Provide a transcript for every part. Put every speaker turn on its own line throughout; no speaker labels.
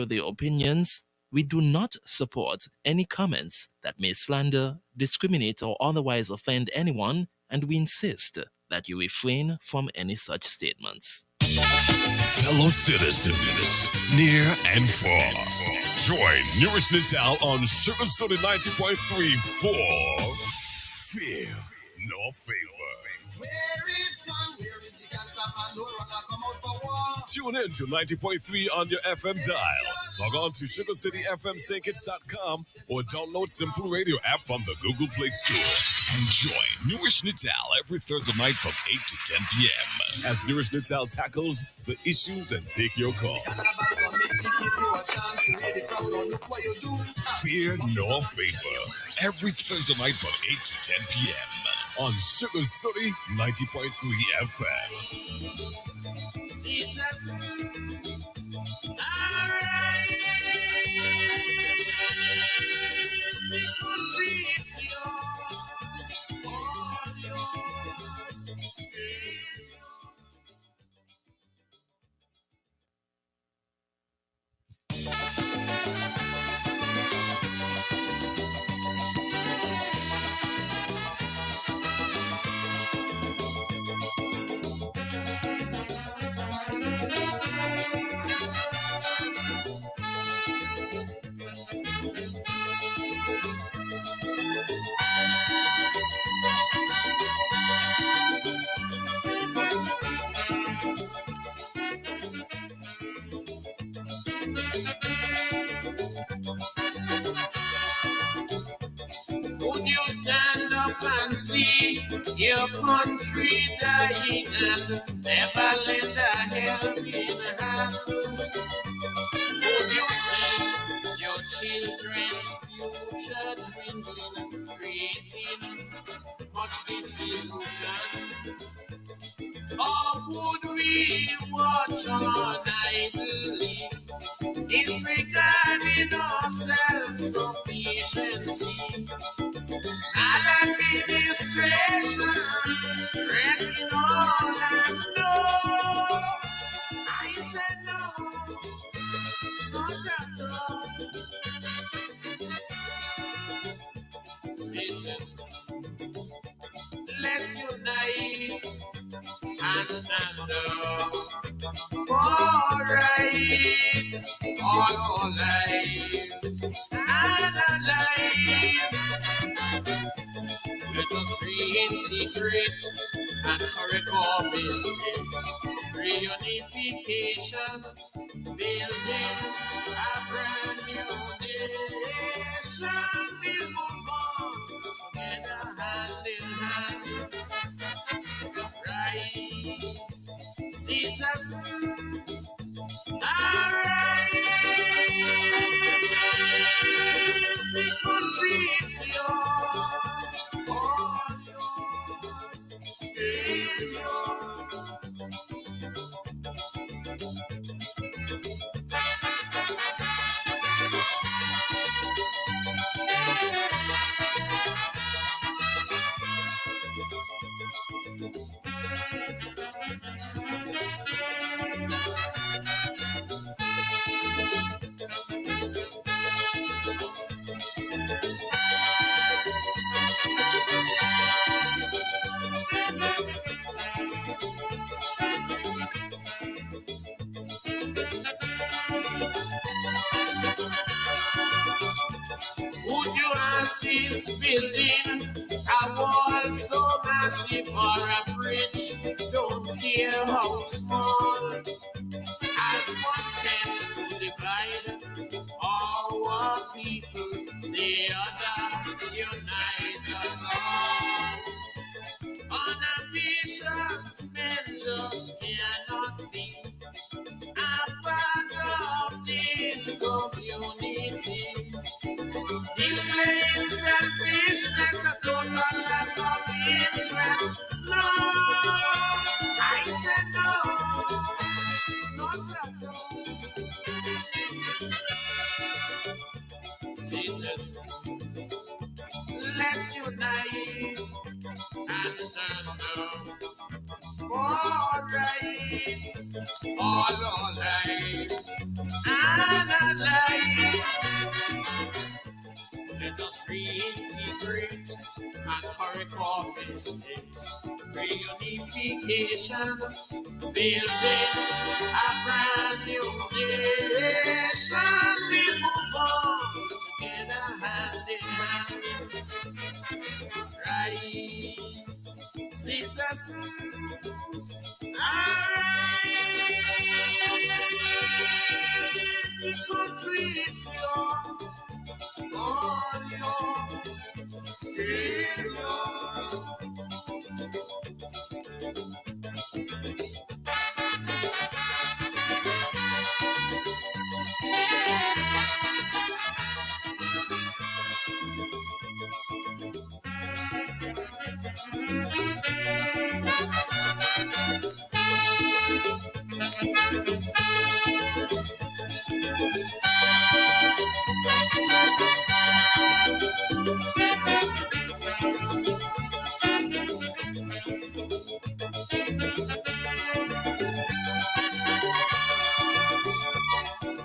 their opinions. We do not support any comments that may slander, discriminate, or otherwise offend anyone, and we insist that you refrain from any such statements.
Fellow citizens, near and far, join Newrish Nital on Sugar Soda 90.3 for Fear No Favor. Tune in to 90.3 on your FM dial. Log on to sugarcityfmsinkits.com or download Simple Radio app from the Google Play Store. And join Newrish Nital every Thursday night from 8 to 10 p.m. as Newrish Nital tackles the issues and take your call. Fear No Favor every Thursday night from 8 to 10 p.m. on Sugar City 90.3 FM.
Would you stand up and see your country dying and never lend a helping hand? Would you see your children's future dwindling, creating much disillusion? Or would we watch on idly, disregarding our self-sufficiency? Administration, wrecking all and no. I said no, not at all. Citizens, let's unite and stand up for rights, all our lives and our lives. Let us reintegrate and correct our mistakes. Reunification, building a brand new nation. We'll move on together, hand in hand. Rise, citizens, arise. The country is yours. All yours, still yours. Would you assist building a wall so massive or a bridge? Don't care how small. As one tends to divide our people, the other unite us all. Unambitious men just cannot be a part of this community. Displaying selfishness, a total lack of interest. No, I said no, not at all. Citizens, let's unite and stand up for rights, all our lives analyze. Let us reintegrate and correct our mistakes. Reunification, building a brand new nation. We move on together hand in hand. Rise, citizens, rise. The country is yours, all yours, still yours.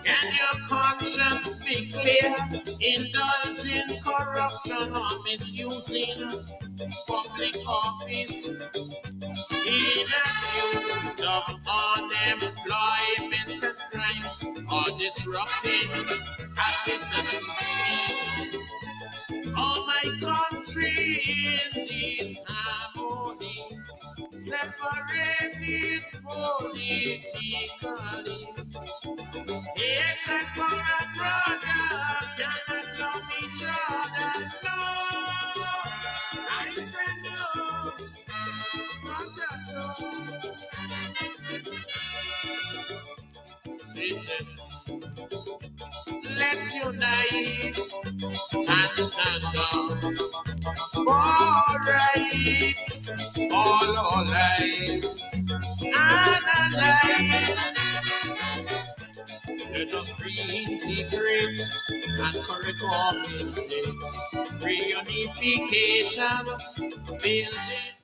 Can your conscience be clear? Indulging corruption or misusing public office, being accused of unemployment and crimes, or disrupting a citizen's peace. Oh, my country in this harmony, separated politically. Hatred for a brother cannot love each other. No, I say no, not at all. Citizens, let's unite and stand up for rights, all our lives, analyze. Let us reintegrate and correct our mistakes. Reunification, building.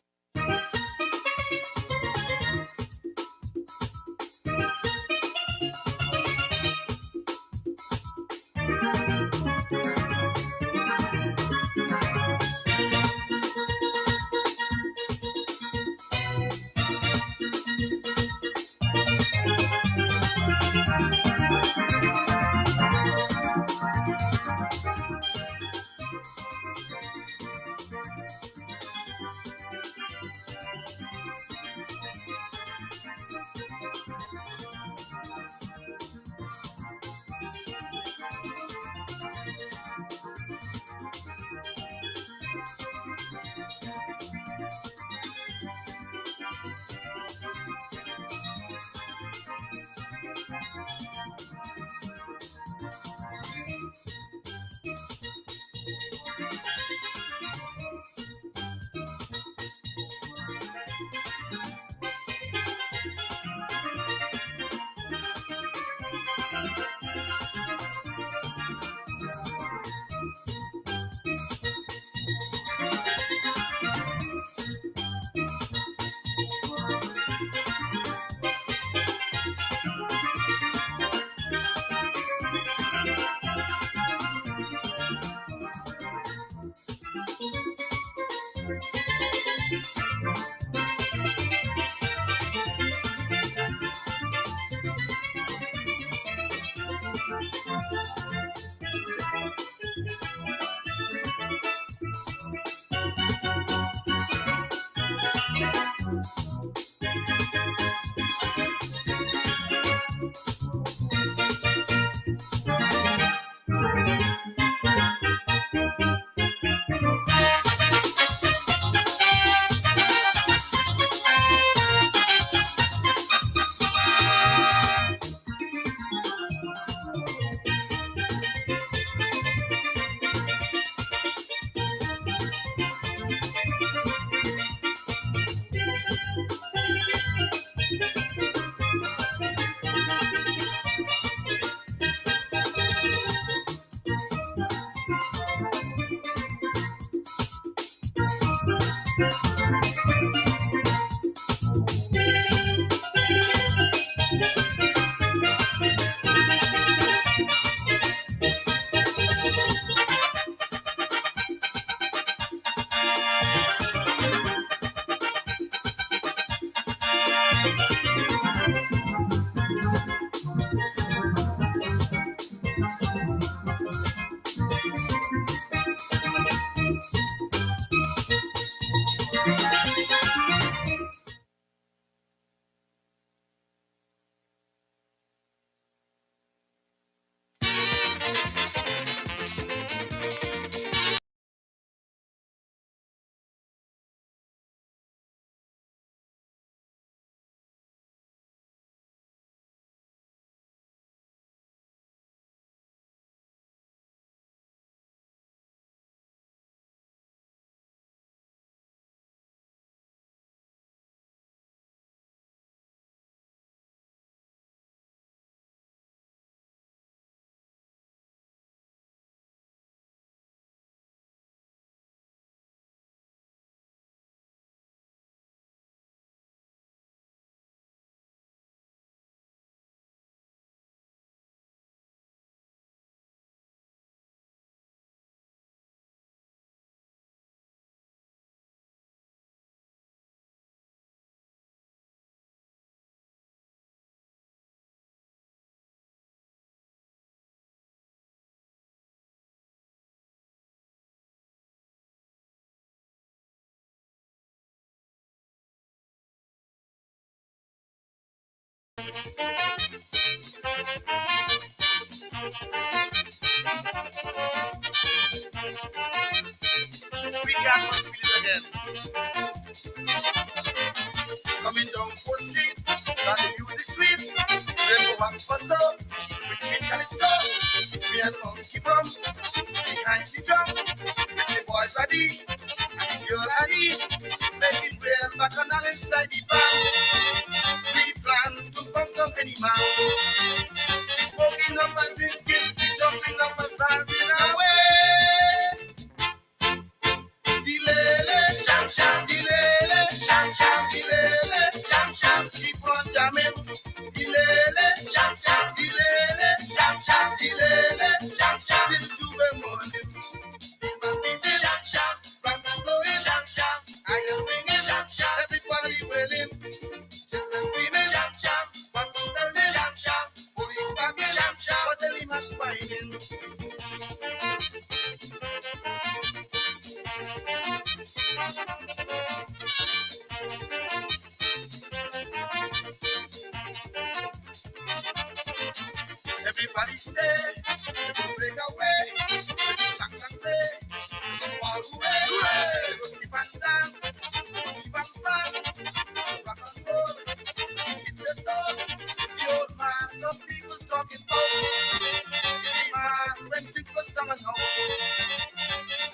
We can must feel it again. Coming down for street, got the music sweet. They go up for so, with me calypso. We and monkey bum, behind the drum. The boy body, and the girl Ali. Making real back on all inside the band. We plan to bust up any man. We smoking up and drinking, we jumping up and dancing away. Dilele, cham cham, dilele, cham cham, dilele, cham cham, keep on jamming. Dilele, cham cham, dilele, cham cham, dilele, cham cham, till 2 a.m. morning. Still my beating, cham cham, rock and blowing, cham cham, I am singing, cham cham, everybody wailing, children screaming, cham cham, back to the cham cham, police barking, cham cham, what's the limit fighting? Everybody say, don't break away, with the songs and play, all hooray, hooray, go skip and dance, skip and dance, rock and roll, hit the soul, the old mass of people talking about, the mass when things was down and out,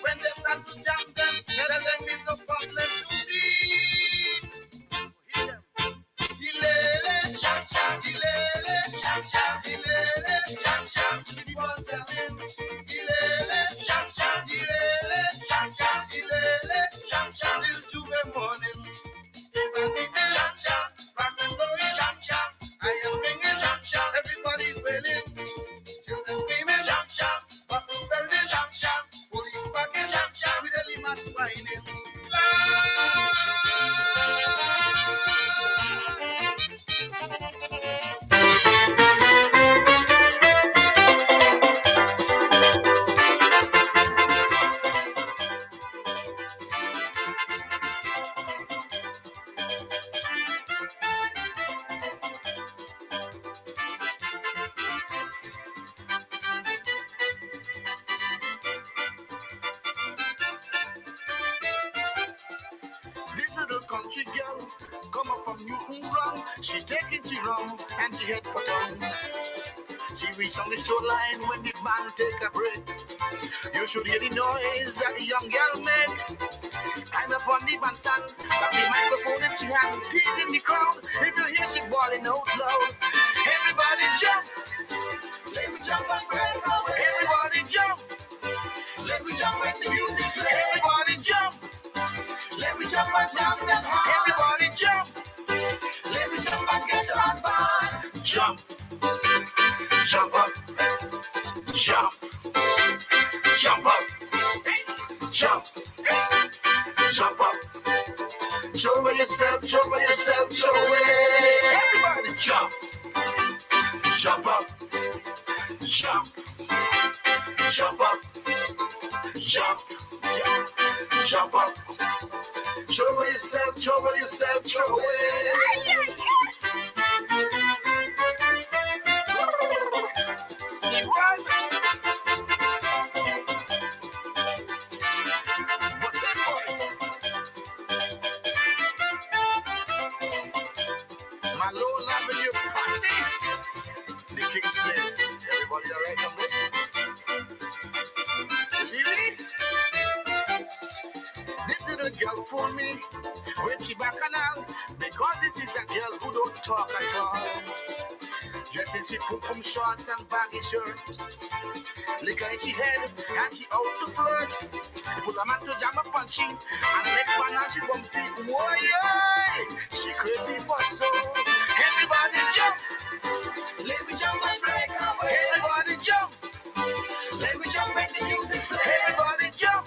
when they plan to jam them, tell them it's no problem to be. Hear them. Dilele, cham cham, dilele, cham cham, dilele, cham cham, keep on jamming. Dilele, cham cham, dilele, cham cham, dilele, cham cham, till 2 a.m. morning. Still my beating, cham cham, rock and blowing, cham cham, I am ringing, cham cham, everybody's wailing, children screaming, cham cham, buckle belting, cham cham, police barking, cham cham, with the limas whining. La. This little country girl come up from Newton Ground. She taking she wrong and she head for town. She reached on the shoreline when the man take a break. You should hear the noise that the young girl make. I'm up on the bandstand, got the microphone in she hand, teasing the crowd. If you hear she bawling out loud, everybody jump, let me jump and break away. Everybody jump, let me jump when the music play. Everybody jump. Let me jump and jump them high. Everybody jump. Let me jump and get on by. Jump. Jump up. Jump. Jump up. Jump. Jump up. Show by yourself, show by yourself, show it. Everybody jump. Jump up. Jump. Jump up. Jump. Jump up. Show by yourself, show by yourself, show it. See what? What's that boy? My Lord Avenue posse. The King's Place. Everybody all right, young lady? Lily? This little girl for me when she back canal because this is a girl who don't talk at all. Dressed in she pum shorts and baggy shirt, liquor in she head and she out to flirt. Put a man to jam up on she and the next man and she bumsy. Whoa, she crazy for so. Everybody jump, let me jump and break away. Everybody jump, let me jump and the music play. Everybody jump.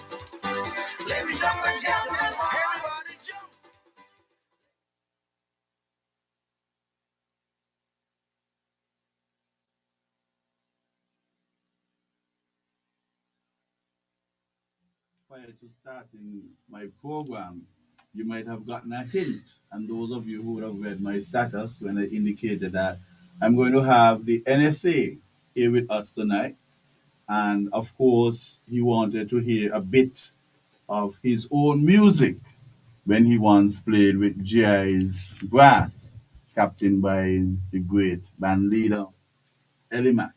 Let me jump and jump. Everybody jump.
Prior to starting my program,
you might have gotten a hint. And those of you who would have read my status when I indicated that I'm going to have the NSA here with us tonight. And of course, he wanted to hear a bit of his own music when he once played with GI's Brass, captained by the great band leader Elimat.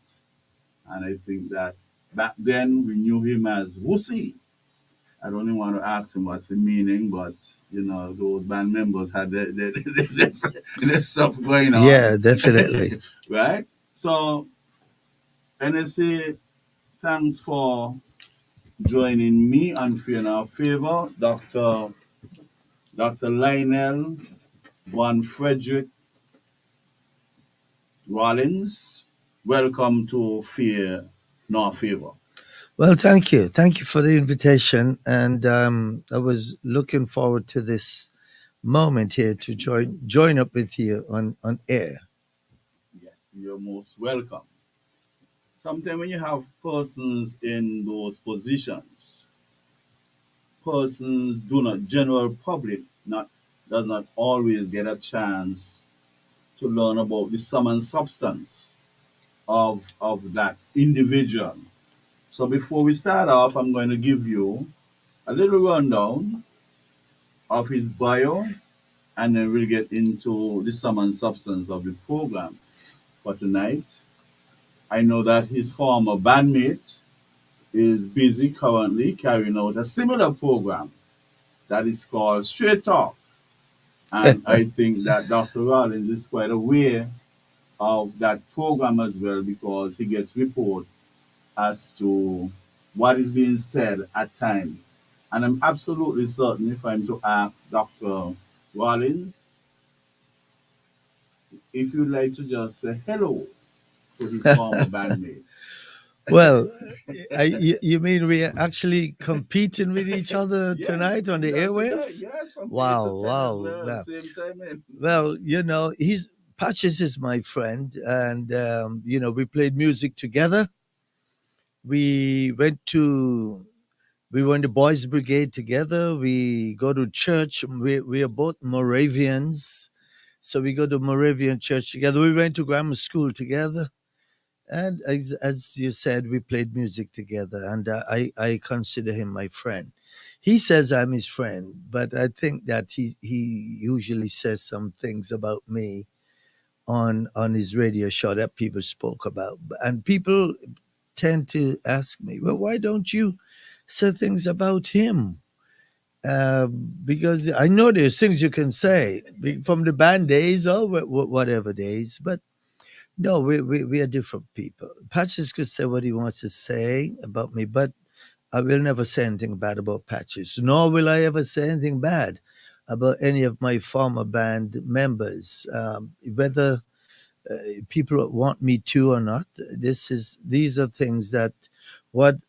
And I think that back then we knew him as Wussy. I don't even want to ask him what's the meaning, but those band members had their stuff going
Yeah,
on,
definitely.
right? So, NSA, thanks for joining me and for in our favor, Dr. Lionel Von Frederick Rollins. Welcome to Fear Nor Favor.
Well, thank you. Thank you for the invitation. And I was looking forward to this moment here to join up with you on air.
Yes, you're most welcome. Sometimes when you have persons in those positions, persons do not, general public, not does not always get a chance to learn about the sum and substance of that individual. So before we start off, I'm going to give you a little rundown of his bio, and then we'll get into the sum and substance of the program for tonight. I know that his former bandmate is busy currently carrying out a similar program that is called Straight Talk. And I think that Dr. Rollins is quite aware of that program as well because he gets report as to what is being said at times. And I'm absolutely certain if I'm to ask Dr. Rollins if you'd like to just say hello to his former bandmate.
Well, you mean we are actually competing with each other
Yes,
tonight on the
we are tonight.
airwaves?
Yes, from 8
Wow,
to 10 as
wow.
well at the
Well,
same time.
well, he's Patches is my friend, and we played music together. We went to we were in the boys' brigade together. We go to church. We are both Moravians, so we go to Moravian church together. We went to grammar school together. And as you said, we played music together, and I consider him my friend. He says I'm his friend, but I think that he usually says some things about me on his radio show that people spoke about, and people tend to ask me, well, why don't you say things about him? Because I know there's things you can say from the band days or whatever days, but no, we are different people. Patches could say what he wants to say about me, but I will never say anything bad about Patches, nor will I ever say anything bad about any of my former band members. Whether people want me to or not, these are things that what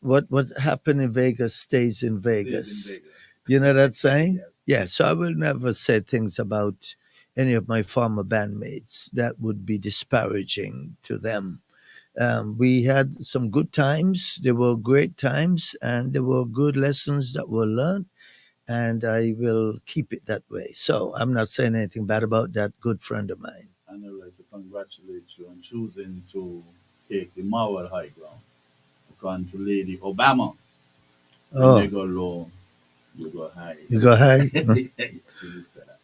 happened in Vegas stays in Vegas. You know that saying?
Yes.
Yeah. So I will never say things about any of my former bandmates that would be disparaging to them. We had some good times. There were great times, and there were good lessons that were learned. And I will keep it that way. So I'm not saying anything bad about that good friend of mine.
And I'd like to congratulate you on choosing to take the moral high ground. According to Lady Obama, when they
Oh,
go low, you go high.
you go high?
She did say that.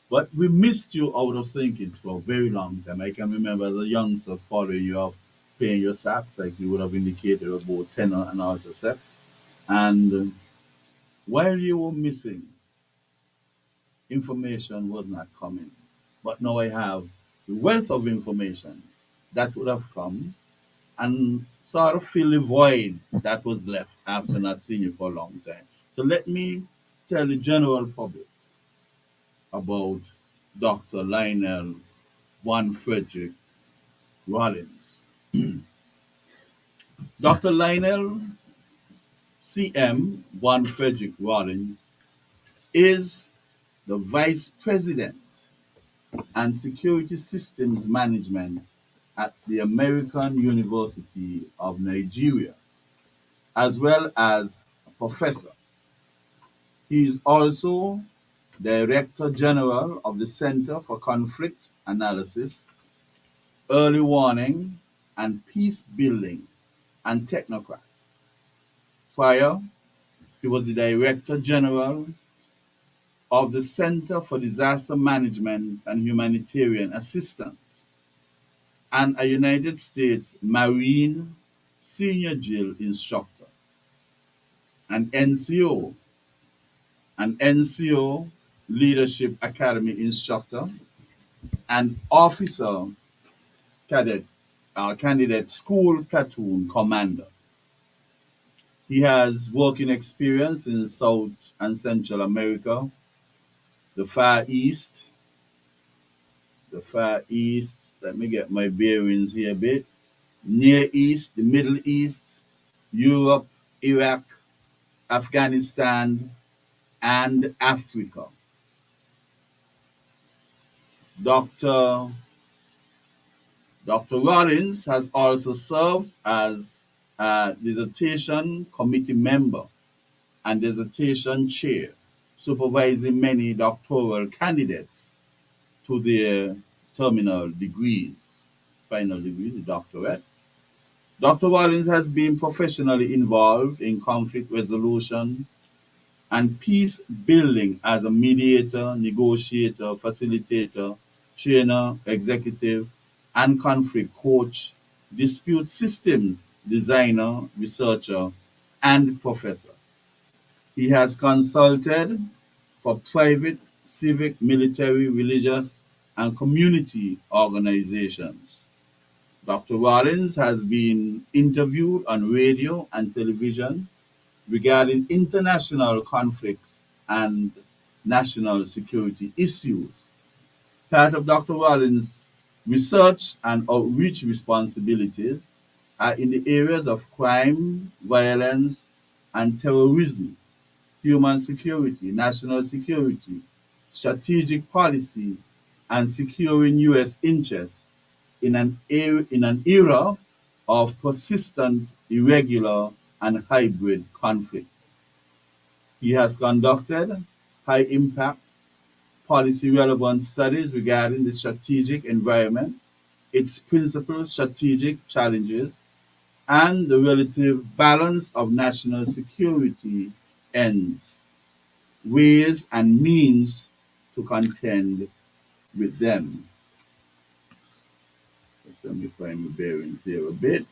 But we missed you out of Sinkins for a very long time. I can remember as a youngster following you up playing your sax, like you would have indicated about tenor and alto sax. And while you were missing, information was not coming. But now I have the wealth of information that would have come and sort of fill the void that was left after not seeing you for a long time. So let me tell the general public about Dr. Lionel Von Frederick Rollins. Dr. Lionel C.M. Von Frederick Rollins is the Vice President and Security Systems Management at the American University of Nigeria, as well as a professor. He is also
Director General of the Center for Conflict Analysis, Early Warning, and Peace Building, and technocrat. Prior, he was the Director General of the Center for Disaster Management and Humanitarian Assistance, and a United States Marine Senior Drill Instructor, an NCO, an NCO Leadership Academy instructor, and officer cadet candidate school platoon commander. He has working experience in South and Central America, the Far East, let me get my bearings here a bit, Near East, the Middle East, Europe, Iraq, Afghanistan, and Africa. Dr. Dr. Rollins has also served as a dissertation committee member and dissertation chair, supervising many doctoral candidates to their terminal degrees, final degrees, the doctorate. Dr. Rollins has been professionally involved in conflict resolution and peace building as a mediator, negotiator, facilitator, trainer, executive, and conflict coach, dispute systems designer, researcher, and professor. He has consulted for private, civic, military, religious, and community organizations. Dr. Rollins has been interviewed on radio and television regarding international conflicts and national security issues. Part of Dr. Rollins' research and outreach responsibilities are in the areas of crime, violence, and terrorism, human security, national security, strategic policy, and securing U.S. interests in an era of persistent, irregular, and hybrid conflict. He has conducted high impact, policy relevant studies regarding the strategic environment, its principal strategic challenges, and the relative balance of national security ends, ways, and means to contend with them. Let me find my bearings here a bit.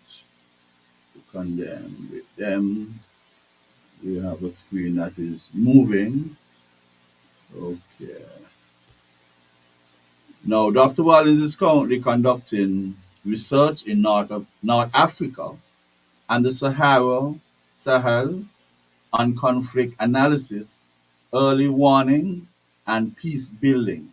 To contend with them. We have a screen that is moving. Okay. Now, Dr. Wallace is currently conducting research in North Africa and the Sahel on conflict analysis, early warning, and peace building.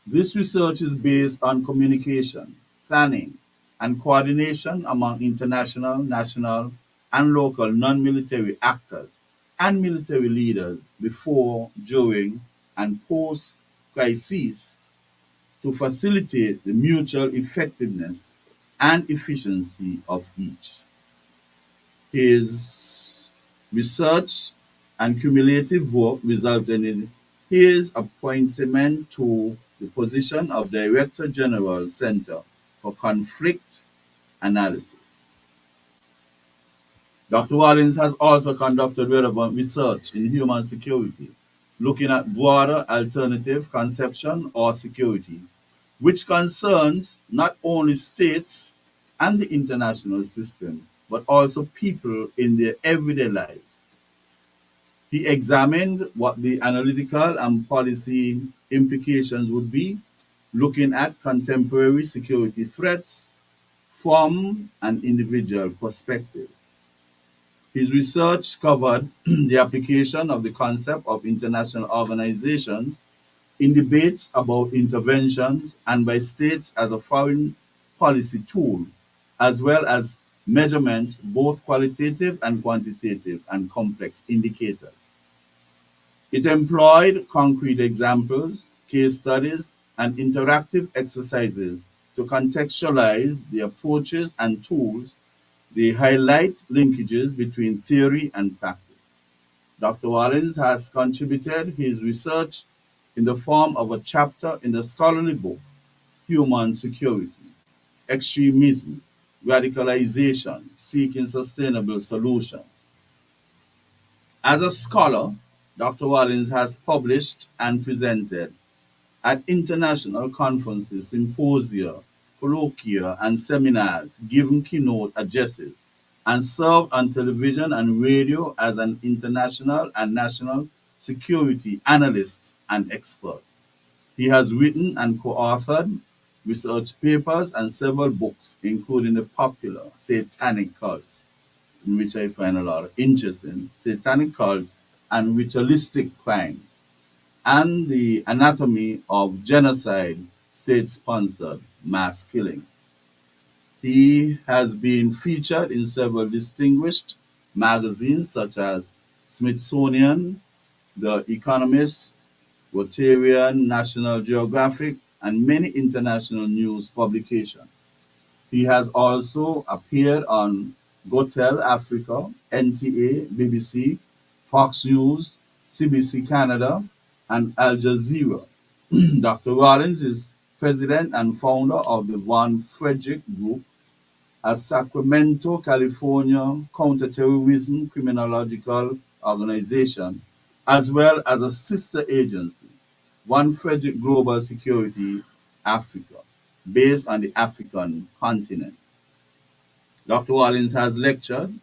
This research is based on communication, planning, and coordination among international, national, and local non-military actors and military leaders before, during, and post-crisis to facilitate the mutual effectiveness and efficiency of each. His research and cumulative work resulted in his appointment to the position of Director General Center for Conflict Analysis. Dr. Wallins has also conducted relevant research in human security, looking at broader alternative conception or security, which concerns not only states and the international system, but also people in their everyday lives. He examined what the analytical and policy implications would be, looking at contemporary security threats from an individual perspective. His research covered the application of the concept of international organizations in debates about interventions and by states as a foreign policy tool, as well as measurements, both qualitative and quantitative, and complex indicators. It employed concrete examples, case studies, and interactive exercises to contextualize the approaches and tools. They highlight linkages between theory and practice. Dr. Wallins has contributed his research in the form of a chapter in the scholarly book Human Security, Extremism, Radicalization, Seeking Sustainable Solutions. As a scholar, Dr. Wallins has published and presented at international conferences, symposia, colloquia, and seminars, given keynote addresses, and served on television and radio as an international and national security analyst and expert. He has written and co-authored research papers and several books, including the popular Satanic Cults, in which I find a lot of interest in, Satanic Cults and Ritualistic Crimes, and the anatomy of genocide, state-sponsored mass killing. He has been featured in several distinguished magazines such as Smithsonian, The Economist, Rotarian, National Geographic, and many international news publications. He has also appeared on Gotel Africa, NTA, BBC, Fox News, CBC Canada, and Al Jazeera. Dr. Rollins is president and founder of the Von Frederick Group, a Sacramento, California counterterrorism criminological organization, as well as a sister agency, One Frederick Global Security Africa, based on the African continent. Dr. Wallins has lectured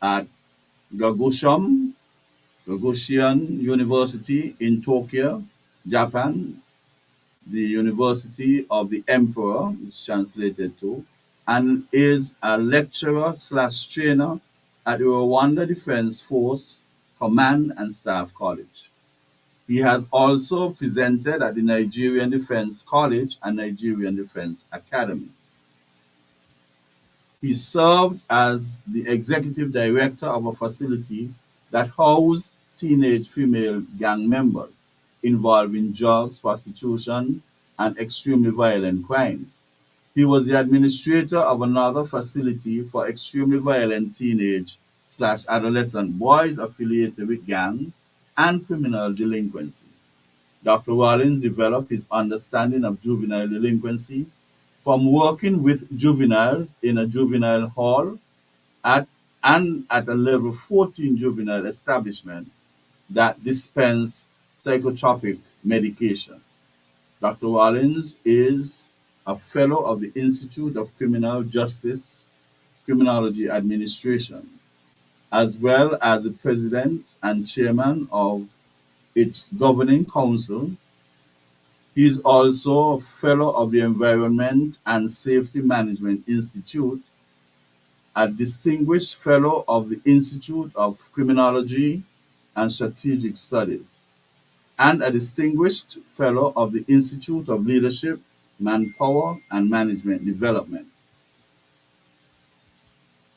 at Gagosham, Gagosian University in Tokyo, Japan, the University of the Emperor, is translated to, and is a lecturer slash trainer at the Rwanda Defense Force Command and Staff College. He has also presented at the Nigerian Defense College and Nigerian Defense Academy. He served as the executive director of a facility that housed teenage female gang members involved in drugs, prostitution, and extremely violent crimes. He was the administrator of another facility for extremely violent teenage slash adolescent boys affiliated with gangs and criminal delinquency. Dr. Rollins developed his understanding of juvenile delinquency from working with juveniles in a juvenile hall at and at a level 14 juvenile establishment that dispense psychotropic medication. Dr. Rollins is a fellow of the Institute of Criminal Justice Criminology Administration, as well as the president and chairman of its governing council. He is also a fellow of the Environment and Safety Management Institute, a distinguished fellow of the Institute of Criminology and Strategic Studies, and a distinguished fellow of the Institute of Leadership, Manpower, and Management Development.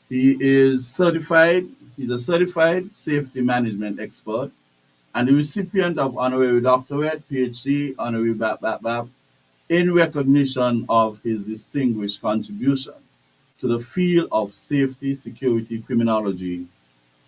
He is certified, he's a certified safety management expert and the recipient of honorary doctorate, PhD, honorary BAP, in recognition of his distinguished contribution to the field of safety, security, criminology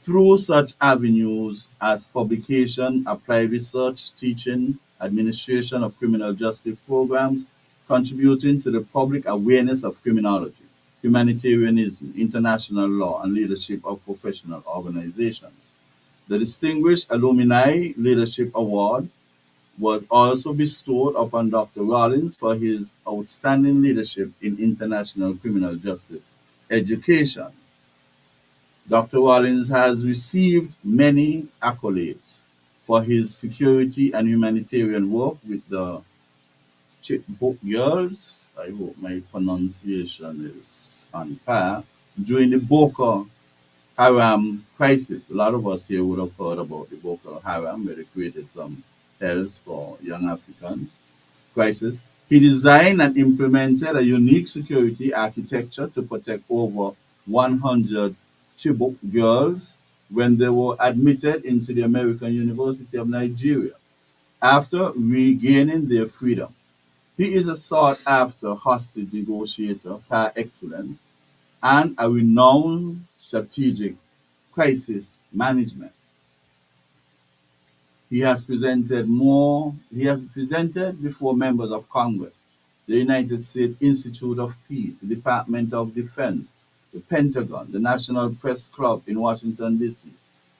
through such avenues as publication, applied research, teaching, administration of criminal justice programs, contributing to the public awareness of criminology, humanitarianism, international law, and leadership of professional organizations. The Distinguished Alumni Leadership Award was also bestowed upon Dr. Rollins for his outstanding leadership in international criminal justice education. Dr. Rollins has received many accolades for his security and humanitarian work with the Chipbook Girls. I hope my pronunciation is on par. During the Boko Haram crisis, a lot of us here would have heard about the Boko Haram, where they created some hells for young Africans crisis. He designed and implemented a unique security architecture to protect over 100 Chibok girls when they were admitted into the American University of Nigeria after regaining their freedom. He is a sought after hostage negotiator par excellence and a renowned strategic crisis management. He has presented before members of Congress, the United States Institute of Peace, the Department of Defense, the Pentagon, the National Press Club in Washington, D.C.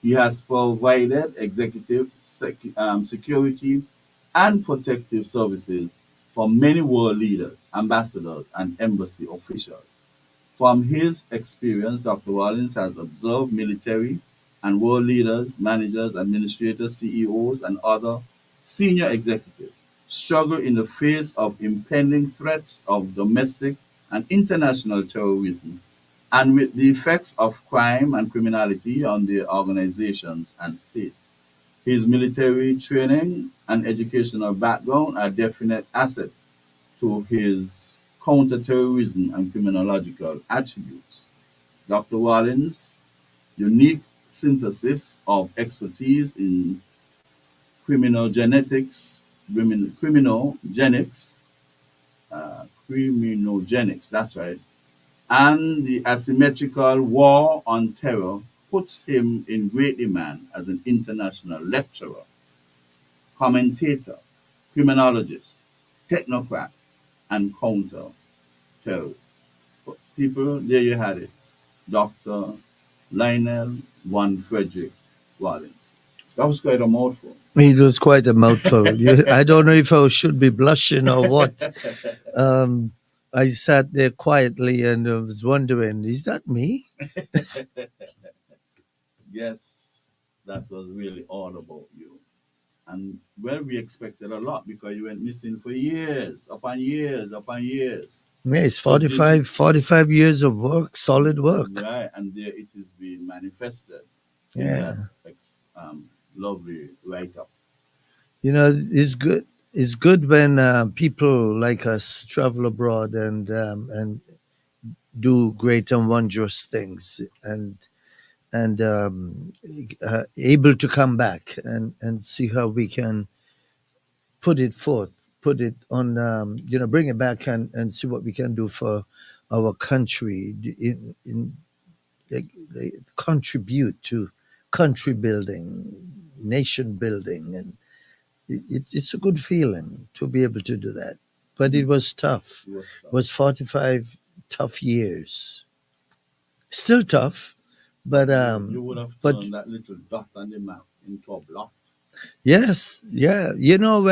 He has provided executive security and protective services for many world leaders, ambassadors, and embassy officials. From his experience, Dr. Rollins has observed military and world leaders, managers, administrators, CEOs, and other senior executives struggle in the face of impending threats of domestic and international terrorism and with the effects of crime and criminality on their organizations and states. His military training and educational background are definite assets to his counterterrorism and criminological attributes. Dr. Wallen's unique synthesis of expertise in criminogenics, criminogenics, criminogenics, that's right, and the asymmetrical war on terror puts him in great demand as an international lecturer, commentator, criminologist, technocrat, and counter-terrorist. People, there you had it. Dr. Lionel von Frederick Rollins. That was quite a mouthful.
It was quite a mouthful. I don't know if I should be blushing or what. I sat there quietly and I was wondering, is that me?
Yes, that was really all about you. And well, we expected a lot because you went missing for years, upon years, upon years.
Yeah, it's
So this is
45 years of work, solid work.
right, and there it is being manifested in
Yeah.
that lovely write up.
You know, it's good. It's good when people like us travel abroad and do great and wondrous things and able to come back and see how we can put it forth, put it on, bring it back and see what we can do for our country in contribute to country building, nation building, and it's a good feeling to be able to do that. But it was tough.
It was
It was 45 tough years. Still tough, but
you would have
but
turned that little dot on the map into a block.
yes, yeah. You know,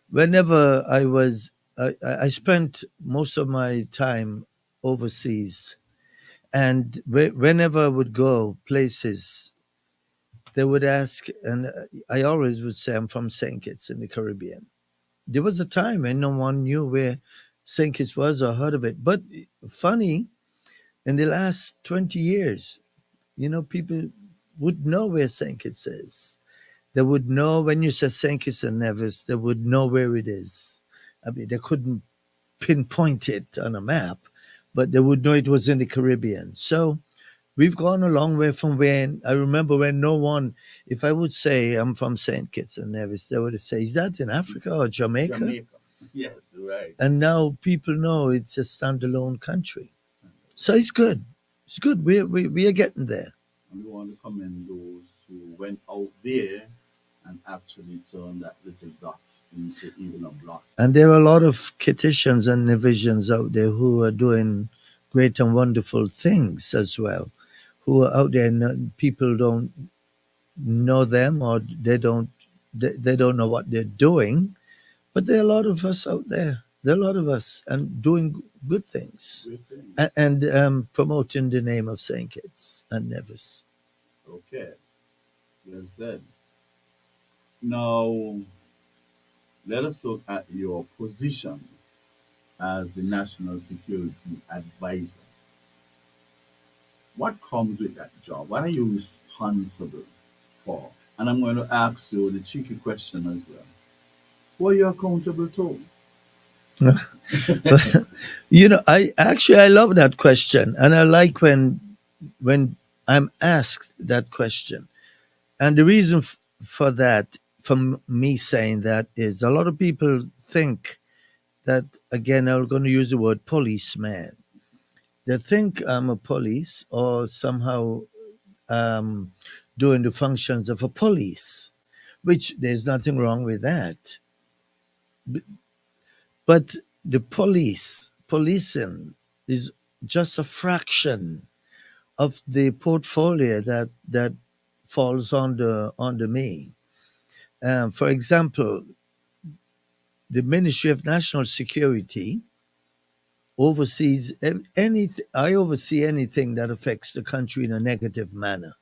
whenever I spent most of my time overseas, and whenever I would go places, they would ask, and I always would say I'm from Saint Kitts in the Caribbean. There was a time when no one knew where Saint Kitts was or heard of it. But funny, in the last 20 years, people would know where Saint Kitts is. They would know when you said Saint Kitts and Nevis, they would know where it is. I mean, they couldn't pinpoint it on a map, but they would know it was in the Caribbean. So we've gone a long way from when I remember when no one, if I would say I'm from St. Kitts and Nevis, they would say, is that in Africa or Jamaica?
Jamaica. Yes, right.
And now people know it's a standalone country. So it's good. It's good. We are getting there.
And we want to commend those who went out there and actually turned that little dot into even a block.
And there are a lot of Kittitians and Nevisians out there who are doing great and wonderful things as well, who are out there and people don't know them or they don't know what they're doing. But there are a lot of us out there. There are a lot of us and doing good things
Great thing.
and promoting the name of St. Kitts and Nevis.
Okay, well said. Now, let us look at your position as the National Security Advisor. What comes with that job? What are you responsible for? And I'm going to ask you the tricky question as well. Who are you accountable to?
I love that question, and I like when I'm asked that question. And the reason for that, for me saying that, is a lot of people think that, again, I'm going to use the word policeman. They think I'm a police or somehow doing the functions of a police. which there's nothing wrong with that. But the policing is just a fraction of the portfolio that falls under me. For example, the Ministry of National Security oversees any. I oversee anything that affects the country in a negative manner.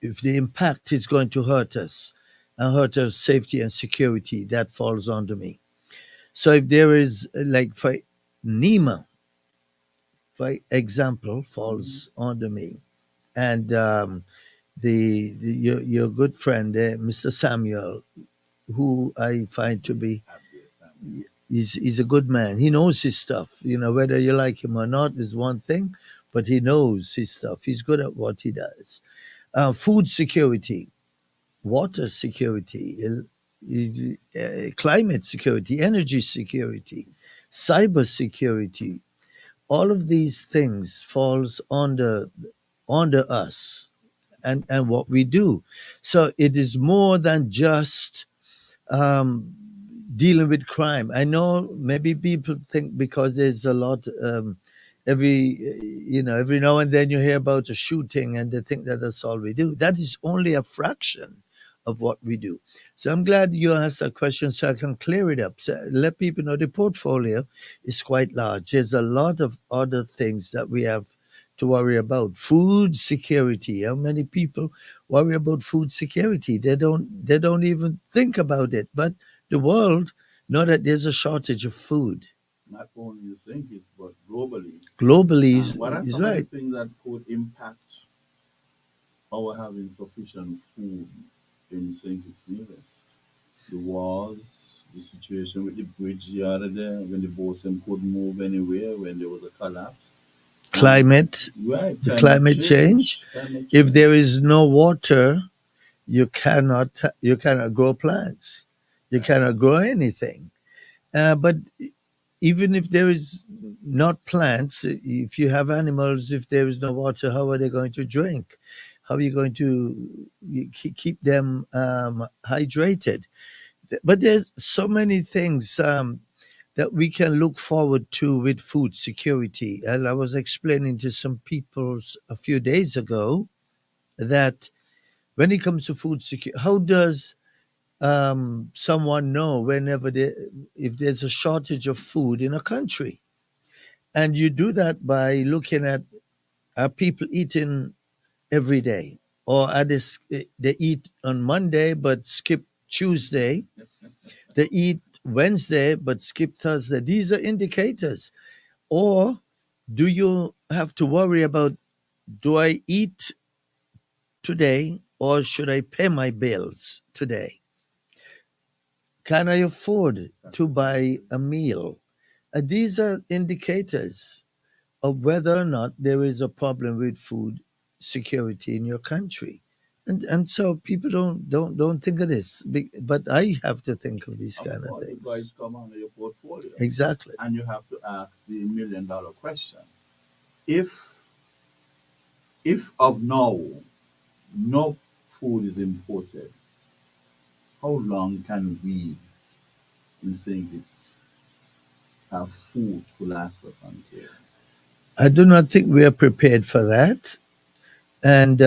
If the impact is going to hurt us and hurt our safety and security, that falls under me. So if there is like for NEMA, for example, falls under me, and your good friend, Mr. Samuel, who I find to be he's a good man. He knows his stuff. You know, whether you like him or not is one thing, but he knows his stuff. He's good at what he does. Food security, water security, climate security, energy security, cyber security. All of these things falls under us and what we do. So it is more than just um, dealing with crime. I know maybe people think because there's a lot every now and then you hear about a shooting and they think that that's all we do. That is only a fraction of what we do. So I'm glad you asked that question so I can clear it up. So let people know the portfolio is quite large. There's a lot of other things that we have to worry about. Food security. How many people worry about food security? They don't even think about it. But the world know that there's a shortage of food.
Not only in St. Kitts, but globally.
Globally
And what are
is
some of the
right.
things that could impact our having sufficient food in St. Kitts Nevis? The wars, the situation with the bridge the other day, when the boats couldn't move anywhere, when there was a collapse. And
Climate,
right,
the climate change.
climate
If there
change.
is no water, you cannot grow plants. You
Right.
cannot grow anything. But even if there is not plants, if you have animals, if there is no water, how are they going to drink? How are you going to keep them hydrated? But there's so many things that we can look forward to with food security. And I was explaining to some people a few days ago that when it comes to food security, how does someone know if there's a shortage of food in a country? And you do that by looking at, are people eating every day, or they eat on Monday but skip Tuesday? They eat Wednesday but skip Thursday. These are indicators. Or do you have to worry about, do I eat today or should I pay my bills today? Can I afford to buy a meal? These are indicators of whether or not there is a problem with food security in your country. And so people don't think of this, but I have to think of these
Of
kind of
course, because
things.
it's come under your portfolio.
Exactly.
And you have to ask the $1 million question. If of now no food is imported, how long can we in St. Kitts have food to last us until?
I do not think we are prepared for that. And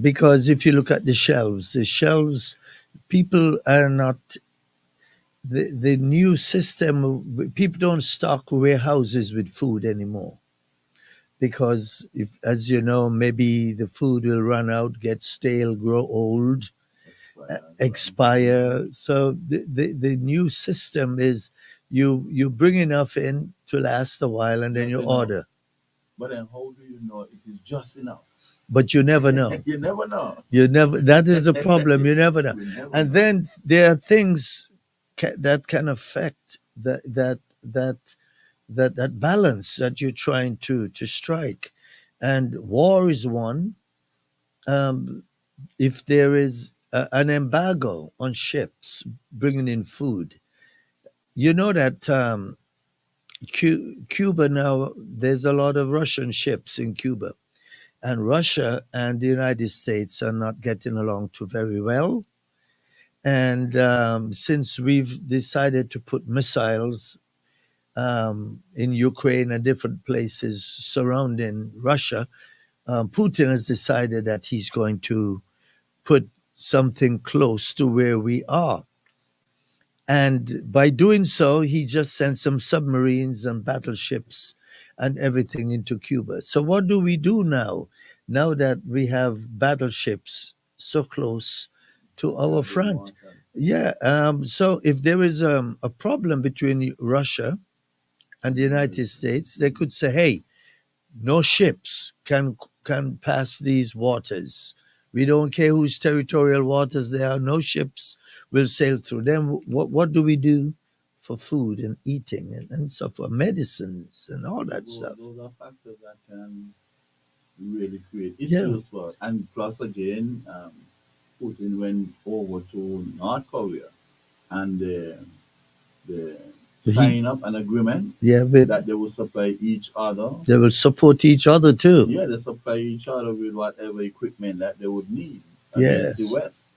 because if you look at the shelves, people are not, the new system, people don't stock warehouses with food anymore. Because if, as you know, maybe the food will run out, get stale, grow old,
Expires.
expire. So the new system is you bring enough in to last a while and then
Just
you
enough.
order.
But then how do you know it is just enough?
But you never know.
You never know.
You never. That is the problem. You never know.
We never
And
know.
then there are things that can affect that balance that you're trying to strike. And war is one. Um, if there is an embargo on ships bringing in food, you know that Cuba now, there's a lot of Russian ships in Cuba, and Russia and the United States are not getting along too very well. And since we've decided to put missiles in Ukraine and different places surrounding Russia, Putin has decided that he's going to put something close to where we are. And by doing so, he just sent some submarines and battleships and everything into Cuba. So, what do we do now? Now that we have battleships so close to our front? Yeah. So, if there is a problem between Russia and the United States, they could say, hey, no ships can pass these waters. We don't care whose territorial waters they are. No ships will sail through them. What do we do for food and eating and so forth, medicines and all that stuff?
Those are factors that can really create
Yeah,
issues for us. And plus, again, Putin went over to North Korea and they
he
sign up an agreement
yeah, but
that they will supply each other.
they will support each other too.
Yeah, they supply each other with whatever equipment that they would need against the
Yes.
West.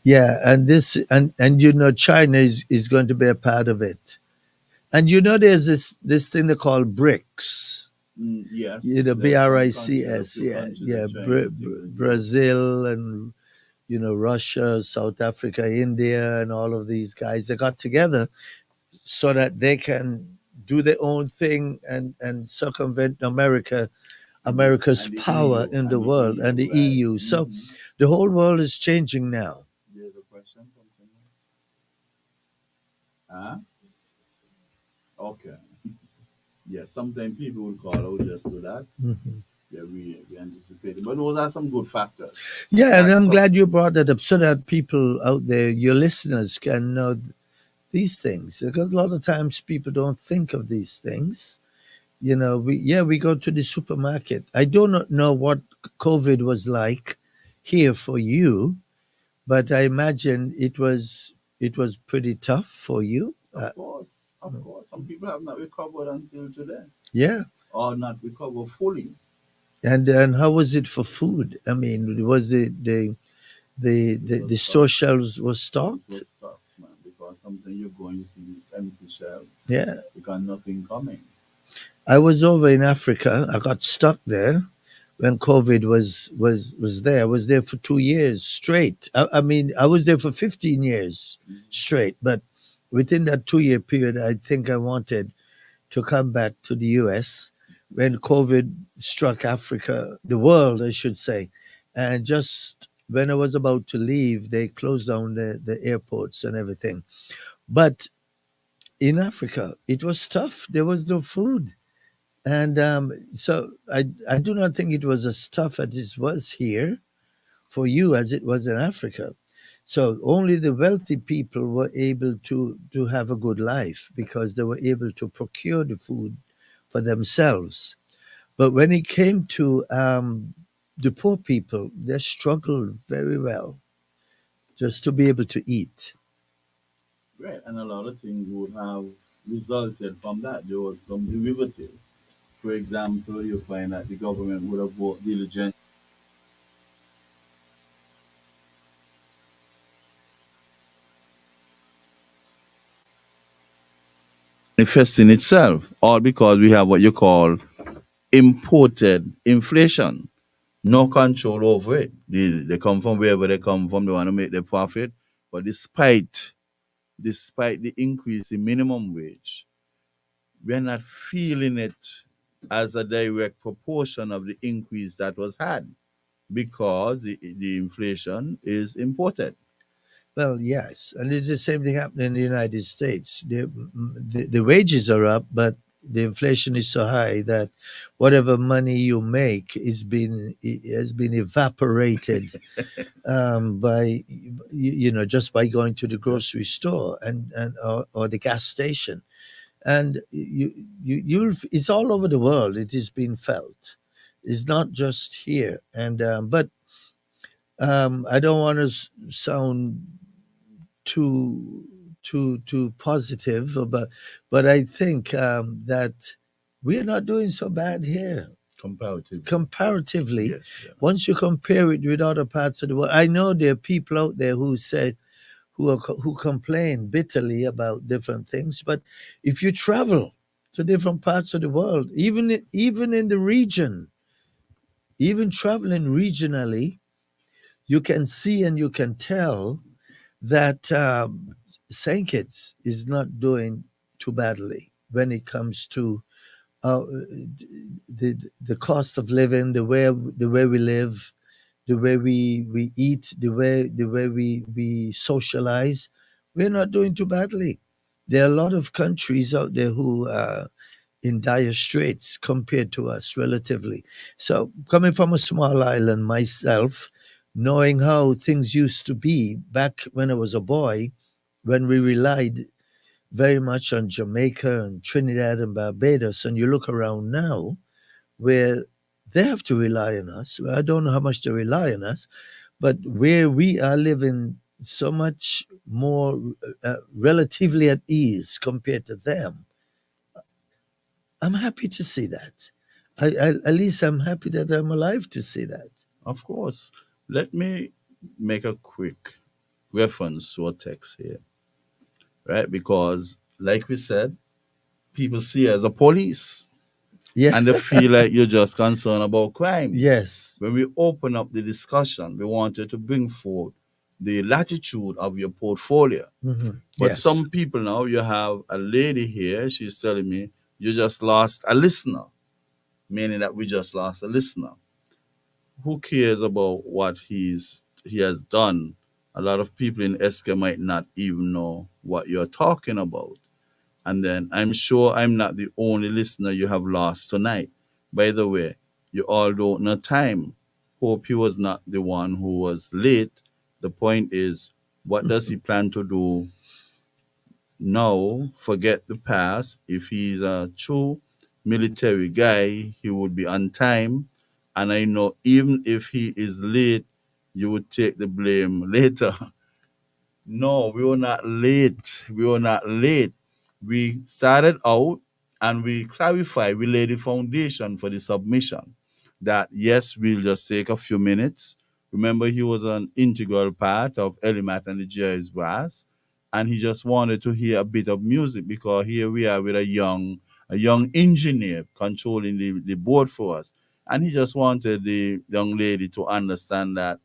Yeah, and this and you know China is going to be a part of it. And you know there's this thing they call BRICS.
Yes,
You know,
there's some
BRICS,
few
yeah,
countries
yeah,
are trying to
Brazil and you know Russia, South Africa, India, and all of these guys. They got together so that they can do their own thing and circumvent America's
and the
power
EU
in the
and the
world and the
EU, right?
EU. So the whole world is changing now.
There's a question from someone. Ah, okay. Yeah, sometimes people will call out just to that.
Mhm.
Yeah, we anticipate it. But those are some good factors.
Yeah, and
That's
I'm
some,
glad you brought that up so that people out there, your listeners, can know these things because a lot of times people don't think of these things. You know, we go to the supermarket. I do not know what COVID was like here for you, but I imagine it was pretty tough for you.
of course, some people have not recovered until today,
Yeah,
or not recovered fully.
and how was it for food? I mean, was it
It
the
was
store
tough.
shelves was
It
stocked?
was tough, man, because something you're going to see these empty shelves
Yeah,
because nothing coming.
I was over in Africa. I got stuck there when COVID was there. I was there for 2 years straight. I mean, I was there for 15 years straight. But within that 2 year period, I think I wanted to come back to the US when COVID struck Africa, the world, I should say. And just when I was about to leave, they closed down the airports and everything. But in Africa, it was tough. There was no food. And so I do not think it was as tough as it was here for you as it was in Africa. So only the wealthy people were able to have a good life because they were able to procure the food for themselves. But when it came to the poor people, they struggled very well just to be able to eat.
Right, and a lot of things would have resulted from that. There was some derivatives. For example, you find that the government would have worked diligently manifesting itself, all because we have what you call imported inflation. No control over it. They come from wherever they come from, they want to make their profit. But despite the increase in minimum wage, we're not feeling it as a direct proportion of the increase that was had because the inflation is imported.
Well, yes, and it's the same thing happening in the United States. The wages are up, but the inflation is so high that whatever money you make has been evaporated by just by going to the grocery store or the gas station, and it's all over the world. It is being felt. It's not just here, and but I don't want to sound too too positive, but I think that we're not doing so bad here
Comparatively.
comparatively.
Yes, yeah.
Once you compare it with other parts of the world, I know there are people out there who say, who complain bitterly about different things. But if you travel to different parts of the world, even in the region, even traveling regionally, you can see and you can tell that Saint Kitts is not doing too badly when it comes to the cost of living, the way we live, the way we eat, the way we socialize. We're not doing too badly. There are a lot of countries out there who are in dire straits compared to us relatively. So coming from a small island myself, knowing how things used to be back when I was a boy, when we relied very much on Jamaica and Trinidad and Barbados, and you look around now where they have to rely on us. I don't know how much they rely on us, but where we are living so much more relatively at ease compared to them, I'm happy to see that. At least I'm happy that I'm alive to see that.
Of course. Let me make a quick reference to a text here, right? Because, like we said, people see you as a police
Yeah.
and they feel like you're just concerned about crime.
Yes.
When we open up the discussion, we wanted to bring forth the latitude of your portfolio. But
Yes.
some people now, you have a lady here, she's telling me you just lost a listener, meaning that we just lost a listener. Who cares about what he has done? A lot of people in SK might not even know what you're talking about. And then I'm sure I'm not the only listener you have lost tonight. By the way, you all don't know time. Hope he was not the one who was late. The point is, what does he plan to do now? Forget the past. If he's a true military guy, he would be on time. And I know even if he is late, you would take the blame later. No, we were not late. We were not late. We started out and we clarified, we laid the foundation for the submission that yes, we'll just take a few minutes. Remember, he was an integral part of Elimat and the GIS Brass, and he just wanted to hear a bit of music because here we are with a young engineer controlling the board for us. And he just wanted the young lady to understand that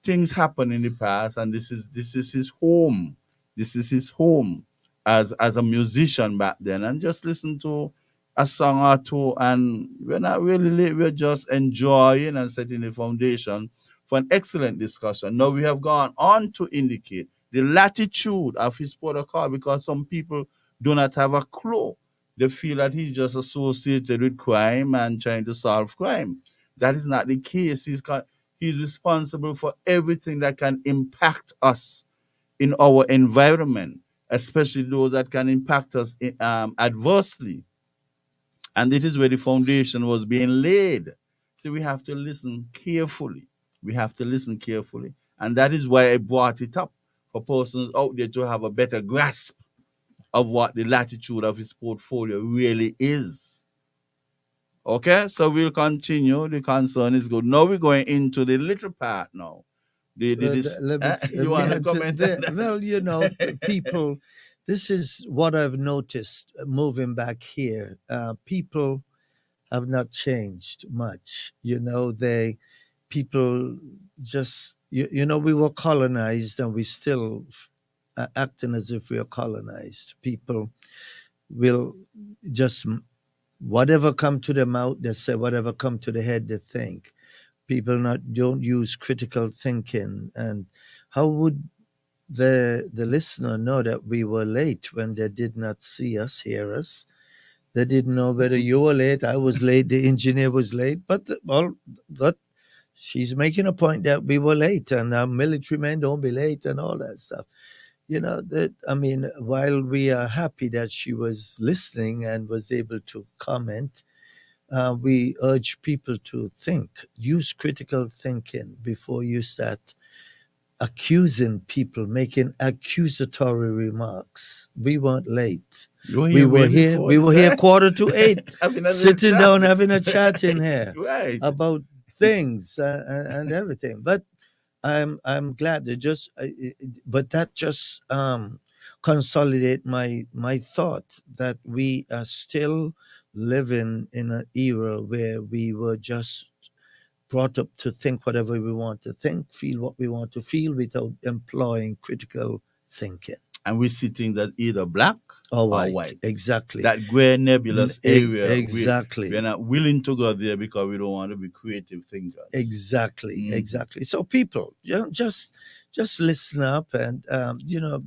things happen in the past and this is his home. This is his home as a musician back then, and just listen to a song or two, and we're not really late, we're just enjoying and setting the foundation for an excellent discussion. Now we have gone on to indicate the latitude of his protocol because some people do not have a clue. They feel that he's just associated with crime and trying to solve crime. That is not the case. He's responsible for everything that can impact us in our environment, especially those that can impact us adversely. And it is where the foundation was being laid. So we have to listen carefully. We have to listen carefully. And that is why I brought it up for persons out there to have a better grasp of what the latitude of his portfolio really is. Okay, so we'll continue. The concern is good. Now we're going into the little part now.
Let me
You
may
want to
I
comment on that?
well, people. This is what I've noticed moving back here. People have not changed much. They people just we were colonized and we still acting as if we are colonized. People will just whatever come to their mouth, they say. Whatever come to the head, they think. People not don't use critical thinking. And how would the listener know that we were late when they did not see us, hear us? They didn't know whether you were late, I was late, the engineer was late. But she's making a point that we were late, and our military men don't be late and all that stuff. While we are happy that she was listening and was able to comment, we urge people to think, use critical thinking before you start accusing people, making accusatory remarks. We weren't late.
You were
We
here
were
way
here.
before,
We were here
right?
7:45,
Having a little
sitting
chat.
down having a chat in here
Right.
about things and everything. But I'm glad that but that just consolidate my thought that we are still living in an era where we were just brought up to think whatever we want to think, feel what we want to feel without employing critical thinking.
And we see things that either black
All
or
right,
white.
exactly.
That gray nebulous area, we're
Exactly.
not willing to go there because we don't want to be creative thinkers.
Exactly,
Mhm.
exactly. So people, just listen up and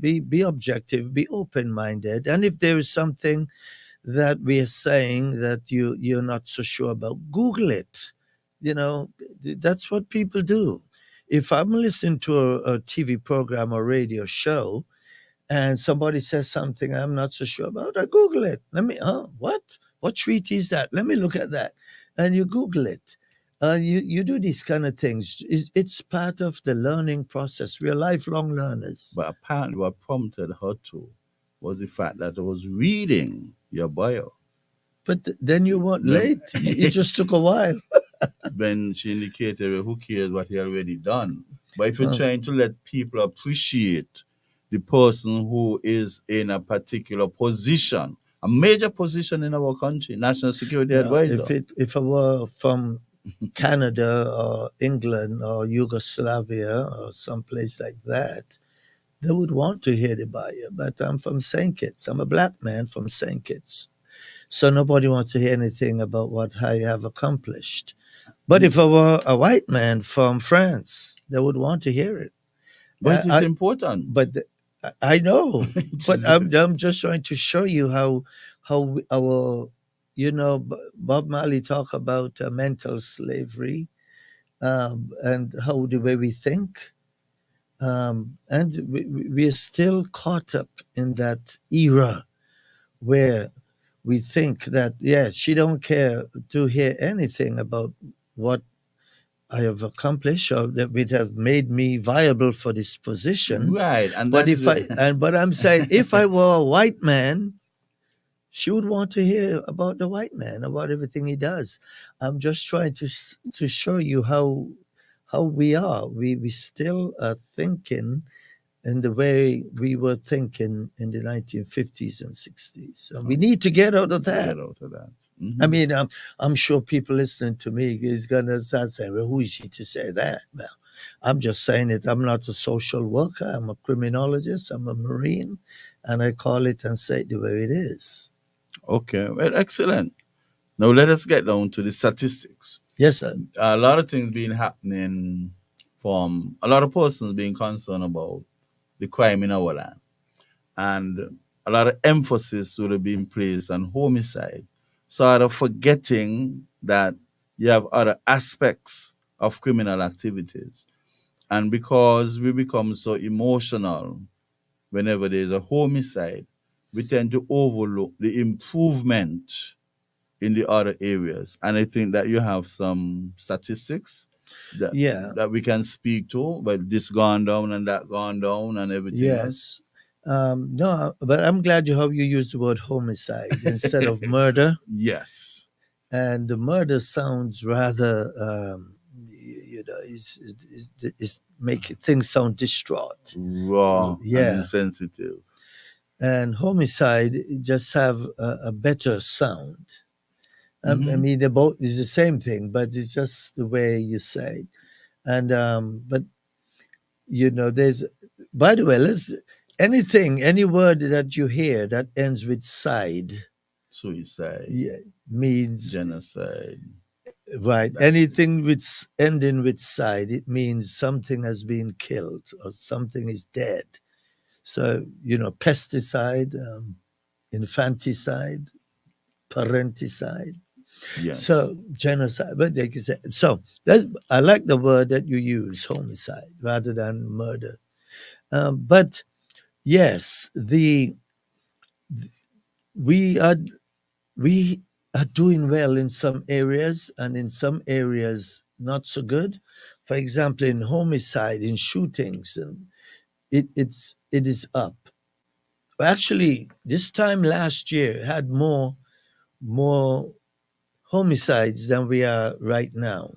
be objective, be open minded, and if there is something that we are saying that you're not so sure about, Google it. You know, that's what people do. If I'm listening to a TV program or radio show, and somebody says something I'm not so sure about, I Google it. What treaty is that? Let me look at that. And you Google it. You do these kind of things. It's part of the learning process. We're lifelong learners.
But apparently, what prompted her to was the fact that I was reading your bio.
But then you weren't
When,
late. It just took a while.
when she indicated, well, who cares what he already done? But if you're
Uh,
trying to let people appreciate the person who is in a particular position, a major position in our country, national security
now,
advisor.
if I were from Canada or England or Yugoslavia or someplace like that, they would want to hear the bio. But I'm from St. Kitts. I'm a black man from St. Kitts. So nobody wants to hear anything about what I have accomplished. But if I were a white man from France, they would want to hear it.
But it is
I,
important.
but I know,
It
but
is-
I'm just trying to show you how our Bob Marley talk about mental slavery, and how the way we think, and we are still caught up in that era where we think that, yeah, she don't care to hear anything about what I have accomplished or that would have made me viable for this position.
right, and
But
that
if
is
I and but I'm saying if I were a white man, she would want to hear about the white man, about everything he does. I'm just trying to show you how we are. We still are thinking in the way we were thinking in the 1950s and 60s. So we need to get out of that.
get out of that.
I mean, I'm sure people listening to me is going to start saying, well, who is she to say that? Well, I'm just saying it. I'm not a social worker. I'm a criminologist. I'm a Marine. And I call it and say it the way it is.
Okay, well, excellent. Now let us get down to the statistics.
Yes, sir.
A lot of things being happening from a lot of persons being concerned about the crime in our land. And a lot of emphasis would have been placed on homicide, sort of forgetting that you have other aspects of criminal activities. And because we become so emotional whenever there's a homicide, we tend to overlook the improvement in the other areas. And I think that you have some statistics that
Yeah.
that we can speak to, but this gone down and that gone down and everything else.
Yes. No, but I'm glad how you use the word homicide instead of murder.
Yes.
And the murder sounds rather, is making things sound distraught.
Raw and
Yeah.
insensitive.
And homicide just have a better sound. I
Mhm.
mean, they both is the same thing, but it's just the way you say it. And but there's. By the way, any word that you hear that ends with side,
Suicide,
yeah, means
genocide.
right.
That,
Anything with ending with side, it means something has been killed or something is dead. So pesticide, infanticide, parenticide.
yes.
So genocide, but like you said, so I like the word that you use, homicide, rather than murder. But yes, we are we are doing well in some areas, and in some areas not so good. For example, in homicide, in shootings, and it is up. Actually, this time last year had more homicides than we are right now.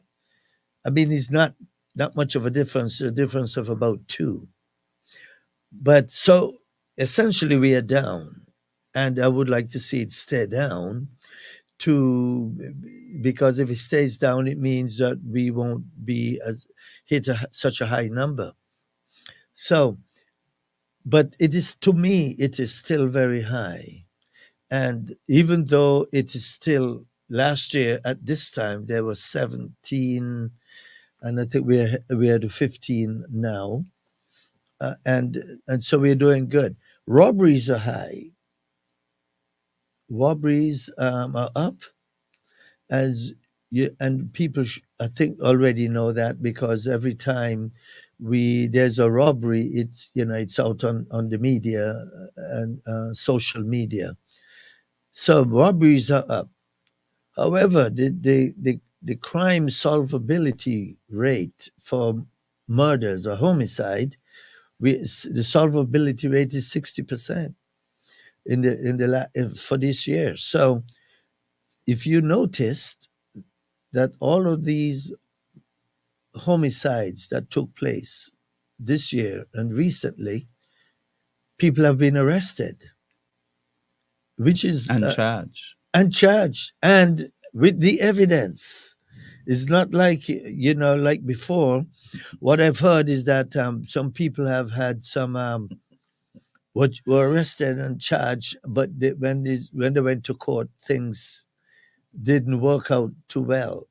I mean, it's not not much of a difference of about two. But so essentially, we are down, and I would like to see it stay down to because if it stays down, it means that we won't be as such a high number. So, but it is to me, it is still very high, and even though it is still last year at this time there were 17, and I think we're to 15 now, and so we're doing good. Robberies are high. Robberies are up, as you and people I think already know that because every time we there's a robbery, it's it's out on the media and social media. So robberies are up. However, the crime solvability rate for murders or homicide, the solvability rate is 60% for this year. So if you noticed that all of these homicides that took place this year and recently, people have been arrested, which is
And charge.
and charged, and with the evidence. It's not like like before. What I've heard is that some people have had some what were arrested and charged, but when they went to court, things didn't work out too well.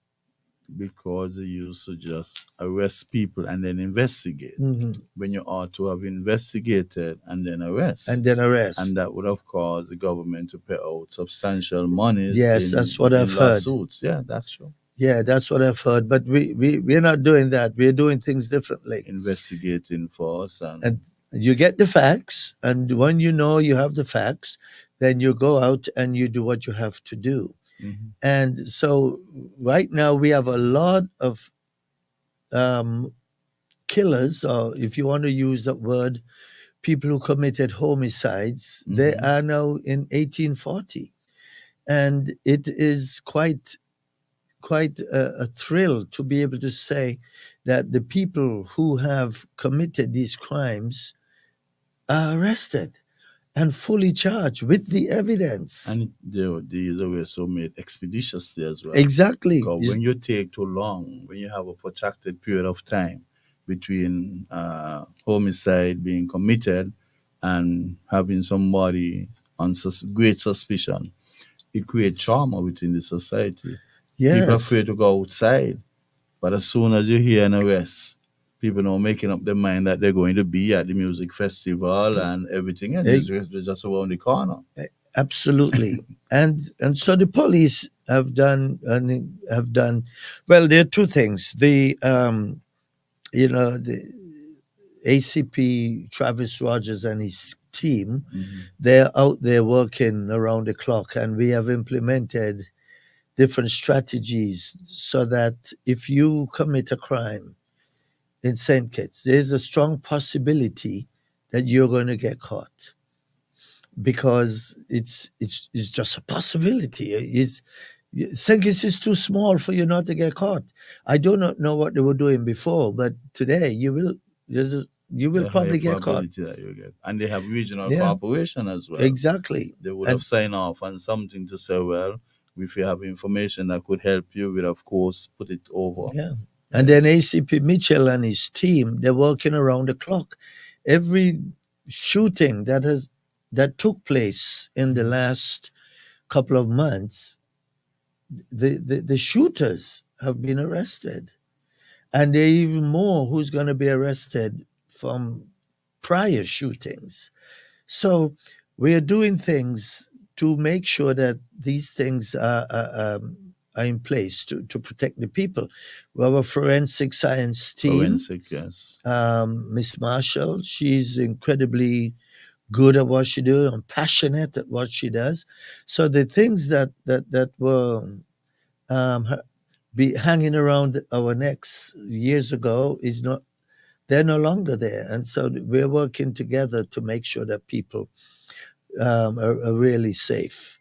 Because they used to just arrest people and then investigate.
Hmm.
When you ought to have investigated and then arrest.
And then
And
arrest.
that would have caused the government to pay out substantial monies
Yes, that's what I've
in
heard.
lawsuits. Yeah, that's true.
Yeah, that's what I've heard. But we're not doing that. We're doing things differently.
Investigating for us
And you get the facts, and when you know you have the facts, then you go out and you do what you have to do.
Mhm.
And so right now we have a lot of um, killers, or if you want to use that word, people who committed homicides. They
Mhm.
are now in 1840, and it is quite a thrill to be able to say that the people who have committed these crimes are arrested and fully charged with the evidence.
And they were so made expeditiously as well.
Exactly.
Because when you take too long, when you have a protracted period of time between homicide being committed and having somebody on great suspicion, it creates trauma within the society. People are
Yes.
afraid to go outside, but as soon as you hear an arrest, people now making up their mind that they're going to be at the music festival and everything, and it's just around the corner.
Absolutely. And so the police have done well. There are two things. The ACP Travis Rogers and his team, they're out there working around the clock, and we have implemented different strategies so that if you commit a crime in St. Kitts, there's a strong possibility that you're going to get caught, because it's just a possibility. St. Kitts is too small for you not to get caught. I do not know what they were doing before, but today you will
The higher
probably get caught.
probability that you get. And they have regional
Yeah,
cooperation as well.
exactly.
They would
And
have signed off on something to say, well, if you have information that could help you, we'll of course put it over.
yeah, and then ACP Mitchell and his team, they're working around the clock. Every shooting that took place in the last couple of months, the shooters have been arrested, and there are even more who's going to be arrested from prior shootings. So we are doing things to make sure that these things are in place to protect the people. We have a forensic science team.
Forensic, yes.
Miss Marshall, she's incredibly good at what she does and passionate at what she does. So the things that were be hanging around our necks years ago they're no longer there, and so we're working together to make sure that people are really safe.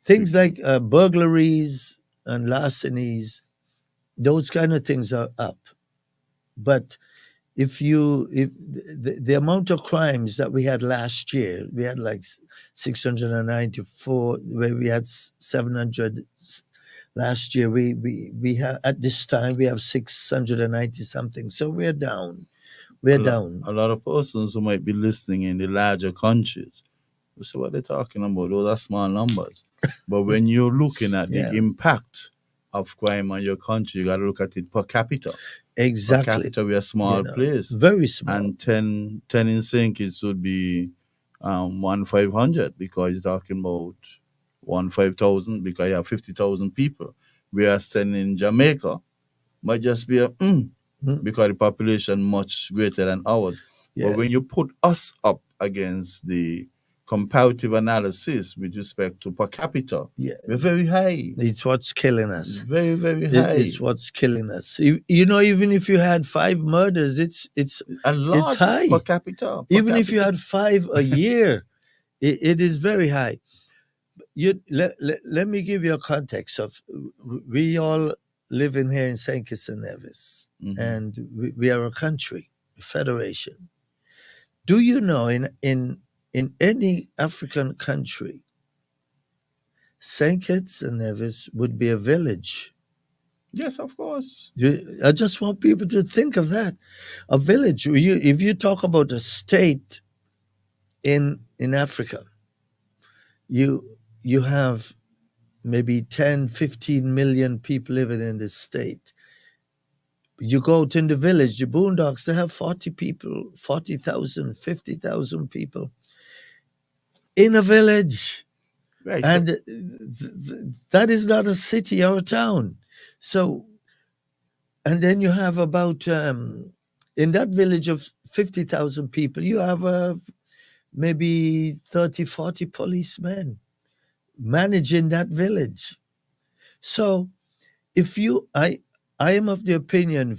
Things like burglaries and larcenies, those kind of things are up. But if the amount of crimes that we had last year, we had like 694, where we had 700 last year. We have, at this time we have 690 something. So we're down.
A
We're
lot,
down.
a lot of persons who might be listening in the larger countries, you see what they're talking about. Those are small numbers. But when you're looking at the
Yeah,
impact of crime on your country, you got to look at it per capita. Per
exactly.
capita, we're a small place.
Very small.
And 10 in St. Kitts would be 1,500 because you're talking about 1,500 because you have 50,000 people. Whereas 10 in Jamaica might just be
Mm,
because the population much greater than ours. But
yeah,
when you put us up against the comparative analysis with respect to per capita,
yeah.
we're very high.
It's what's killing us.
Very, very high.
It's what's killing us. You know, even if you had 5 murders,
A
it's
lot per
high.
capita. Per
Even if you
capita.
had five a year, it is very high. Let me give you a context of, we all live in here in St. Kitts and Nevis,
Mhm.
and we are a country, a federation. Do you know in any African country, St. Kitts and Nevis would be a village?
Yes, of course.
I just want people to think of that. A village. If you talk about a state in Africa, you have maybe 10, 15 million people living in this state. You go to the village, the boondocks, they have 40 people, 40,000, 50,000 people in a village.
Right. So
And that is not a city or a town. So, and then you have about, in that village of 50,000 people, you have maybe 30, 40 policemen managing that village. So if I am of the opinion,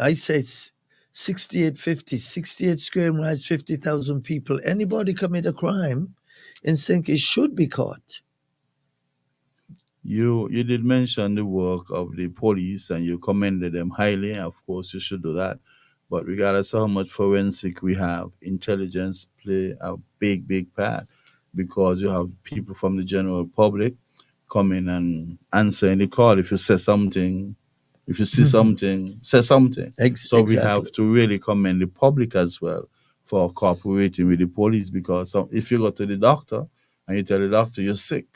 I say it's 68 square miles, 50,000 people. Anybody commit a crime in St. Kitts should be caught.
you did mention the work of the police and you commended them highly. Of course, you should do that. But regardless of how much forensic we have, intelligence play a big, big part because you have people from the general public coming and answering the call. If you say something, if you see something, say something. So we
Exactly.
have to really commend the public as well for cooperating with the police because if you go to the doctor and you tell the doctor you're sick,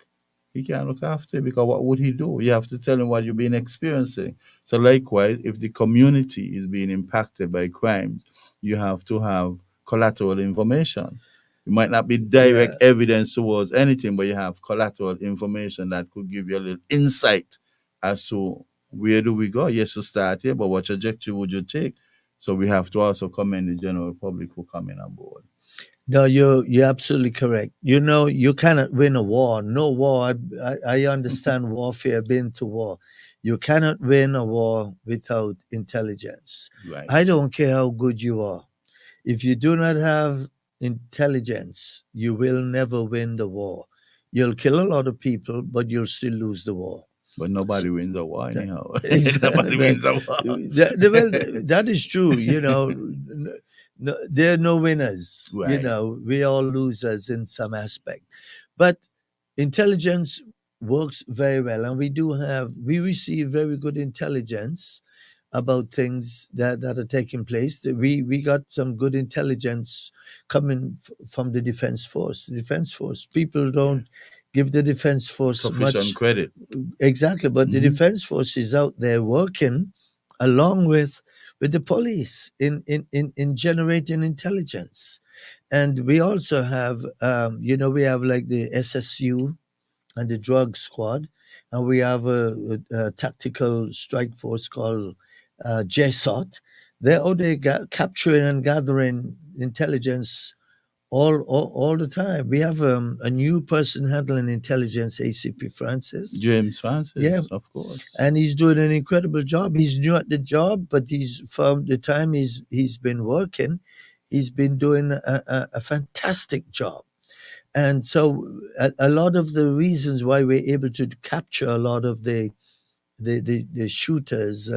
he can't look after you because what would he do? You have to tell him what you've been experiencing. So likewise, if the community is being impacted by crimes, you have to have collateral information. It might not be
Yeah.
direct evidence towards anything, but you have collateral information that could give you a little insight as to where do we go. Yes, you start here, but what trajectory would you take? So we have to also commend the general public who come in on board.
No, you're absolutely correct. You know, you cannot win a war. No war. I understand warfare. Been to war. You cannot win a war without intelligence.
Right.
I don't care how good you are. If you do not have intelligence, you will never win the war. You'll kill a lot of people, but you'll still lose the war.
But nobody wins a war
That,
anyhow. Nobody
that,
wins a war.
that is true. You know, no, there are no winners. You
Right.
know, we all losers in some aspect. But intelligence works very well, and we receive very good intelligence about things that are taking place. We got some good intelligence coming from the defense force. The defense force, people
Yeah.
don't give the defense force
Sufficient
much.
credit.
Exactly, but the
Hmm.
defense force is out there working along with the police in generating intelligence. And we also have, we have like the SSU and the drug squad, and we have a tactical strike force called JSOT. They're out there capturing and gathering intelligence all the time. We have a new person handling intelligence, ACP Francis.
James
Yeah,
Francis, of course.
and he's doing an incredible job. He's new at the job, but he's from the time he's been working, he's been doing a fantastic job. And so a lot of the reasons why we're able to capture a lot of the shooters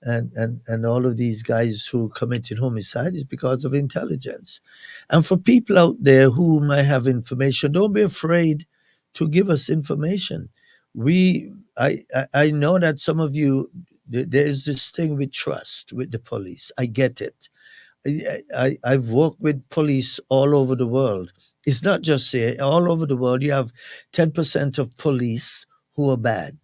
and all of these guys who committed homicide is because of intelligence. And for people out there who might have information, don't be afraid to give us information. I know that some of you, there's this thing with trust with the police. I get it. I've worked with police all over the world. It's not just here. All over the world, you have 10% of police who are bad.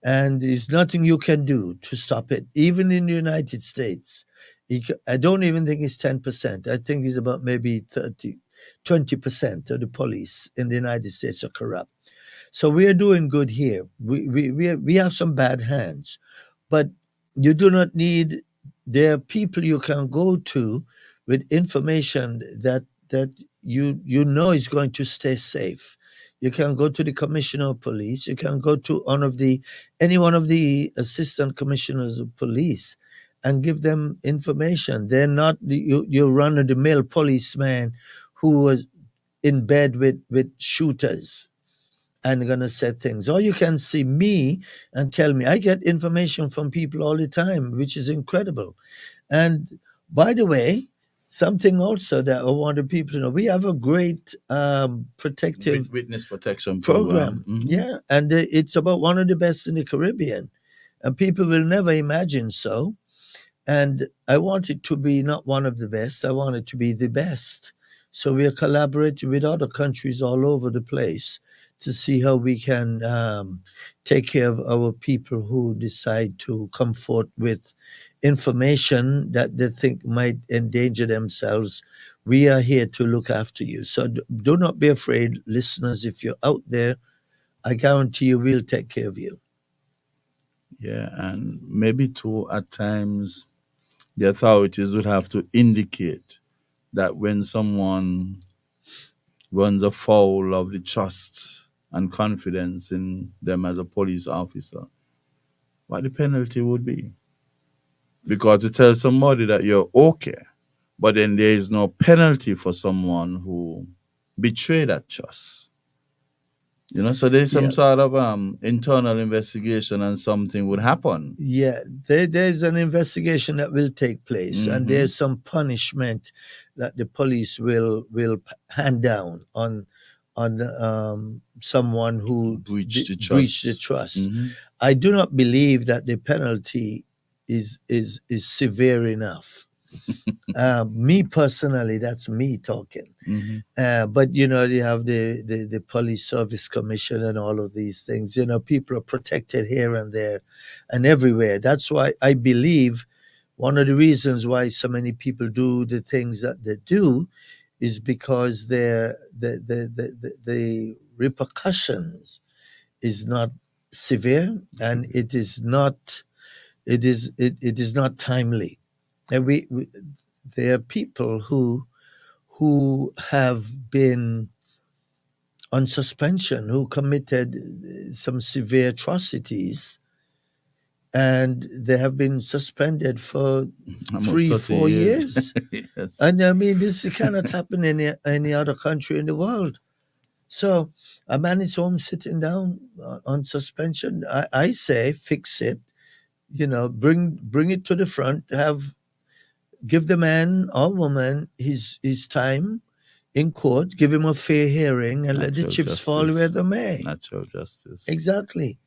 And there's nothing you can do to stop it. Even in the United States, I don't even think it's 10%. I think it's about maybe 20% of the police in the United States are corrupt. So we are doing good here. We have some bad hands, but you do not need. There are people you can go to with information that you know is going to stay safe. You can go to the commissioner of police. You can go to any one of the assistant commissioners of police and give them information. They're not your run of the mill policeman who was in bed with shooters and gonna say things. Or you can see me and tell me. I get information from people all the time, which is incredible. And by the way, something also that I wanted people to know, we have a great protective
Witness protection
program.
program. Mhm.
Yeah, and it's about one of the best in the Caribbean. And people will never imagine so. And I want it to be not one of the best, I want it to be the best. So we are collaborating with other countries all over the place to see how we can take care of our people who decide to come forth with information that they think might endanger themselves. We are here to look after you. So do not be afraid, listeners. If you're out there, I guarantee you we'll take care of you.
Yeah, and maybe too at times the authorities would have to indicate that when someone runs afoul of the trust and confidence in them as a police officer, what the penalty would be. Because to tell somebody that you're okay, but then there is no penalty for someone who betrayed that trust. You know, so there's some
Yeah.
sort of internal investigation and something would happen.
Yeah, there's an investigation that will take place, and
Mhm.
there's some punishment that the police will hand down on someone who
Breach the
breached the
trust.
trust.
Mhm.
I do not believe that the penalty is severe enough. Me personally, that's me talking.
Mhm.
But you have the police service commission and all of these things. People are protected here and there and everywhere. That's why I believe one of the reasons why so many people do the things that they do is because the repercussions is not severe, and it is not timely. And we there are people who have been on suspension, who committed some severe atrocities, and they have been suspended for
Almost
three,
30
4
years.
years.
Yes.
And I mean, this cannot happen in any other country in the world. So a man is home sitting down on suspension. I say fix it. Bring it to the front. Give the man or woman his time in court. Give him a fair hearing and let the
Natural
chips fall where
justice.
they may.
Natural justice.
Exactly.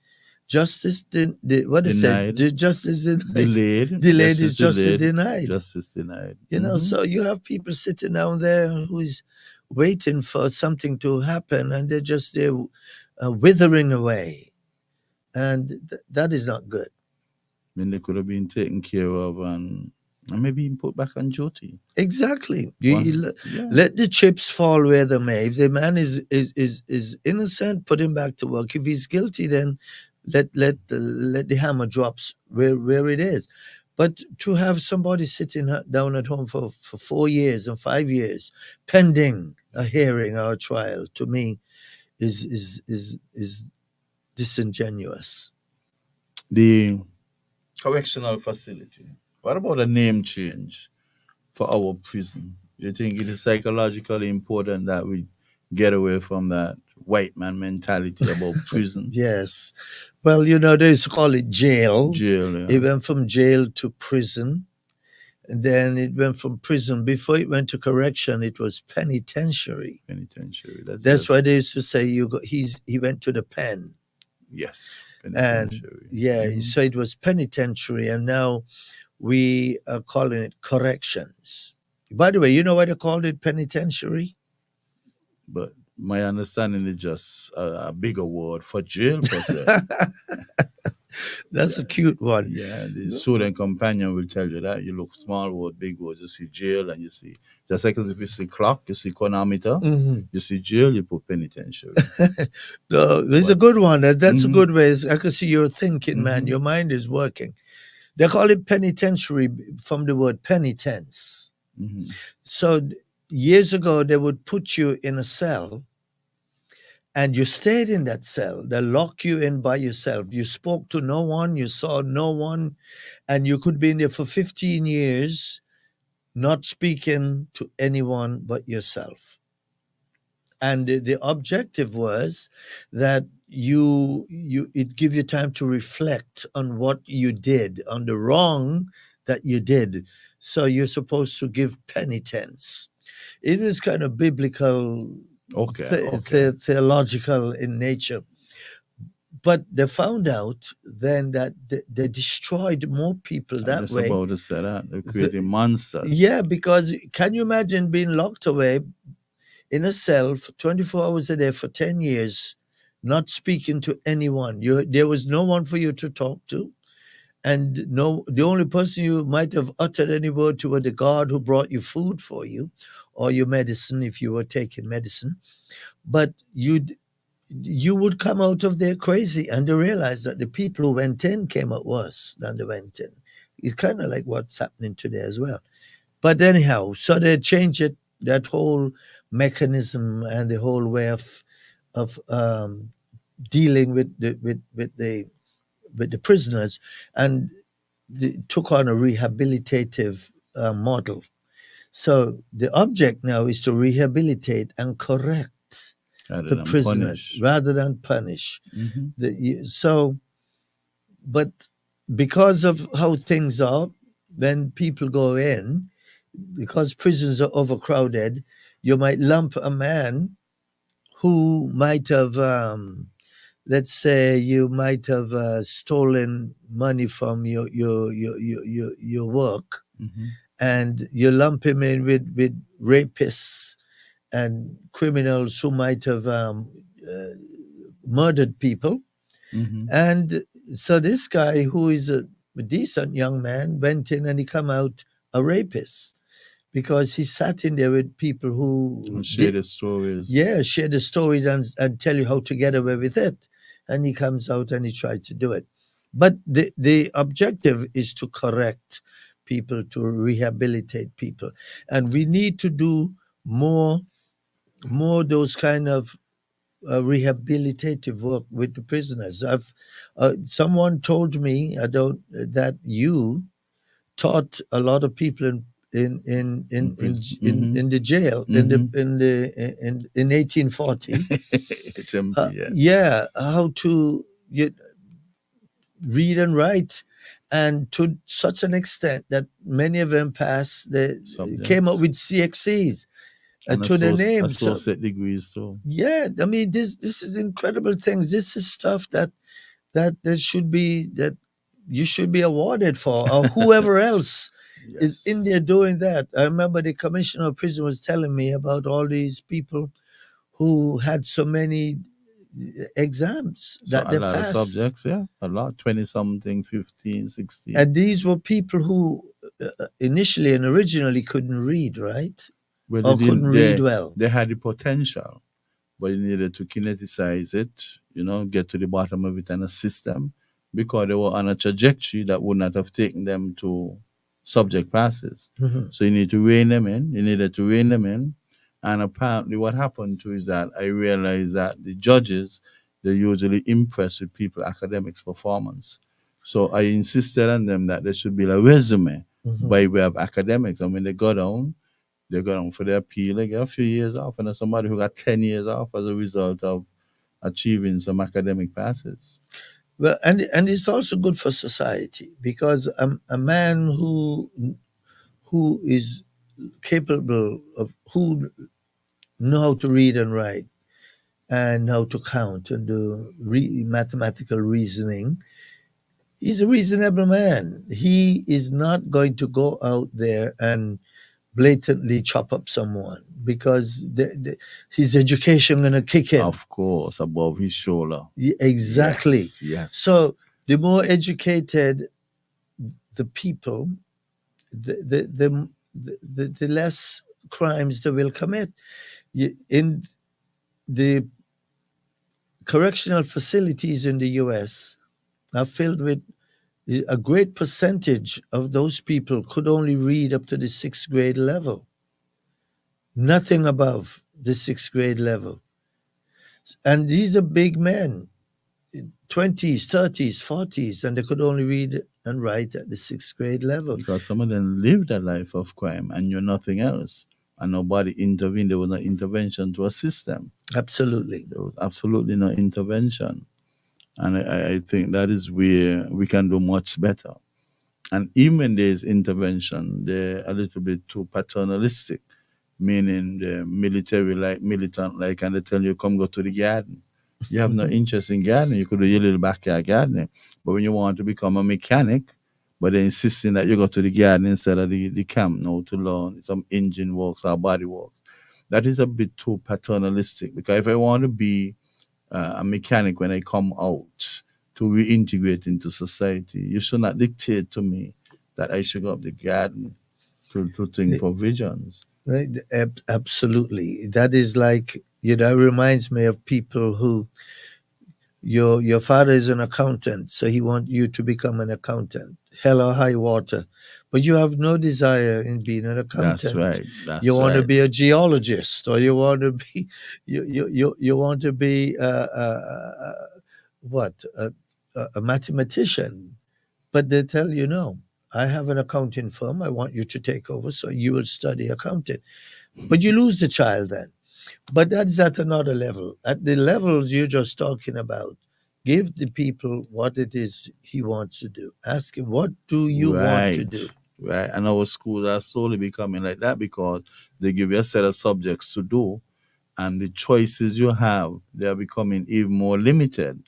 Justice, what they said,
Denied.
the justice denied.
Delayed.
Delayed is
Justice
justice
delayed.
denied.
Justice denied.
So you have people sitting down there who is waiting for something to happen, and they're just there withering away. And that is not good.
I mean, they could have been taken care of and maybe even put back on duty.
Exactly.
Yeah.
Let the chips fall where they may. If the man is innocent, put him back to work. If he's guilty, then let the hammer drops where it is. But to have somebody sitting down at home for 4 years and 5 years pending a hearing or a trial, to me is disingenuous.
The correctional facility. What about a name change for our prison? Do you think it is psychologically important that we get away from that white man mentality about prison,
Yes. Well, they used to call it jail.
jail,
It
yeah,
went from jail to prison. And then it went from prison. Before it went to correction, it was penitentiary.
penitentiary. That's
That's why
just
they used to say he went to the pen.
yes,
And
penitentiary.
yeah, so it was penitentiary. And now we are calling it corrections. By the way, you know why they called it penitentiary?
But my understanding is just a bigger word for jail per se.
That's a cute one.
Yeah, the student companion will tell you that. You look small word, big word, you see jail and you see, just like as if you see clock, you see chronometer, you see jail, you put penitentiary.
No, there's a
But
good one. That's a
mhm,
good way. I can see you're thinking, man.
mhm,
Your mind is working. They call it penitentiary from the word penitence.
mhm,
So years ago, they would put you in a cell and you stayed in that cell. They lock you in by yourself. You spoke to no one, you saw no one, and you could be in there for 15 years not speaking to anyone but yourself. And the objective was that it give you time to reflect on what you did, on the wrong that you did. So you're supposed to give penitence. It is kind of biblical,
okay, okay.
theological in nature. But they found out then that they destroyed more people
I'm
that
just
way.
about to say that. They're creating monsters.
Yeah, because can you imagine being locked away in a cell for 24 hours a day for 10 years, not speaking to anyone? There was no one for you to talk to. And no, the only person you might have uttered any word to was the guard who brought you food for you or your medicine if you were taking medicine. But you would come out of there crazy and to realize that the people who went in came out worse than they went in. It's kind of like what's happening today as well. But anyhow, so they changed it, that whole mechanism and the whole way of dealing with the prisoners, and took on a rehabilitative model. So the object now is to rehabilitate and correct
Rather
the
than
prisoners
punish.
rather than punish.
Mhm.
But because of how things are, when people go in, because prisons are overcrowded, you might lump a man who might have, let's say, you might have stolen money from your work,
Mhm.
and you lump him in with rapists and criminals who might have murdered people.
Mhm.
And so this guy, who is a decent young man, went in and he come out a rapist because he sat in there with people who
And share the stories.
share the stories and tell you how to get away with it. And he comes out and he tries to do it. But the objective is to correct people, to rehabilitate people. And we need to do more those kind of rehabilitative work with the prisoners. Someone told me that you taught a lot of people
In prison. Mhm.
in the jail
Mhm.
in 1840.
HMP, yeah.
Yeah, how to read and write, and to such an extent that many of them passed. They came up
Subjects.
with CXCs
And
to their names. So
associate degrees too.
yeah, I mean this is incredible things. This is stuff that you should be awarded for, or whoever else is in
Yes.
there doing that. I remember the commissioner of prison was telling me about all these people who had so many exams
So
that
a
they
lot of
passed.
subjects, yeah. A lot. 20 something, 15, 16.
And these were people who initially and originally couldn't read, right?
Well, they
Or couldn't
didn't,
read well.
they had the potential, but you needed to kineticize it, get to the bottom of it and assist them because they were on a trajectory that would not have taken them to subject passes.
Mhm.
So you need to rein them in. You needed to rein them in. And apparently what happened too is that I realized that the judges, they're usually impressed with people academics performance. So I insisted on them that there should be a resume
Mhm.
by way of academics. And when they go down for their appeal, they get a few years off. And there's somebody who got 10 years off as a result of achieving some academic passes.
Well, and it's also good for society because a man who is capable of who know how to read and write and how to count and do mathematical reasoning, he's a reasonable man. He is not going to go out there and blatantly chop up someone because his education going to kick in.
Of course, above his shoulder.
Exactly.
Yes, yes.
So the more educated the people, the less crimes they will commit. In the correctional facilities in the U.S. are filled with a great percentage of those people could only read up to the 6th grade level, nothing above the 6th grade level. And these are big men, 20s, 30s, 40s, and they could only read and write at the 6th grade level.
Because some of them lived a life of crime and knew nothing else. And nobody intervened. There was no intervention to assist them.
Absolutely.
There was absolutely no intervention. And I think that is where we can do much better. And even when there's intervention, they're a little bit too paternalistic, meaning the military like militant like, and they tell you, come go to the garden. You have no interest in gardening. You could do your little backyard gardening. But when you want to become a mechanic, but they're insisting that you go to the garden instead of the camp now to learn some engine works or body works. That is a bit too paternalistic, because if I want to be a mechanic when I come out to reintegrate into society, you should not dictate to me that I should go up the garden to think provisions.
Absolutely. That is like, reminds me of people who, your father is an accountant, so he wants you to become an accountant, hell or high water. But you have no desire in being an accountant.
That's right. That's
you want
right.
to be a geologist, or you want to be, you want to be a mathematician. But they tell you, no, I have an accounting firm. I want you to take over, so you will study accounting. But you lose the child then. But that's at another level. At the levels you're just talking about, give the people what it is he wants to do. Ask him, what do you want to do?
Right. And our schools are slowly becoming like that because they give you a set of subjects to do, and the choices you have, they are becoming even more limited.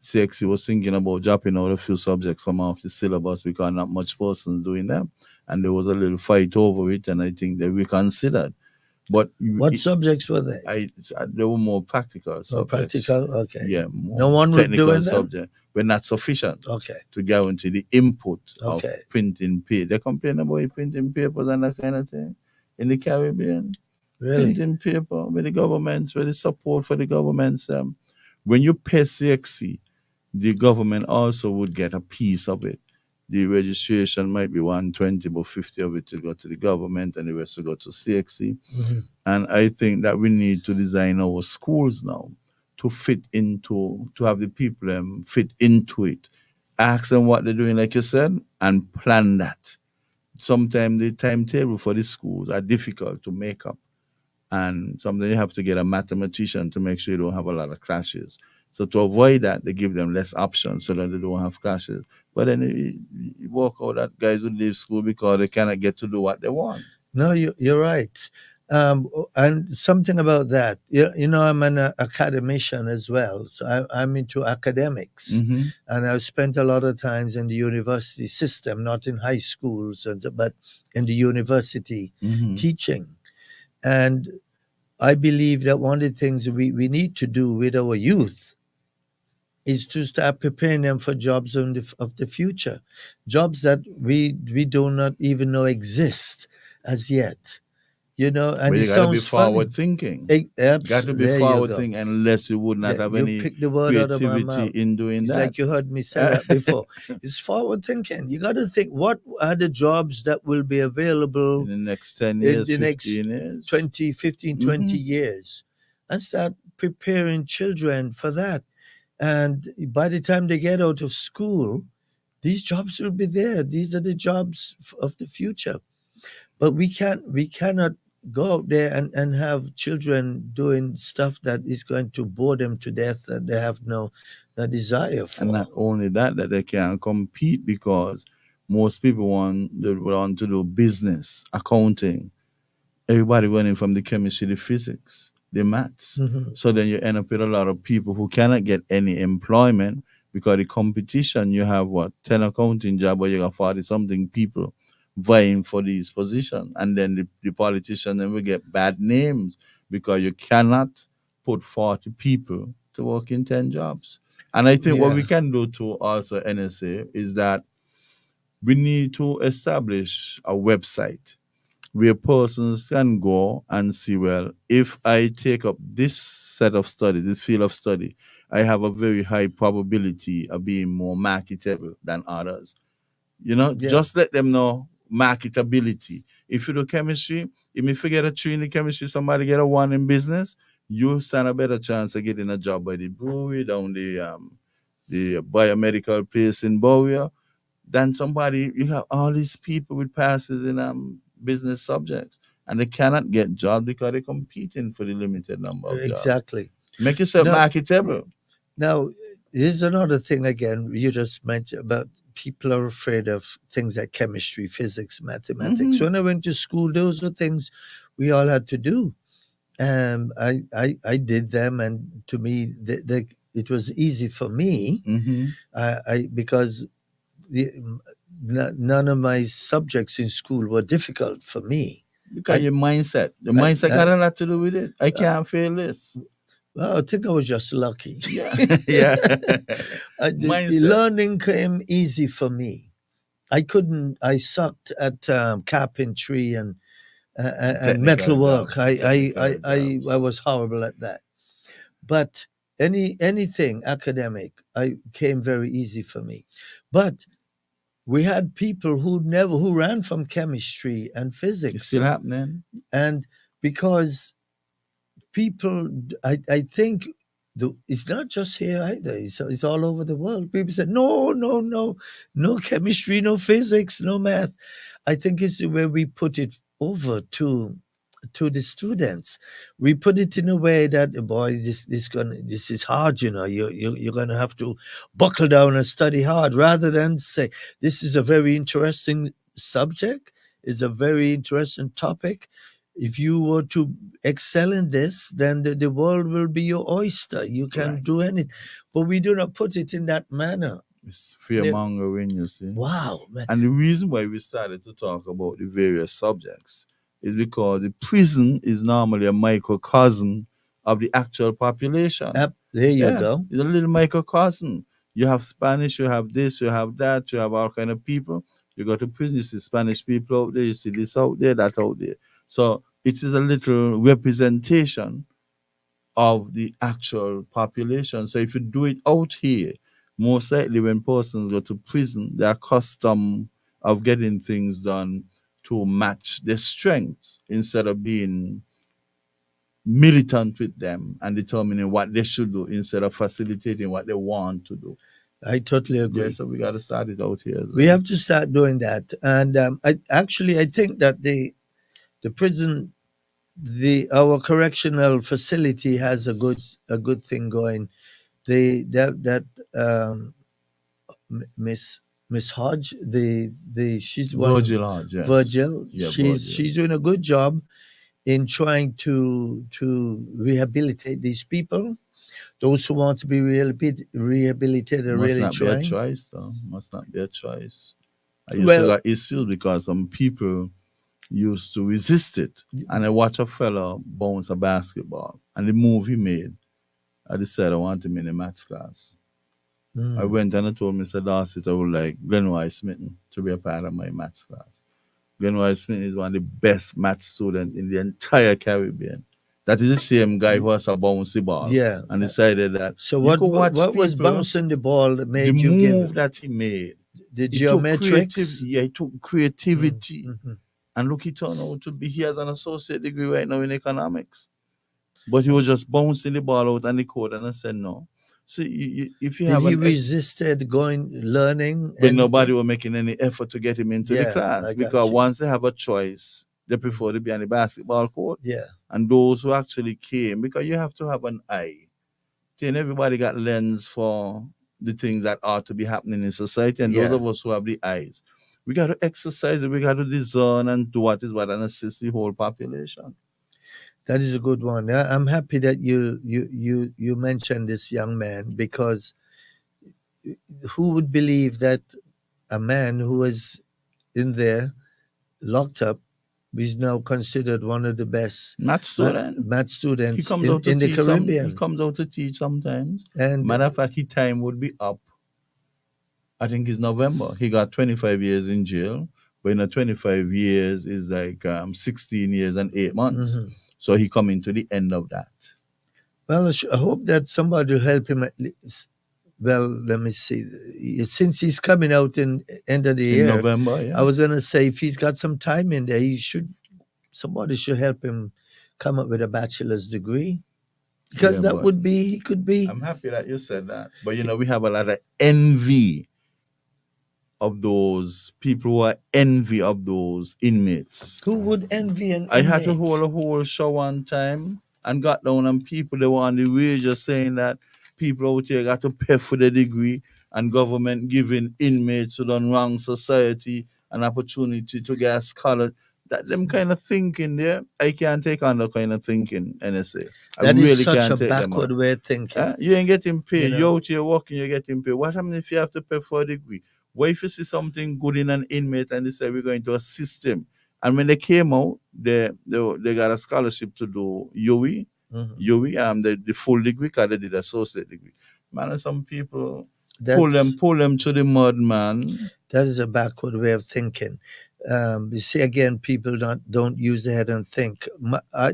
CXC was thinking about dropping out a few subjects from off the syllabus because not much person doing them. And there was a little fight over it, and I think they reconsidered. But
what subjects were they?
They were more practical subjects.
Oh, practical, okay.
Yeah, more
no one
technical
was doing
subject, but not sufficient.
Okay.
To guarantee the input
Okay.
of printing paper. They complain about printing papers and that kind of thing in the Caribbean.
Really?
Printing paper with the governments, with the support for the governments. When you pay CXC, the government also would get a piece of it. The registration might be 120, but 50 of it will go to the government and the rest will go to CXC.
Mm-hmm.
And I think that we need to design our schools now to fit into, to have the people fit into it. Ask them what they're doing, like you said, and plan that. Sometimes the timetable for the schools are difficult to make up. And sometimes you have to get a mathematician to make sure you don't have a lot of clashes. So to avoid that, they give them less options so that they don't have clashes. But then you work out that guys who leave school because they cannot get to do what they want.
No, you're right. And something about that, I'm an academician as well. So I'm into academics.
Mm-hmm.
And I've spent a lot of times in the university system, not in high schools, but in the university teaching. And I believe that one of the things we need to do with our youth is to start preparing them for jobs of the future, jobs that we do not even know exist as yet. And
but
it
you got to be
sounds
forward
funny.
thinking.
Got
to be forward thinking, unless you would not have any
pick the word out of my mouth.
creativity in doing
It's
that.
like you heard me say that before. It's forward thinking. You got to think, what are the jobs that will be available
in the next 10 years,
in the
15
next
years.
20, 15, 20 years, and start preparing children for that. And by the time they get out of school, these jobs will be there. These are the jobs of the future. But we cannot go out there and have children doing stuff that is going to bore them to death that they have no desire
And not
for.
only that, that they can't compete because most people want to do business, accounting. Everybody running from the chemistry, the physics, the maths.
Mhm.
So then you end up with a lot of people who cannot get any employment because the competition, you have what, 10 accounting job, but you got 40 something people vying for these positions. And then the politician then will get bad names because you cannot put 40 people to work in 10 jobs. And I think what
Yeah,
we can do to also NSA is that we need to establish a website where persons can go and see, well, if I take up this set of study, this field of study, I have a very high probability of being more marketable than others.
yeah,
Just let them know marketability. If you do chemistry, if you forget a three in the chemistry, somebody get a one in business, you stand a better chance of getting a job by the brewery down the biomedical place in Bowie than somebody. You have all these people with passes in business subjects, and they cannot get jobs because they're competing for the limited number of jobs.
exactly.
Make yourself
No,
marketable.
now here's another thing again. You just mentioned about people are afraid of things like chemistry, physics, mathematics.
Mm-hmm.
When I went to school, those were things we all had to do. I did them, and to me, it was easy for me.
Mm-hmm.
Because the, none of my subjects in school were difficult for me.
Because
I,
your mindset
I,
got a lot to do with it. I can't fail this.
well, I think I was just lucky.
Yeah, yeah.
The
Mindset.
learning came easy for me. I couldn't. I sucked at carpentry and
Technical
metalwork.
jobs. Technical
I
jobs.
was horrible at that. But anything academic, I came very easy for me. But we had people who ran from chemistry and
It's
physics,
still happening.
and because people, I think it's not just here either. It's all over the world. People said, no, no, no, no chemistry, no physics, no math. I think it's the way we put it over to the students. We put it in a way that boys, this is hard. You're gonna have to buckle down and study hard, rather than say this is a very interesting subject. It's a very interesting topic. If you were to excel in this, then the world will be your oyster. You can
Right.
do anything. But we do not put it in that manner.
It's fear mongering, you see.
Wow, man.
And the reason why we started to talk about the various subjects is because the prison is normally a microcosm of the actual population.
There you
Yeah,
go.
it's a little microcosm. You have Spanish, you have this, you have that, you have all kind of people. You go to prison, you see Spanish people out there, you see this out there, that out there. So it is a little representation of the actual population. So if you do it out here, most likely when persons go to prison, they're accustomed of getting things done to match their strength instead of being militant with them and determining what they should do instead of facilitating what they want to do.
I totally
Yeah,
agree.
so we got to start it out here as
We
well.
have to start doing that. And I think that the prison, our correctional facility has a good thing going. That Miss Hodge, she's one.
Virgil Hodge, yes.
Virgil,
Yeah, Virgil.
she's doing a good job in trying to rehabilitate these people. Those who want to be rehabilitated are
Must
really
not be a
trying.
choice, though. Must not be a choice. I used to
Well,
got issues because some people used to resist it. And I watched a fella bounce a basketball. And the move he made, I decided I want him in a maths class. I went and I told Mr. Darcy I would like Glenroy Smitten to be a part of my maths class. Glenroy Smitten is one of the best maths students in the entire Caribbean. That is the same guy who has a bouncy ball.
Yeah.
And decided that
So
you could watch
what was
people,
bouncing the ball that
the
made you
move
give
that he made.
the
It took
geometrics?
yeah, it took creativity.
Mhm.
And look, he turned out to be, he has an associate degree right now in economics. But he was just bouncing the ball out on the court, and I said, no. So if you
Did
have
he
an,
resisted learning?
but nobody was making any effort to get him into the
Yeah,
class
I got
because
you.
once they have a choice, They prefer to be on the basketball court.
Yeah.
And those who actually came, because you have to have an eye. And everybody got lens for the things that are to be happening in society. And those
Yeah.
of us who have the eyes, we got to exercise it, we got to discern and do what is what and assist the whole population.
That is a good one. I'm happy that you mentioned this young man, because who would believe that a man who was in there locked up is now considered one of the best
Not student.
math
He
students
comes out to
in the
teach some. He
Caribbean.
comes out to teach sometimes.
And
Matter of fact, his time would be up. I think it's November. He got 25 years in jail. But in the 25 years is like 16 years and 8 months.
Mhm.
So he coming to the end of that.
Well, I hope that somebody will help him at least. Well, let me see. Since he's coming out in end of the
In
year,
November, yeah.
I was gonna say if he's got some time in there, somebody should help him come up with a bachelor's degree, because
Yeah,
that
but
would be he could be.
I'm happy that you said that. But we have a lot of envy of those people who are envy of those inmates.
Who would envy an
I had to
inmate?
hold a whole show one time and got down on people they were on the radio saying that people out here got to pay for the degree and government giving inmates who done wrong society an opportunity to get a scholar. That them kind of thinking there, I can't take on that kind of thinking, NSA. I
That is
really
such a
can't take them on.
backward way of thinking.
You ain't getting paid.
You
You
know?
out here working, you're getting paid. What happens if you have to pay for a degree? What if you see something good in an inmate and they say we're going to assist him? And when they came out, they got a scholarship to do
Mhm.
the full degree because they did associate degree. Man, and some people
That's
pull them to the mud, man.
that is a backward way of thinking. You see, again, people don't use their head and think.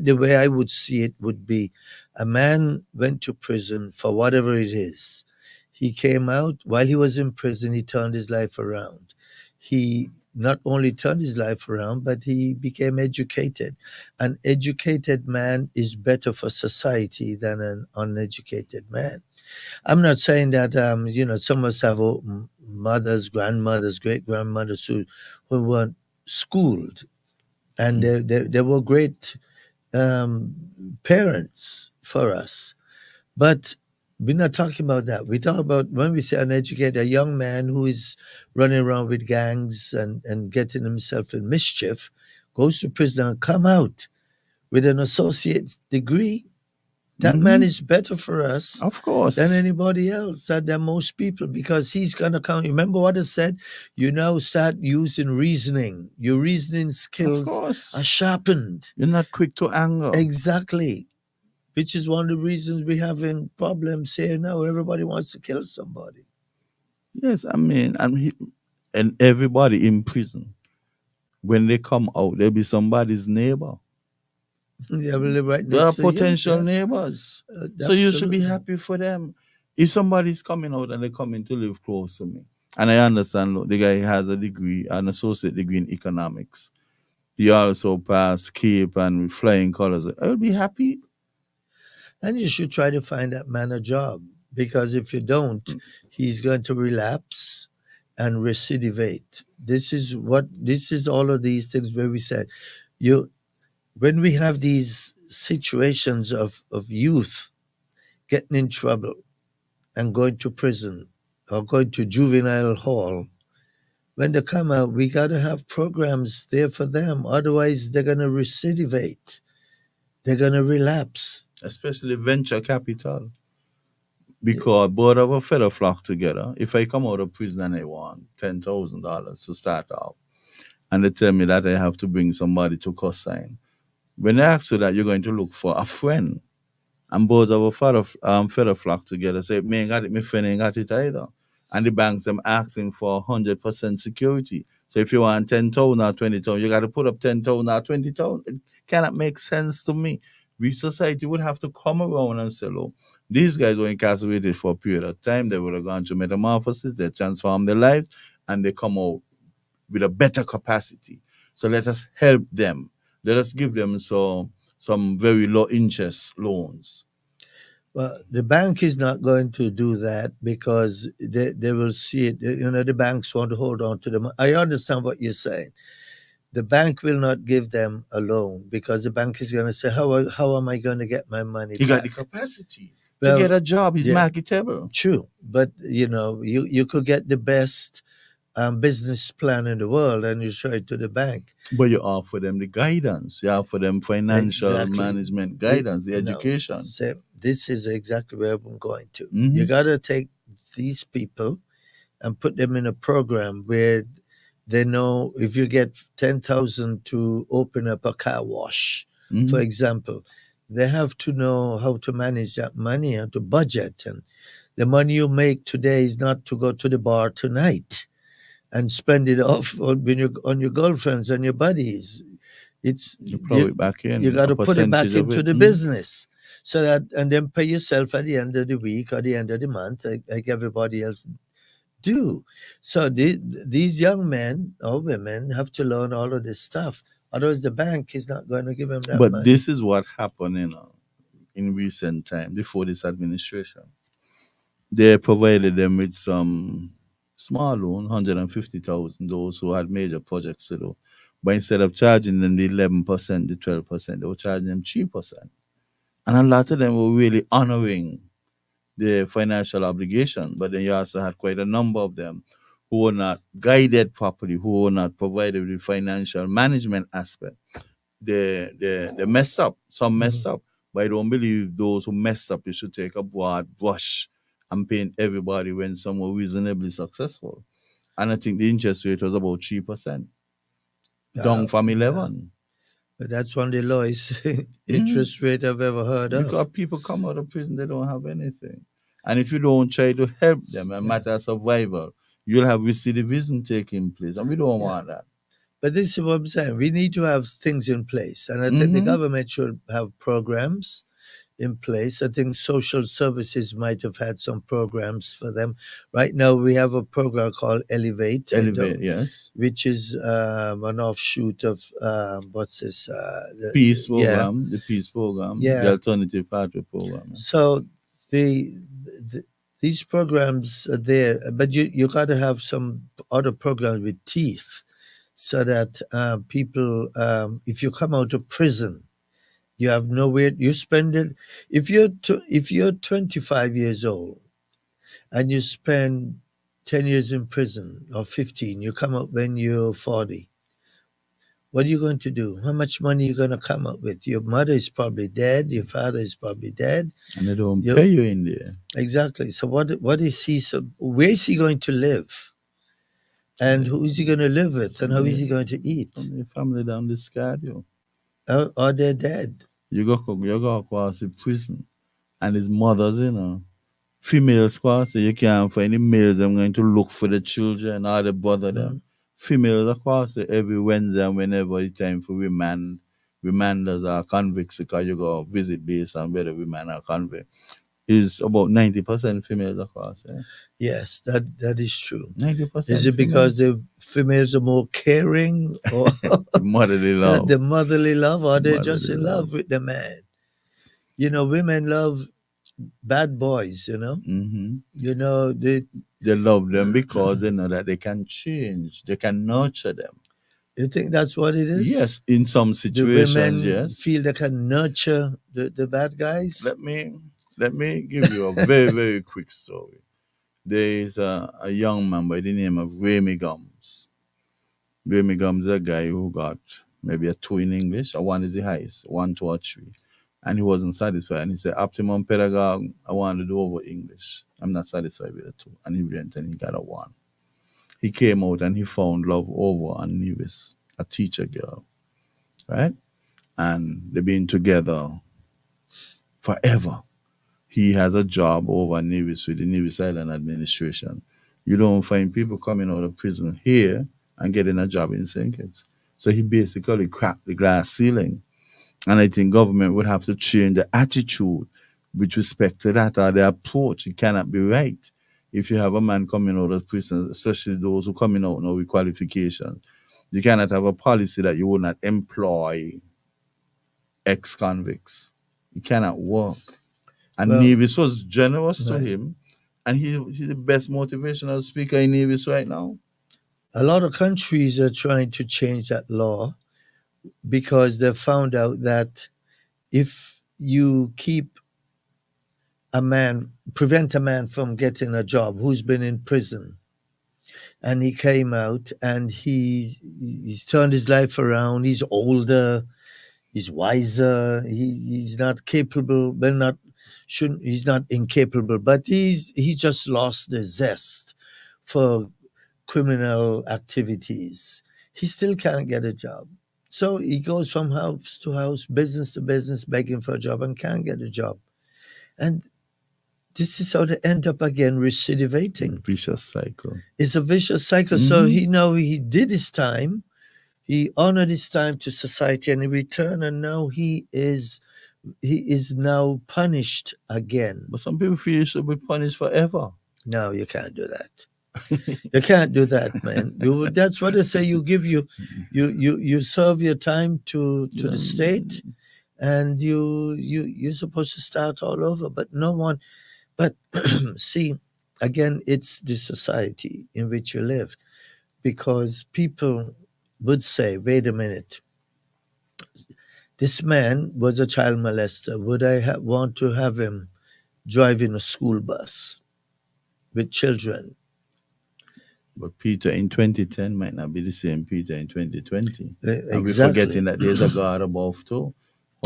The way I would see it would be, a man went to prison for whatever it is. He came out while he was in prison. He turned his life around. He not only turned his life around, but he became educated. An educated man is better for society than an uneducated man. I'm not saying that some of us have mothers, grandmothers, great grandmothers who weren't schooled, and they were great um, parents for us. But we're not talking about that. We talk about, when we say uneducated, a young man who is running around with gangs and getting himself in mischief, goes to prison and come out with an associate's degree. That man
Mhm.
is better for us
Of course.
than anybody else, than most people, because he's going to come. Remember what I said? You now start using reasoning. Your reasoning
Of
skills
course.
are sharpened.
You're not quick to anger.
Exactly. Which is one of the reasons we're having problems here now. Everybody wants to kill somebody.
Yes, I mean, and everybody in prison, when they come out, they'll be somebody's neighbor.
They will live right
They are
next to you.
potential
Yeah,
neighbors. So you should be
absolutely.
happy for them. If somebody's coming out and they're coming to live close to me, and I understand, look, the guy has a degree, an associate degree in economics. He also passed CAPE and with flying colors. I'll be happy.
And you should try to find that man a job, because if you don't, he's going to relapse and recidivate. This is all of these things where we said, you when we have these situations of youth getting in trouble and going to prison or going to juvenile hall, when they come out, we got to have programs there for them. Otherwise, they're going to recidivate. They're going to relapse.
Especially venture capital. Because both of us feather flock together. If I come out of prison and I want $10,000 to start off, and they tell me that I have to bring somebody to co-sign, when I ask you that, you're going to look for a friend. And both of us feather flock together. Say, me ain't got it, my friend ain't got it either. And the banks them asking for 100% security. So if you want 10,000 or 20,000, you got to put up 10,000 or 20,000. It cannot make sense to me. We society would have to come around and say, look, these guys were incarcerated for a period of time. They would have gone through metamorphosis. They transform their lives and they come out with a better capacity. So let us help them. Let us give them some very low interest loans.
Well, the bank is not going to do that, because they will see it. The banks want to hold on to them. I understand what you're saying. the bank will not give them a loan because the bank is going to say, how am I going to get my money
He got
back?
the capacity to
Well,
get a job. He's
yeah,
marketable.
true. But, you could get the best business plan in the world and you show it to the bank.
But you offer them the guidance. You offer them financial
Exactly.
management guidance, the
No,
education.
this is exactly where I'm going to. You
Hmm.
got to take these people and put them in a program where they know if you get 10,000 to open up a car wash, for
Hmm.
example, they have to know how to manage that money and to budget. And the money you make today is not to go to the bar tonight and spend it off on your girlfriends and your buddies. It's
You plow it back
you
in,
got
a
to put it back
percentage of
into
it.
the
Hmm.
business so that and then pay yourself at the end of the week or the end of the month like everybody else do. So these young men or women have to learn all of this stuff. Otherwise, the bank is not going to give them that
But
money.
this is what happened, in recent time before this administration. They provided them with some small loan, 150,000, those who had major projects to do. But instead of charging them the 11%, the 12%, they were charging them 3%. And a lot of them were really honoring their financial obligation. But then you also had quite a number of them who were not guided properly, who were not provided with the financial management aspect. They messed up. Some messed up. But I don't believe those who messed up, you should take a broad brush and paint everybody when some were reasonably successful. And I think the interest rate was about 3%, down from
Yeah,
11.
but that's one of the lowest
Mhm.
interest rate I've ever heard
Because
of.
people come out of prison, they don't have anything. And if you don't try to help them, a
Yeah,
matter of survival, you'll have recidivism taking place. And we don't
yeah.
want that.
But this is what I'm saying. We need to have things in place, and I think the
Hmm.
government should have programs in place. I think social services might have had some programs for them. Right now, we have a program called Elevate,
Elevate, yes.
which is an offshoot of what's this?
Peace
Yeah,
program, the peace program, the
yeah.
alternative pathway program.
So the, the these programs are there, but you got to have some other programs with teeth, so that people, if you come out of prison, you have nowhere you spend it. If you're 25 years old and you spend 10 years in prison or 15, you come out when you're 40. What are you going to do? How much money are you going to come up with? Your mother is probably dead. Your father is probably dead.
And they don't
You
pay you in there.
exactly. So what is he? So where is he going to live? And who is he going to live with? And how is he going to eat?
From the family down discard you.
Are they dead?
You go across the prison. And his mothers, female squad, so you can't find the males. I'm going to look for the children or the bother them.
Mm.
Females, of course, every Wednesday and whenever it's time for remanders or convicts, because you go visit base and whether women are convict, is about 90% females, of course. Yeah.
Yes, that is true. Is
90%
it because
females.
the females are more caring, or
Motherly love.
the motherly love, or they're just
Motherly
in
love.
love with the man? Women love bad boys.
Hmm.
They
They love them because they know that they can change, they can nurture them.
you think that's what it is?
Yes, in some
The
situations,
women
yes.
feel they can nurture the bad guys.
Let me give you a very, very quick story. There is a young man by the name of Remy Gums. Remy Gums is a guy who got maybe a 2 in English, a 1 is the highest, 1, 2, or 3. And he wasn't satisfied. And he said, Optimum Pedagogue, I want to do over English. I'm not satisfied with a 2. And he went and he got a 1. He came out and he found love over on Nevis, a teacher girl, right? And they've been together forever. He has a job over in Nevis with the Nevis Island Administration. You don't find people coming out of prison here and getting a job in St. Kitts. So he basically cracked the glass ceiling. And I think government would have to change the attitude with respect to that or the approach. It cannot be right. If you have a man coming out of prison, especially those who coming out now with qualifications, you cannot have a policy that you will not employ ex-convicts. It cannot work. And
Well,
Nevis was generous to
right.
him, and he's the best motivational speaker in Nevis right now.
A lot of countries are trying to change that law because they found out that if you keep prevent a man from getting a job who's been in prison, and he came out and he's turned his life around, he's older, he's wiser, he's not capable, but not shouldn't he's not incapable, but he just lost the zest for criminal activities. He still can't get a job. So he goes from house to house, business to business, begging for a job and can't get a job. And this is how they end up again recidivating.
Vicious cycle.
It's a vicious cycle. So he did his time. He honored his time to society and he returned, and now he is now punished again.
But some people feel you should be punished forever.
No, you can't do that. You can't do that, man. That's what they say. You serve your time to the state, and you're supposed to start all over. But no one. But see, again, it's the society in which you live, because people would say, "Wait a minute, this man was a child molester. Would I want to have him driving a school bus with children?"
But Peter in 2010 might not be the same Peter in 2020. And we're
Exactly.
forgetting that there's a God above too.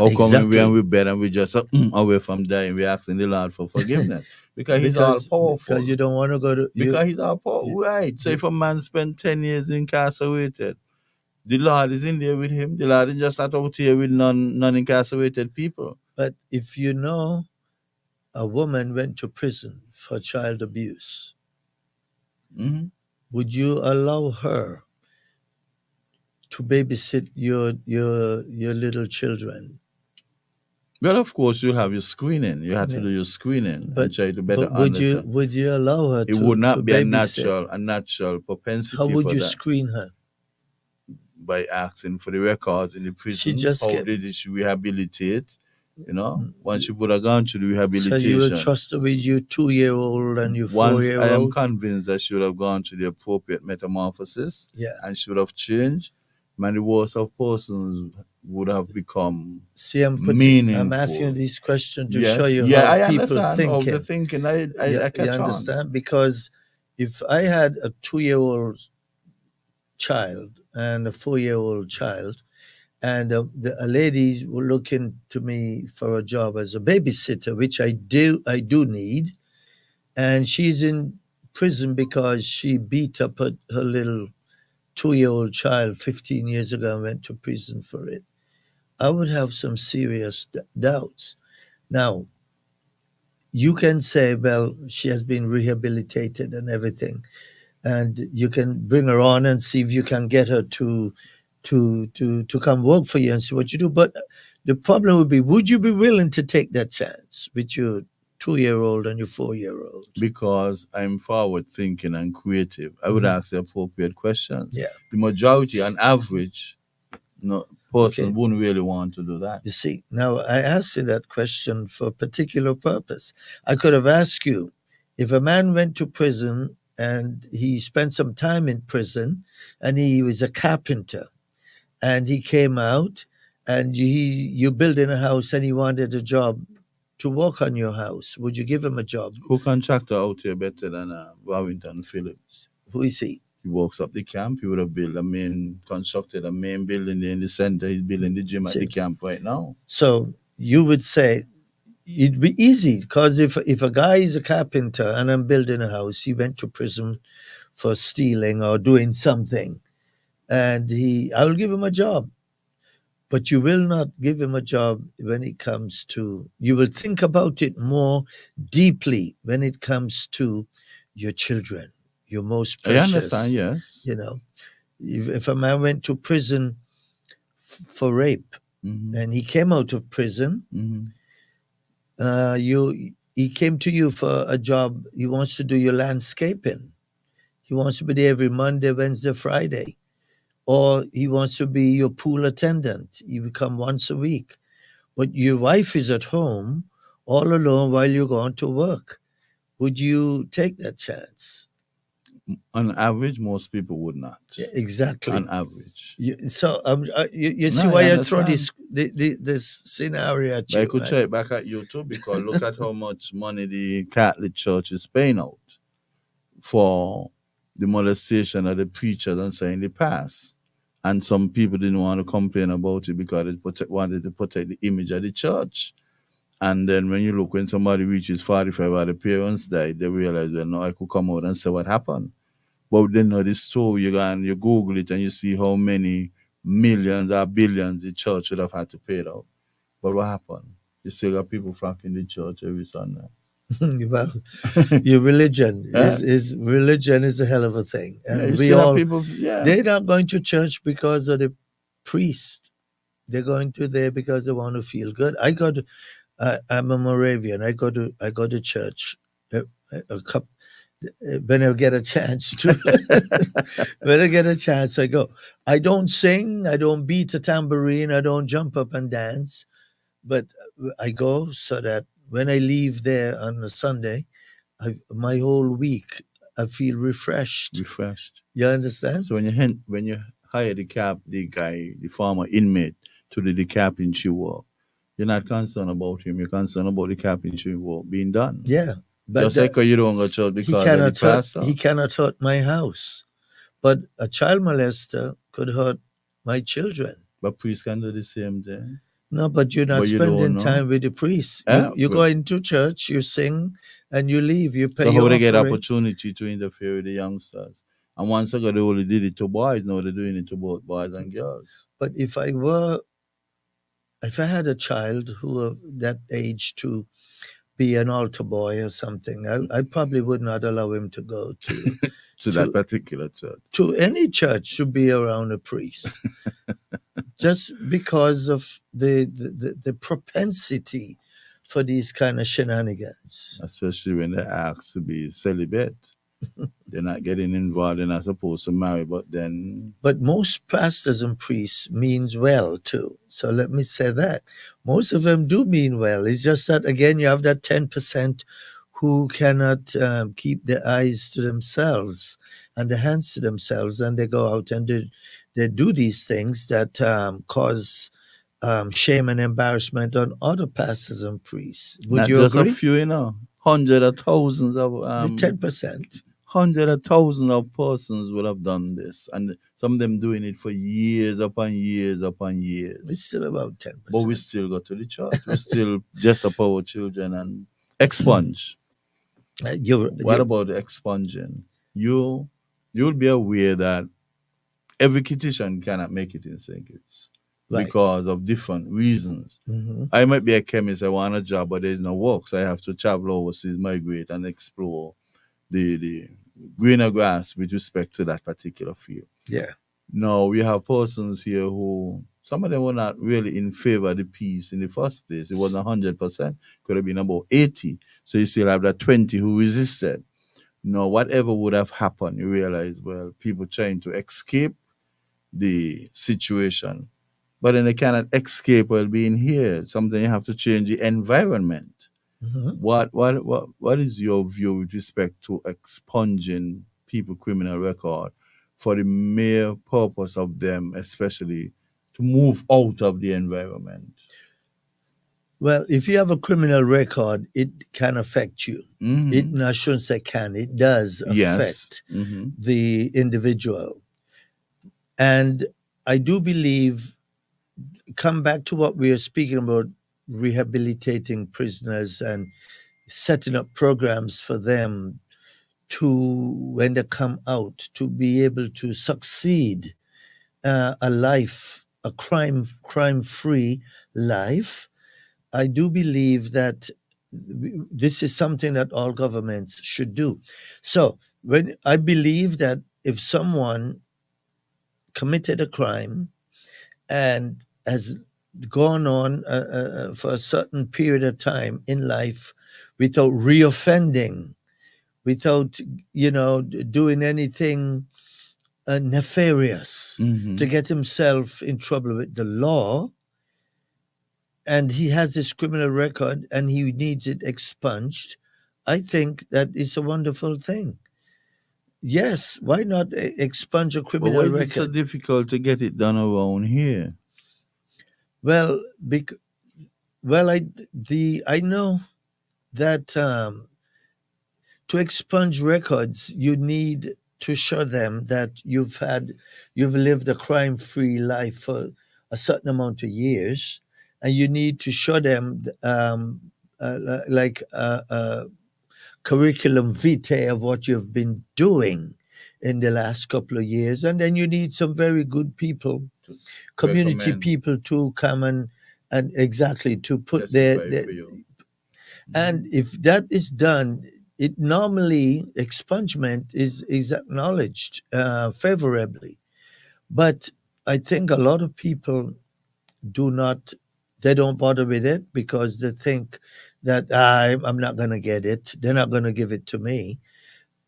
How come
Exactly.
when we bed and we just away from dying, we're asking the Lord for forgiveness? Because he's all powerful.
Because you don't want to go to...
Because he's all powerful. Right. So if a man spent 10 years incarcerated, the Lord is in there with him. The Lord is just not out here with non-incarcerated people.
But if you know a woman went to prison for child abuse, would you allow her to babysit your little children?
Well, of course, you'll have your screening. You have to do your screening and try to better understand.
Would you allow her
it would not be
babysit?
a natural propensity.
How would
for
you
that.
screen her?
By asking for the records in the prison. How did she rehabilitate? You know, once she would have gone through the rehabilitation.
So you will trust her with your 2-year-old and your 4-year-old?
Once I am convinced that she would have gone through the appropriate metamorphosis, and she would have changed, many worst of persons would have become meaningful.
I'm asking this question to show you how
I
people
understand
think.
How the thinking. I
you understand? Because if I had a 2-year-old child and a 4-year-old child, and a lady were looking to me for a job as a babysitter, which I do need, and she's in prison because she beat up her little 2-year-old child 15 years ago and went to prison for it, I would have some serious doubts. Now, you can say, well, she has been rehabilitated and everything, and you can bring her on and see if you can get her to come work for you and see what you do. But the problem would be, would you be willing to take that chance with your 2-year-old and your 4-year-old?
Because I'm forward thinking and creative, I would ask the appropriate questions.
Yeah.
The majority, on average, person wouldn't really want to do that.
You see, now I asked you that question for a particular purpose. I could have asked you, if a man went to prison and he spent some time in prison and he was a carpenter, and he came out and you're building a house and he wanted a job to work on your house, would you give him a job?
Who contractor out here better than Warrington Phillips?
Who is he?
He works up the camp. He would have constructed a main building in the center. He's building the gym at the camp right now.
So you would say it'd be easy, because if a guy is a carpenter and I'm building a house, he went to prison for stealing or doing something, and I will give him a job. But you will not give him a job when it comes to, you will think about it more deeply when it comes to your children, your most precious.
I understand, yes.
You know, if a man went to prison for rape and he came out of prison, he came to you for a job, he wants to do your landscaping. He wants to be there every Monday, Wednesday, Friday. Or he wants to be your pool attendant. You become once a week. But your wife is at home all alone while you're going to work. Would you take that chance?
On average, most people would not.
Yeah,
On
exactly.
average.
So you see
No, I
why I throw
understand.
this scenario at
But I
you,
could
right?
check back at you too because look at how much money the Catholic Church is paying out for the molestation of the preachers and so in the past. And some people didn't want to complain about it because they wanted to protect the image of the church. And then when you look, when somebody reaches 45 or the parents died, they realize, well, no, I could come out and say what happened. But then know the story, you go and you Google it and you see how many millions or billions the church would have had to pay out. But what happened? You still got people flocking the church every Sunday.
Well, your religion
Yeah,
is a hell of a thing,
yeah, you
and we
still have
all
people, yeah.
they're not going to church because of the priest. They're going to there because they want to feel good. I'm a Moravian. I go to church a couple when I get a chance to. When I get a chance, I go. I don't sing. I don't beat a tambourine. I don't jump up and dance. But I go so that when I leave there on a Sunday, my whole week I feel refreshed.
Refreshed.
You understand?
So when you hire the guy, the former inmate to do the carpentry work, you're not concerned about him. You're concerned about the carpentry work being done.
Yeah, but
Just like how you don't go to church
he
because of the
cannot hurt.
pastor,
He cannot hurt my house. But a child molester could hurt my children.
but priests can do the same thing.
No, but you're
But
not
you don't
spending
know.
time with the priest. You
Yeah.
you go into church, you sing, and you leave. You pay
So how
your
they get
offering.
opportunity to interfere with the youngsters? And once ago they only did it to boys, now they're doing it to both boys and girls.
But if I had a child who were that age to be an altar boy or something, I probably would not allow him to go to
To that
to
particular church.
to any church to be around a priest, just because of the propensity for these kind of shenanigans.
Especially when they're asked to be celibate. They're not getting involved, they're not supposed to marry, but then
But most pastors and priests means well too. So let me say that most of them do mean well. It's just that again, you have that 10% who cannot keep their eyes to themselves and their hands to themselves, and they go out and they do these things that cause shame and embarrassment on other pastors and priests. Would
not
you
just a
agree?
few, hundreds of thousands of
The 10%.
hundreds of thousands of persons would have done this, and some of them doing it for years upon years upon
It's
years.
still about 10%.
But we still go to the church. We still dress up our children and expunge. What
You're
about the expunging? You'll be aware that every kitchen cannot make it in St. Kitts
right.
because of different reasons.
Hmm.
I might be a chemist, I want a job, but there's no work, so I have to travel overseas, migrate, and explore the greener grass with respect to that particular field.
Yeah.
Now, we have persons here who, some of them were not really in favor of the peace in the first place. It wasn't 100%, could have been about 80. So you still have that 20 who resisted. Now, whatever would have happened, you realize, well, people trying to escape the situation, but then they cannot escape while being here. Something you have to change the environment.
Hmm.
What is your view with respect to expunging people criminal record for the mere purpose of them, especially to move out of the environment?
Well, if you have a criminal record, it can affect you.
Mm-hmm.
I shouldn't say can, it does
Yes.
affect
Mm-hmm.
the individual. And I do believe, come back to what we are speaking about, rehabilitating prisoners and setting up programs for them to, when they come out, to be able to succeed a life, a crime-free life. I do believe that this is something that all governments should do. So when I believe that if someone committed a crime and has gone on for a certain period of time in life without reoffending, without doing anything nefarious
Mm-hmm.
to get himself in trouble with the law, and he has this criminal record and he needs it expunged, I think that is a wonderful thing. Yes, why not expunge a
But why
criminal
is it so
record?
difficult to get it done around here?
Well, well, I know that to expunge records, you need to show them that you've lived a crime-free life for a certain amount of years, and you need to show them like a curriculum vitae of what you've been doing in the last couple of years, and then you need some very good people,
To
community
recommend,
people, to come and exactly to put
testify for you.
and
Mhm.
if that is done, it normally expungement is acknowledged favorably. But I think a lot of people do not, they don't bother with it because they think that I'm not going to get it. They're not going to give it to me.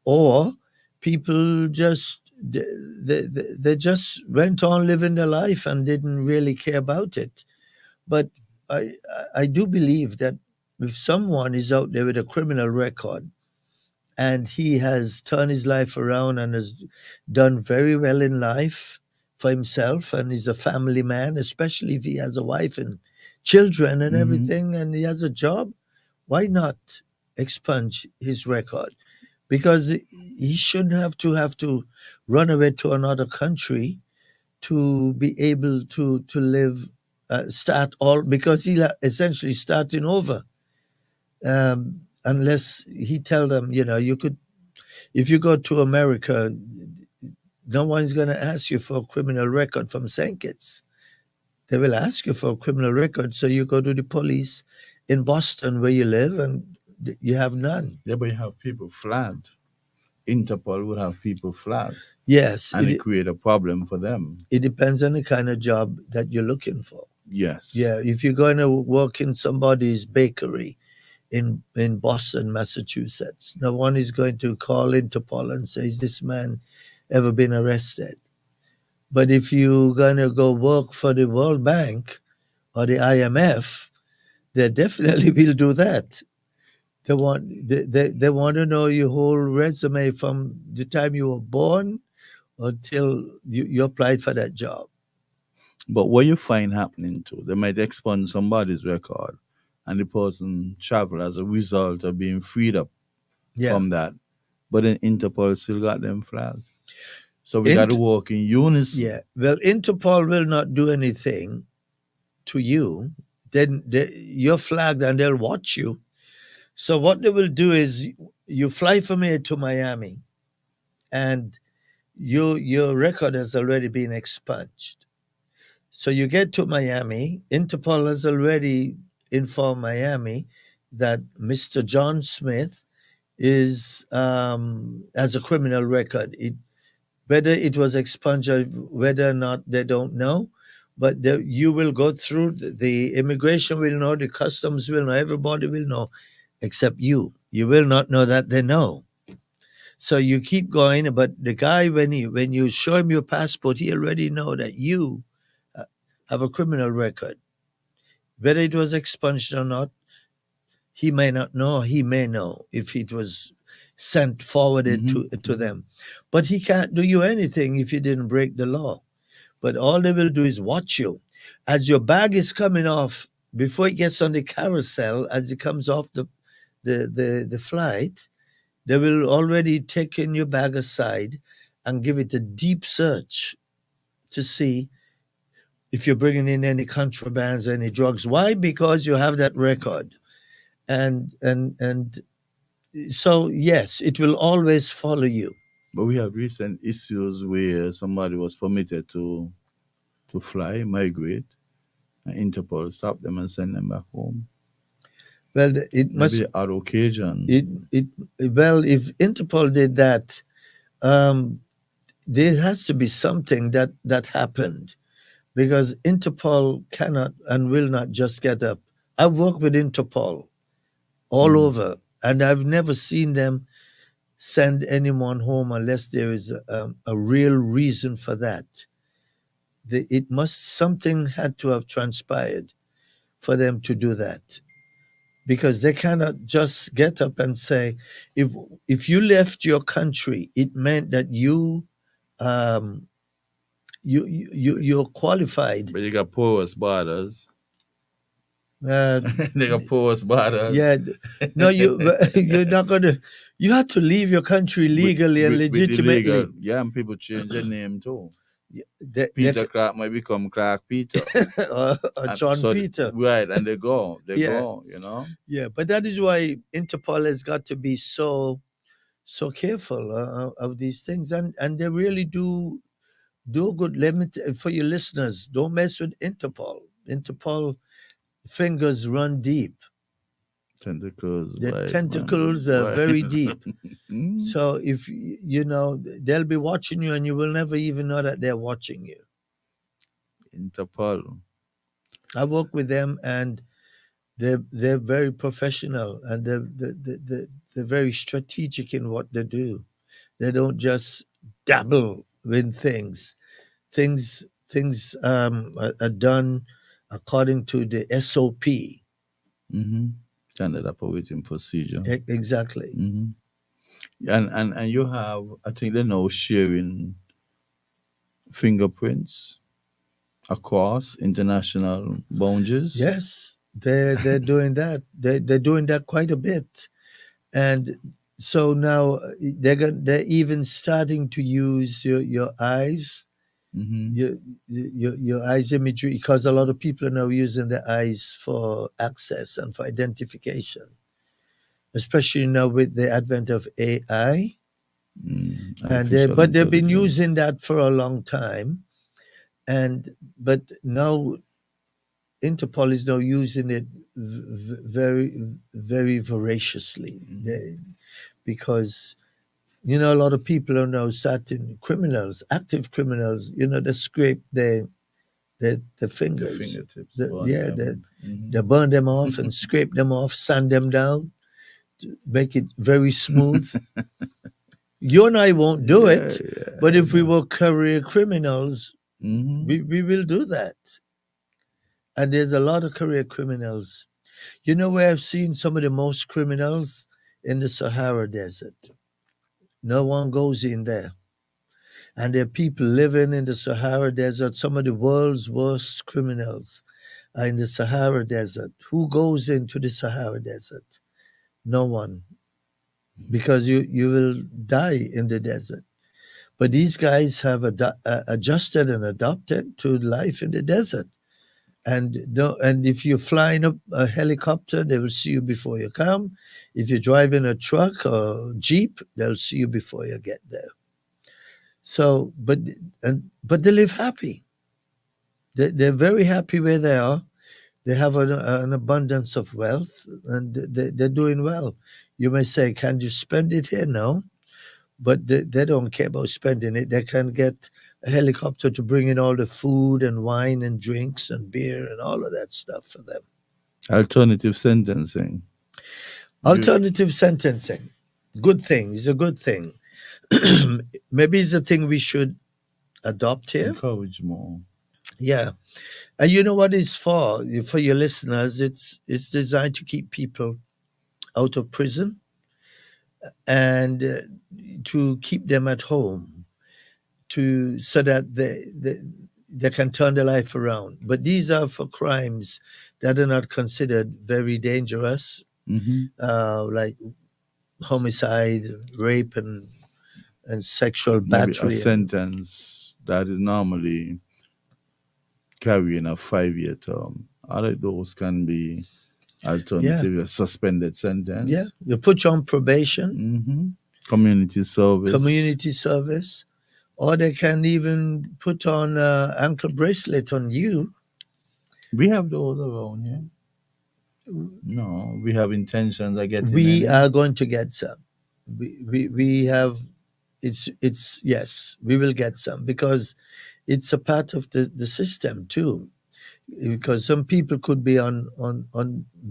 Or people just, they just went on living their life and didn't really care about it. But I, I do believe that if someone is out there with a criminal record and he has turned his life around and has done very well in life for himself and is a family man, especially if he has a wife and children and
Mhm.
everything and he has a job, why not expunge his record? Because he shouldn't have to run away to another country to be able to live, start all, because he essentially starting over, unless he tell them, you could, if you go to America, no one's going to ask you for a criminal record from St. Kitts. They will ask you for a criminal record, so you go to the police in Boston where you live, and you have none.
Yeah, but you have people flagged. Interpol would have people flagged,
Yes,
and it create a problem for them.
it depends on the kind of job that you're looking for.
Yes.
Yeah, if you're going to work in somebody's bakery in Boston, Massachusetts, no one is going to call Interpol and say, "Is this man ever been arrested?" But if you're going to go work for the World Bank or the IMF, they definitely will do that. They want to know your whole resume from the time you were born until you applied for that job.
But what you find happening too, they might expunge somebody's record and the person travel as a result of being freed up
Yeah.
from that. But then Interpol still got them flagged. So we got to
Int-
work in unison.
yeah. Well, Interpol will not do anything to you. Then you're flagged and they'll watch you. So what they will do is you fly from here to Miami and your record has already been expunged. So you get to Miami, Interpol has already informed Miami that Mr. John Smith is has a criminal record. Whether it was expunged or whether or not, they don't know, but you will go through, the immigration will know, the customs will know, everybody will know, except you. You will not know that they know. So you keep going, but the guy, when you show him your passport, he already know that you uh, have a criminal record. Whether it was expunged or not, he may not know. He may know if it was sent forwarded
Hmm.
to them, but he can't do you anything if you didn't break the law. But all they will do is watch you as your bag is coming off, before it gets on the carousel, as it comes off the flight. They will already take in your bag aside and give it a deep search to see if you're bringing in any contrabands, any drugs. Why? Because you have that record. And so yes, it will always follow you.
But we have recent issues where somebody was permitted to fly, migrate, and Interpol stopped them and sent them back home.
Well, it
Maybe
must
the odd
it
occasion.
it well, if Interpol did that, um, there has to be something that happened, because Interpol cannot and will not just get up. I've worked with Interpol all
Mm.
over, and I've never seen them send anyone home unless there is a real reason for that. Something had to have transpired for them to do that, because they cannot just get up and say, if you left your country, it meant that um, you're qualified.
But you got porous borders.
Uh,
They got porous borders.
yeah, no, you're not gonna. You have to leave your country legally and
With illegal.
legitimately.
Yeah, and people change their name too.
They
Peter Clark might become Clark Peter.
or John
So,
Peter.
right, and they go,
Yeah.
you know.
Yeah, but that is why Interpol has got to be so careful of these things, and they really do good. Let me for your listeners, don't mess with Interpol. Interpol fingers run deep.
Tentacles,
The
right,
tentacles
man.
are
Right.
very deep.
Mm.
So if you know, they'll be watching you, and you will never even know that they're watching you.
Interpol.
I work with them, and they're very professional, and they're very strategic in what they do. They don't just dabble with things. Things are done according to the SOP.
Mm-hmm. Standard operating procedure.
Exactly.
Mm-hmm. And you have, I think they know sharing fingerprints across international boundaries.
Yes, they're doing that. They're doing that quite a bit, and so now they're even starting to use your eyes,
Mm-hmm.
your eyes imagery, because a lot of people are now using their eyes for access and for identification, especially now with the advent of AI. And
Artificial
but they've been
intelligence.
using that for a long time, and but now Interpol is now using it very voraciously. Because a lot of people are now starting, criminals, active criminals, they scrape the fingers,
The fingertips.
yeah,
Mm-hmm.
they burn them off and scrape them off, sand them down, make it very smooth. You and I won't do it, but if we were career criminals,
Mm-hmm.
we will do that. And there's a lot of career criminals. You know where I've seen some of the most criminals? In the Sahara Desert. No one goes in there. And there are people living in the Sahara Desert. Some of the world's worst criminals are in the Sahara Desert. Who goes into the Sahara Desert? No one. Because you will die in the desert. But these guys have adjusted and adapted to life in the desert. And if you're flying up a helicopter, they will see you before you come. If you're driving a truck or jeep, they'll see you before you get there. So, but they live happy. They're very happy where they are. They have an abundance of wealth, and they're doing well. You may say, "Can you spend it here?" No, but they don't care about spending it. They can get a helicopter to bring in all the food and wine and drinks and beer and all of that stuff for them.
Alternative sentencing.
Alternative sentencing. Good thing. It's a good thing. Maybe it's a thing we should adopt here.
Encourage more.
Yeah. And you know what it's for? For your listeners, it's designed to keep people out of prison and to keep them at home, so that they can turn their life around. But these are for crimes that are not considered very dangerous, like homicide, rape, and sexual
Maybe a
battery.
sentence that is normally carrying a 5-year term. All of those can be alternative, a suspended sentence.
Yeah, you put you on probation,
community
service, or they can even put on an ankle bracelet on you.
We have those around here. No, we have intentions of getting
We
any.
are going to get some. We have. It's yes, we will get some, because it's a part of the system too. Because some people could be on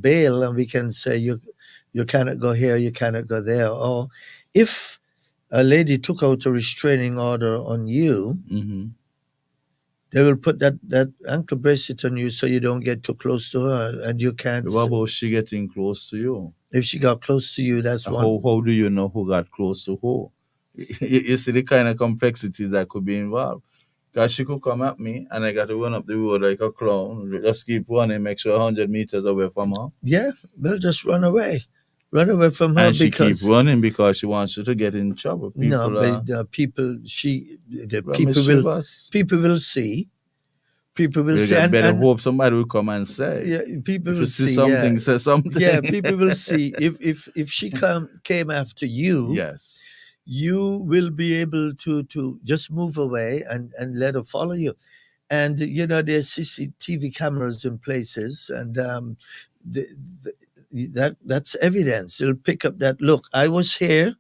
bail, and we can say you cannot go here, you cannot go there. Or if a lady took out a restraining order on you, They will put that ankle bracelet on you so you don't get too close to her, and you can't.
What about she getting close to you?
If she got close to you, that's one.
How do you know who got close to who? You see the kind of complexities that could be involved. Because she could come at me and I got to run up the road like a clown. Just keep running, make sure 100 meters away from her.
Yeah, well, just run away. Run away from her
And she keep
because
running because she wants you to get in trouble.
no,
People
but
are
the
well,
people will see. People will
you
see,
get better
and
hope somebody will come and say.
yeah, people
If
will
you see
see.
something,
Yeah,
say something.
yeah, people will see. If she came after you,
Yes.
you will be able to just move away and let her follow you. And there's CCTV cameras in places, and the, that's evidence. It'll pick up that look. I was here.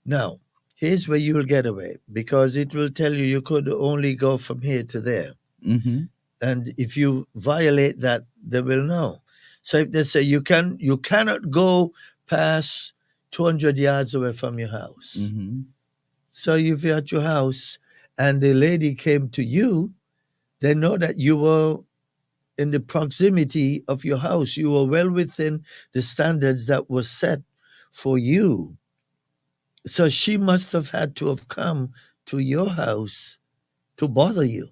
Now, here's where you'll get away because it will tell you could only go from here to there.
Mm-hmm.
And if you violate that, they will know. So if they say you cannot go past 200 yards away from your house.
Mm-hmm.
So if you're at your house and the lady came to you, they know that you were in the proximity of your house. You were well within the standards that were set for you. So she must have had to have come to your house to bother you.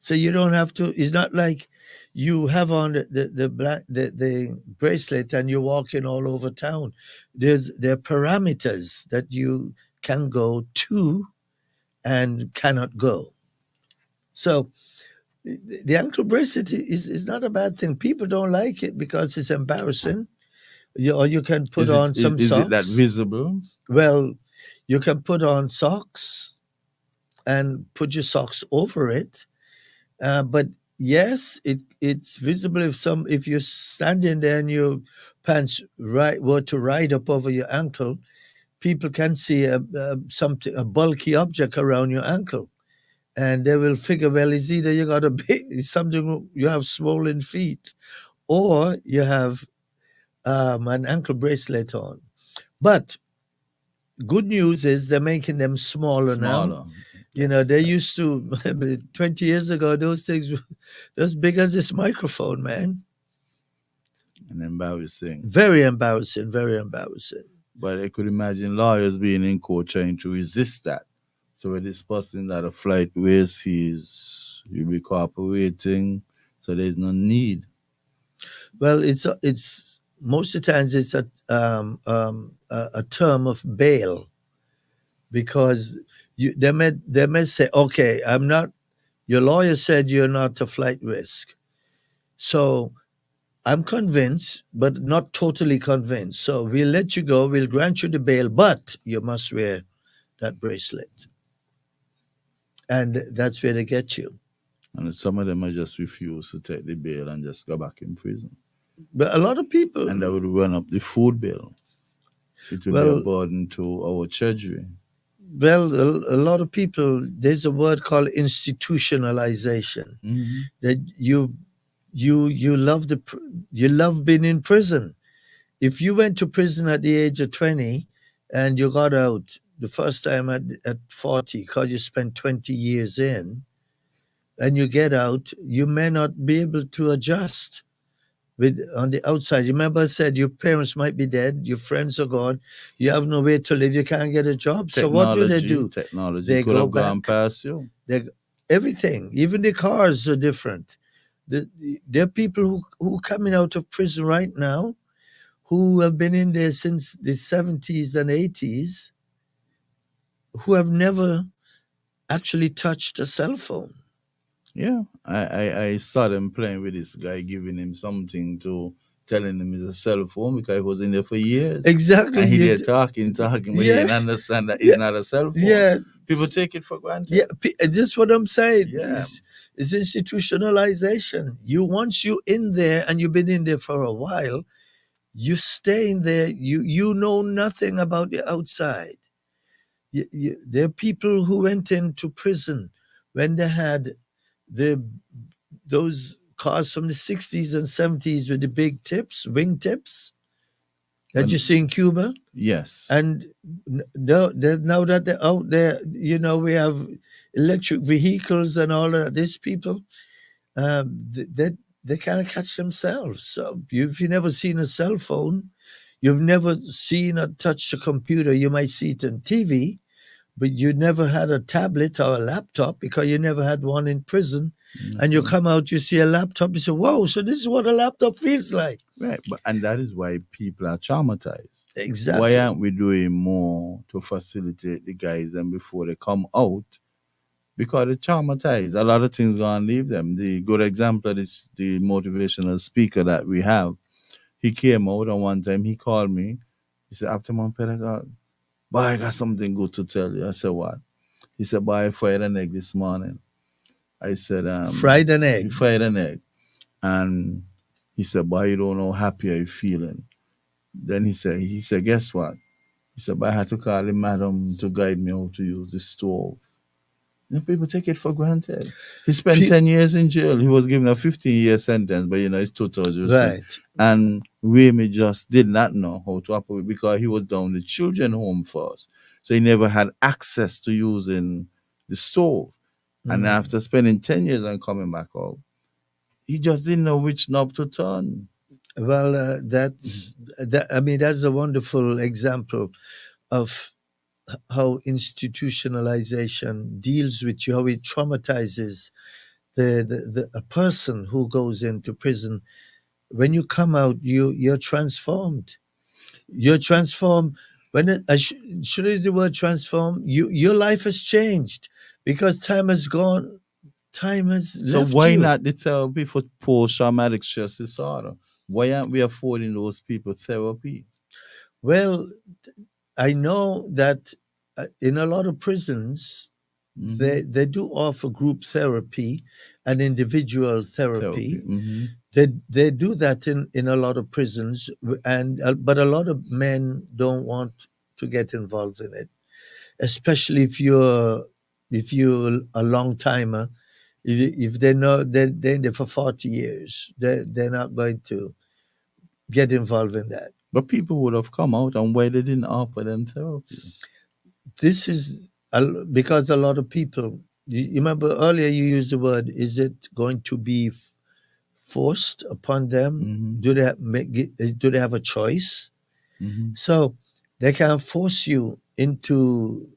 So you don't have to. It's not like you have on the bracelet and you're walking all over town. There are parameters that you can go to and cannot go. So the ankle bracelet is not a bad thing. People don't like it because it's embarrassing. Or you can put on some
is
socks.
it that visible?
Well, you can put on socks and put your socks over it. But yes, it's visible if you're standing there and your pants were to ride up over your ankle, people can see a bulky object around your ankle, and they will figure, well, it's either you got something, you have swollen feet, or you have an ankle bracelet on. But good news is they're making them smaller now.
Smaller. Yes,
They used to 20 years ago, those things were as big as this microphone, man.
and embarrassing.
Very embarrassing, very embarrassing.
But I could imagine lawyers being in court trying to resist that. So when this person that a flight ways, you'll be cooperating, so there's no need.
Well, it's most of the times it's a term of bail because they may say, okay, I'm not. Your lawyer said you're not a flight risk, so I'm convinced, but not totally convinced. So we'll let you go. We'll grant you the bail, but you must wear that bracelet, and that's where they get you.
And some of them are just refuse to take the bail and just go back in prison.
But a lot of people,
And that would run up the food bill. It would be a burden to our treasury.
Well, a lot of people, there's a word called institutionalization.
Mm-hmm.
That you love being in prison. If you went to prison at the age of 20 and you got out the first time at 40 because you spent 20 years in, and you get out, you may not be able to adjust on the outside. You remember I said your parents might be dead, your friends are gone, you have no way to live, you can't get a job. So what do they do?
Technology
They
could
go
have gone
back.
past you.
Everything, even the cars are different. There are people who coming out of prison right now who have been in there since the 70s and 80s who have never actually touched a cell phone.
Yeah, I saw them playing with this guy, giving him something to telling him it's a cell phone because he was in there for years.
Exactly.
And he there talking, but he didn't understand that it's not a cell phone.
Yeah.
People take it for granted.
Yeah, just what I'm saying.
Yeah.
Is institutionalization. Once you're in there and you've been in there for a while, you stay in there. You know nothing about the outside. There are people who went into prison when they had those cars from the 60s and 70s with the big tips, wing tips that you see in Cuba.
Yes.
And now that they're out there, we have electric vehicles and all of these people, they can't catch themselves. So if you've never seen a cell phone, you've never seen or touched a computer, you might see it on TV, but you never had a tablet or a laptop because you never had one in prison. And you come out, you see a laptop, you say, whoa, so this is what a laptop feels like.
Right, and that is why people are traumatized.
Exactly.
Why aren't we doing more to facilitate the guys and before they come out? Because they're traumatized. A lot of things gonna leave them. The good example is the motivational speaker that we have. He came out and one time he called me. He said, after my pedagogue, boy, I got something good to tell you. I said, what? He said, boy, I fried an egg this morning. I said,
Fried an egg.
He fried an egg. And he said, boy, you don't know how happy are you feeling. Then he said, guess what? He said, but I had to call the madam to guide me how to use the stove. And people take it for granted. He spent 10 years in jail. He was given a 15-year sentence, but it's 2,000.
Right.
And Remy just did not know how to operate because he was down the children home first. So he never had access to using the stove. And after spending 10 years and coming back out, he just didn't know which knob to turn.
Well, that's a wonderful example of how institutionalization deals with you, how it traumatizes a person who goes into prison. When you come out, you're transformed. You're transformed. Should I use the word transform? Your life has changed because time has gone. Time has
So
left
why
you.
not the therapy for post-traumatic stress disorder? Why aren't we affording those people therapy?
Well, I know that in a lot of prisons, they do offer group therapy and individual therapy. They do that in a lot of prisons, and but a lot of men don't want to get involved in it, especially if you're a long timer. If they know they're in there for 40 years, they're not going to get involved in that.
But people would have come out, and why they didn't offer them therapy?
This is because a lot of people. You remember earlier you used the word. Is it going to be forced upon them? Do they have a choice? So they can force you into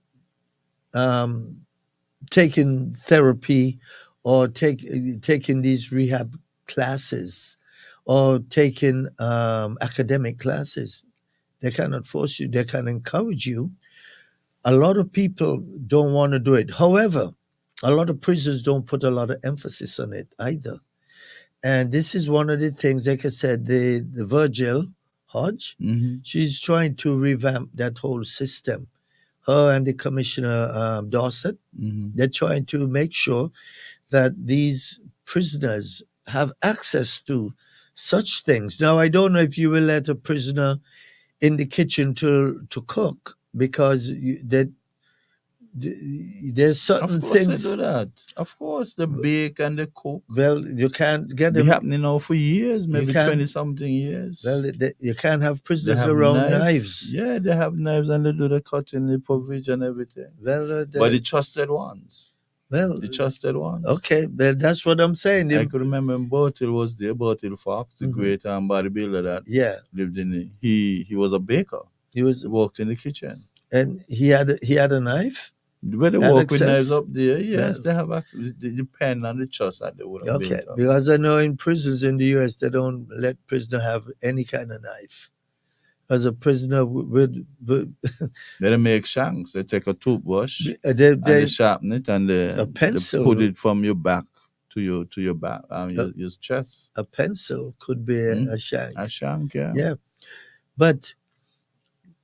taking therapy or taking these rehab classes or taking academic classes. They cannot force you. They can encourage you. A lot of people don't want to do it. However, a lot of prisons don't put a lot of emphasis on it either. And this is one of the things, like I said, the Virgil Hodge, she's trying to revamp that whole system. Her and the Commissioner Dorset, they're trying to make sure that these prisoners have access to such things. Now, I don't know if you will let a prisoner in the kitchen to cook because there's certain
Of course
things.
they do that. Of course, they bake and they cook.
Well, you can't get
Been
them.
happening now for years, maybe 20-something years.
Well, you can't have
They
prisoners
have
around knives.
Yeah, they have knives and they do the cutting, the provision, everything.
Well,
but the trusted ones.
Well,
The trusted ones.
okay, but that's what I'm saying.
I could remember when Bertil was there, Bertil Fox, the great bodybuilder that lived in it. He was a baker. He worked in the kitchen.
And he had a knife?
Where they work with knives up there, yes, they have access. The pen and the trust that they would have
Okay, because I know in prisons in the US, they don't let prisoner have any kind of knife. As a prisoner would
they make shanks. They take a toothbrush and they sharpen it and
a pencil.
They put it from your back to your back, your chest.
A pencil could be a shank.
A shank, yeah.
Yeah, but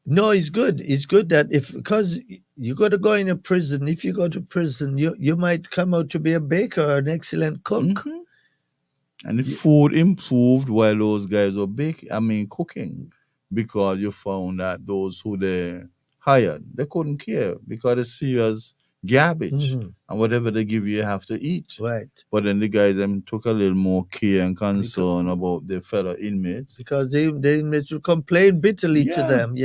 no, it's good. It's good that because you got to go in a prison. If you go to prison, you might come out to be a baker or an excellent cook.
And the food improved while those guys were cooking, because you found that those who they hired, they couldn't care because they see you as garbage, and whatever they give you have to eat.
Right.
But then the guys took a little more care and concern about their fellow inmates,
because the inmates will complain bitterly to them,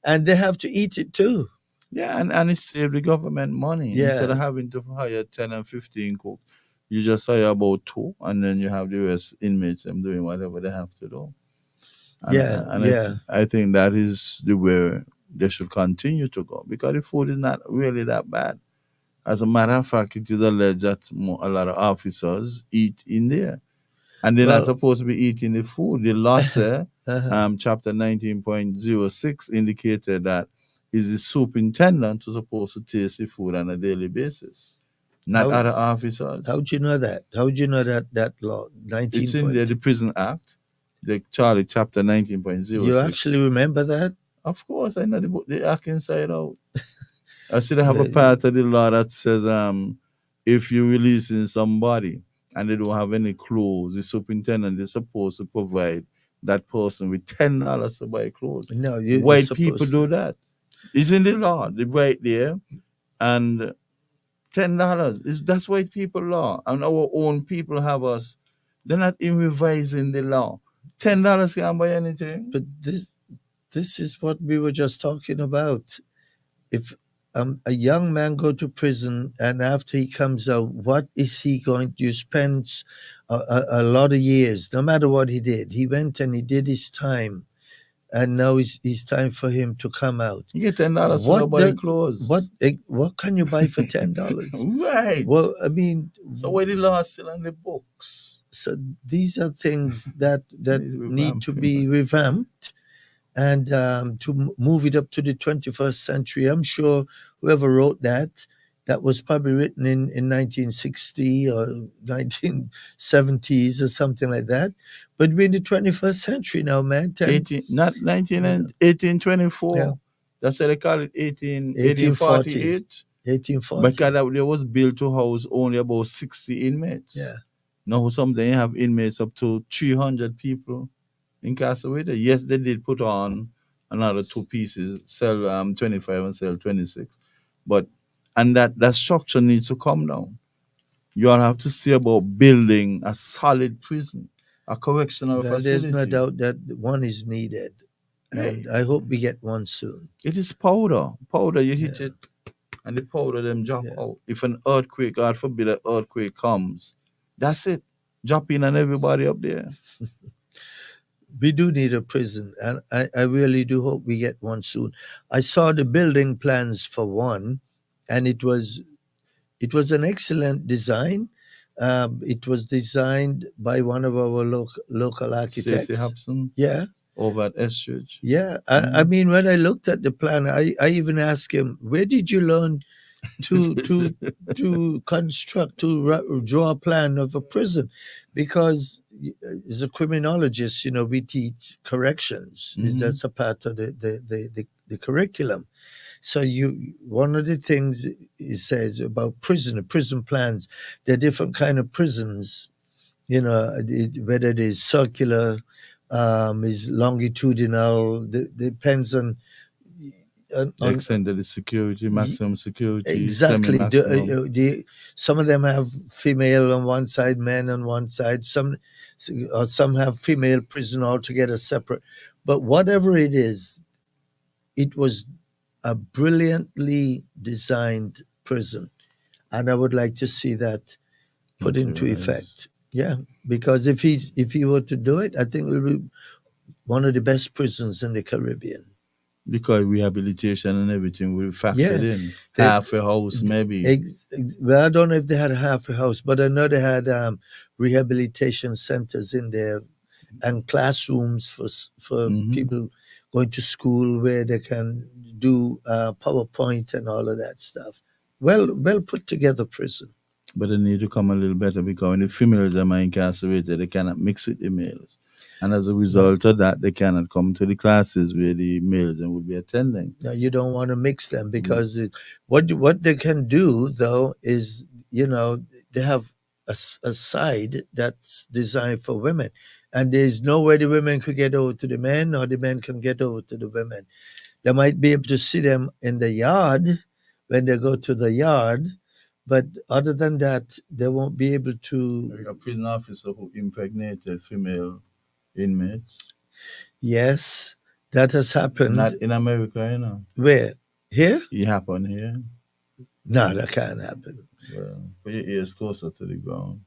and they have to eat it too.
Yeah, and it saved the government money. Instead
Yeah,
of having to hire 10 and 15 cooks, you just hire about two, and then you have the rest inmates them doing whatever they have to do.
yeah, yeah.
I think that is the way they should continue to go because the food is not really that bad. As a matter of fact, it is alleged that a lot of officers eat in there, and they're not
Well,
supposed to be eating the food. The law said,
uh-huh.
chapter 19.06 indicated that is the superintendent who's supposed to taste the food on a daily basis, not
How
other officers.
how'd you know that? How'd you know that law
It's
19
in there,
point?
the Prison Act, the Charlie chapter
You actually
19.06.
remember that?
Of course, I know the book, the act inside out. I still have a
The,
part of the law that says if you're releasing somebody and they don't have any clothes, the superintendent is supposed to provide that person with $10 to buy clothes.
no, you're
White people
supposed to.
do that. It's in the law, the right there. And $10 is that's white people law. And our own people have us. They're not even revising the law. $10 can't buy anything.
But this is what we were just talking about. If a young man go to prison and after he comes out, what is he going to spend a lot of years, no matter what he did? He went and he did his time, and now it's time for him to come out.
You get $10 to
What
buy
does
clothes.
what can you buy for $10?
Right.
Well, I mean,
So why the law still on the books?
so these are things that need to
Revamping.
be revamped and to move it up to the 21st century. I'm sure whoever wrote that was probably written in 1960 or 1970s or something like that. But we're in the 21st century now, man.
18, not 19
Yeah.
and 1824.
Yeah.
That's why they call it
1840.
1848.
1840.
Because that was built to house only about 60 inmates.
Yeah.
Now something have inmates up to 300 people incarcerated. Yes, they did put on another two pieces, cell 25 and cell 26. But and that structure needs to come down. You all have to see about building a solid prison, a correctional
Well, there's no
facility.
doubt that one is needed. And I hope we get one soon.
It is powder. Powder, you hit
Yeah.
it and the powder them drop
Yeah.
out. If an earthquake, God forbid an earthquake comes, that's it. Drop in on everybody up there.
We do need a prison, and I really do hope we get one soon. I saw the building plans for one, and it was an excellent design. It was designed by one of our local
Stacey
architects.
Hobson
Yeah,
over at S Church.
yeah. I mean, when I looked at the plan, I even asked him, "Where did you learn to construct draw a plan of a prison?" Because as a criminologist, we teach corrections. That's a part of the curriculum. So one of the things it says about prison plans, there are different kind of prisons. Whether it is circular, is longitudinal, depends on
The extent of the security, maximum security,
exactly.
semi-maximum.
Some of them have female on one side, men on one side. Some have female prison altogether separate. But whatever it is, it was a brilliantly designed prison, and I would like to see that put into
Materialize.
effect. Yeah, because if he were to do it, I think it will be one of the best prisons in the Caribbean.
Because rehabilitation and everything will be factored
Yeah.
in. Half a house, maybe.
Well, I don't know if they had half a house, but I know they had rehabilitation centers in there and classrooms for people going to school where they can do PowerPoint and all of that stuff. Well put together prison.
But they need to come a little better because when the females are incarcerated, they cannot mix with the males. And as a result of that, they cannot come to the classes where the males will be attending.
Now you don't want to mix them because what they can do though is they have a side that's designed for women, and there's no way the women could get over to the men or the men can get over to the women. They might be able to see them in the yard when they go to the yard, but other than that, they won't be able to.
A prison officer who impregnated female inmates.
Yes, that has happened.
Not in America,
Where? Here?
It happened here.
No, that can't happen.
Well, put your ears closer to the ground.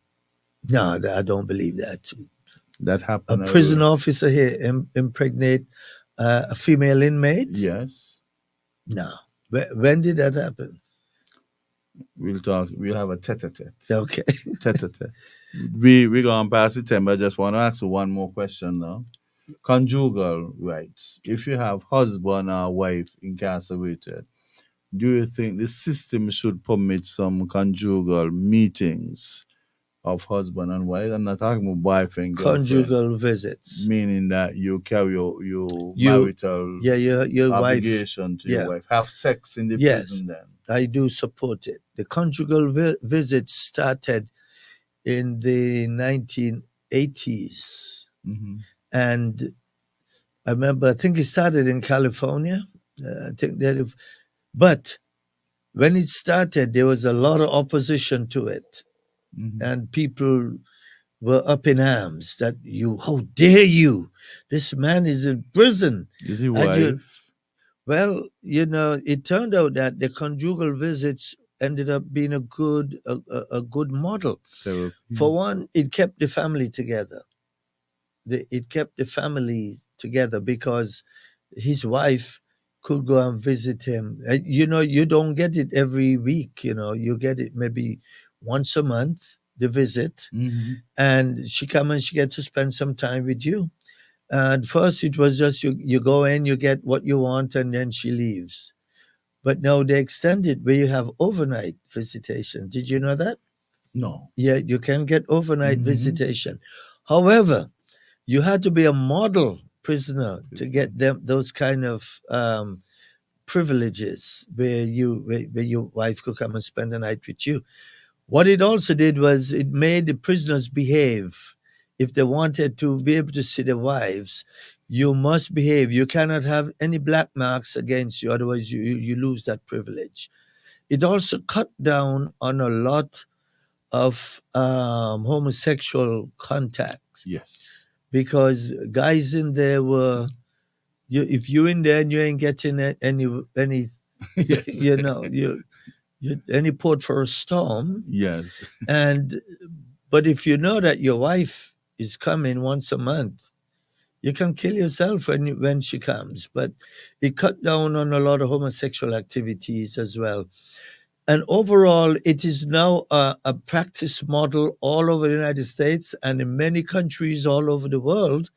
No, I don't believe that.
That
A
happened. I
prison
will.
officer here impregnate a female inmate?
Yes.
No. When did that happen?
We'll talk. We'll have a tete-a-tete.
Okay.
Tete-a-tete. We going past the time. I just want to ask you one more question now. Conjugal rights. If you have husband or wife incarcerated, do you think the system should permit some conjugal meetings of husband and wife? I'm not talking about boyfriend, girlfriend,
Conjugal visits.
meaning that you carry your
You,
marital
yeah, your wife.
obligation to your
Yeah.
wife. Have sex in the
Yes,
prison then.
I do support it. The conjugal visits started in the 1980s.
Mm-hmm.
And I remember, I think it started in California. I think that, but when it started, there was a lot of opposition to it.
Mm-hmm.
And people were up in arms that how dare you? This man is in prison.
Is he
And
wife?
well, it turned out that the conjugal visits ended up being a good model.
Therapy.
For one, it kept the family together. It kept the family together because his wife could go and visit him. You don't get it every week. You get it maybe once a month. The visit,
Mm-hmm.
and she come and she get to spend some time with you. And first, it was just you go in, you get what you want, and then she leaves. But now they extended where you have overnight visitation. Did you know that?
No.
Yeah, you can get overnight
Mm-hmm.
visitation. However, you had to be a model prisoner to get those kind of privileges where your wife could come and spend the night with you. What it also did was it made the prisoners behave. If they wanted to be able to see their wives, you must behave. You cannot have any black marks against you, otherwise you lose that privilege. It also cut down on a lot of homosexual contacts
Yes.
because guys in there were if you in there and you ain't getting any
Yes.
you any port for a storm.
Yes.
And but if you know that your wife is coming once a month, you can kill yourself when she comes. But it cut down on a lot of homosexual activities as well. And overall, it is now a practice model all over the United States and in many countries all over the world.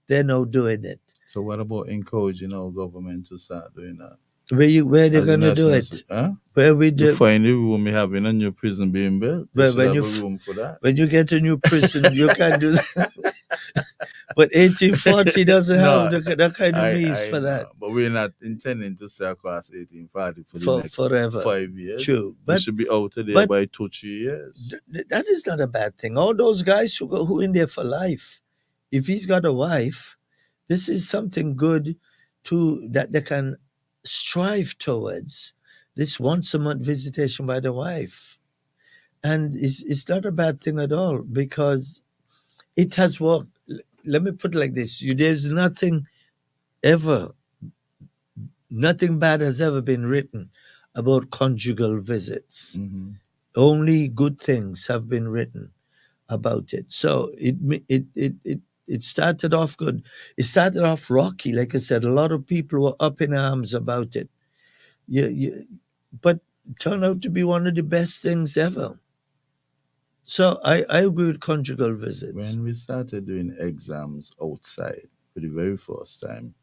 They're now doing it.
So what about encouraging our government to start doing that?
Where they're
As a
gonna do
national,
it?
huh?
Where we
To
do?
find a room we have in a new prison being built, they
Well,
should have a room for that.
when you get a new prison, you can do that. But 1840 doesn't have
No,
that kind of means
I
for that
know, but we're not intending to stay across 1840 for the next
forever.
5 years.
True,
We
but
should be out of there
but
by 2-3 years.
that is not a bad thing. All those guys who in there for life, if he's got a wife, this is something good to that they can strive towards. This once a month visitation by the wife, and it's not a bad thing at all because it has worked. Let me put it like this: there's ever nothing bad has ever been written about conjugal visits.
Mm-hmm.
Only good things have been written about it. So it started off good. It started off rocky, like I said. A lot of people were up in arms about it. But it turned out to be one of the best things ever. So I agree with conjugal visits.
When we started doing exams outside for the very first time,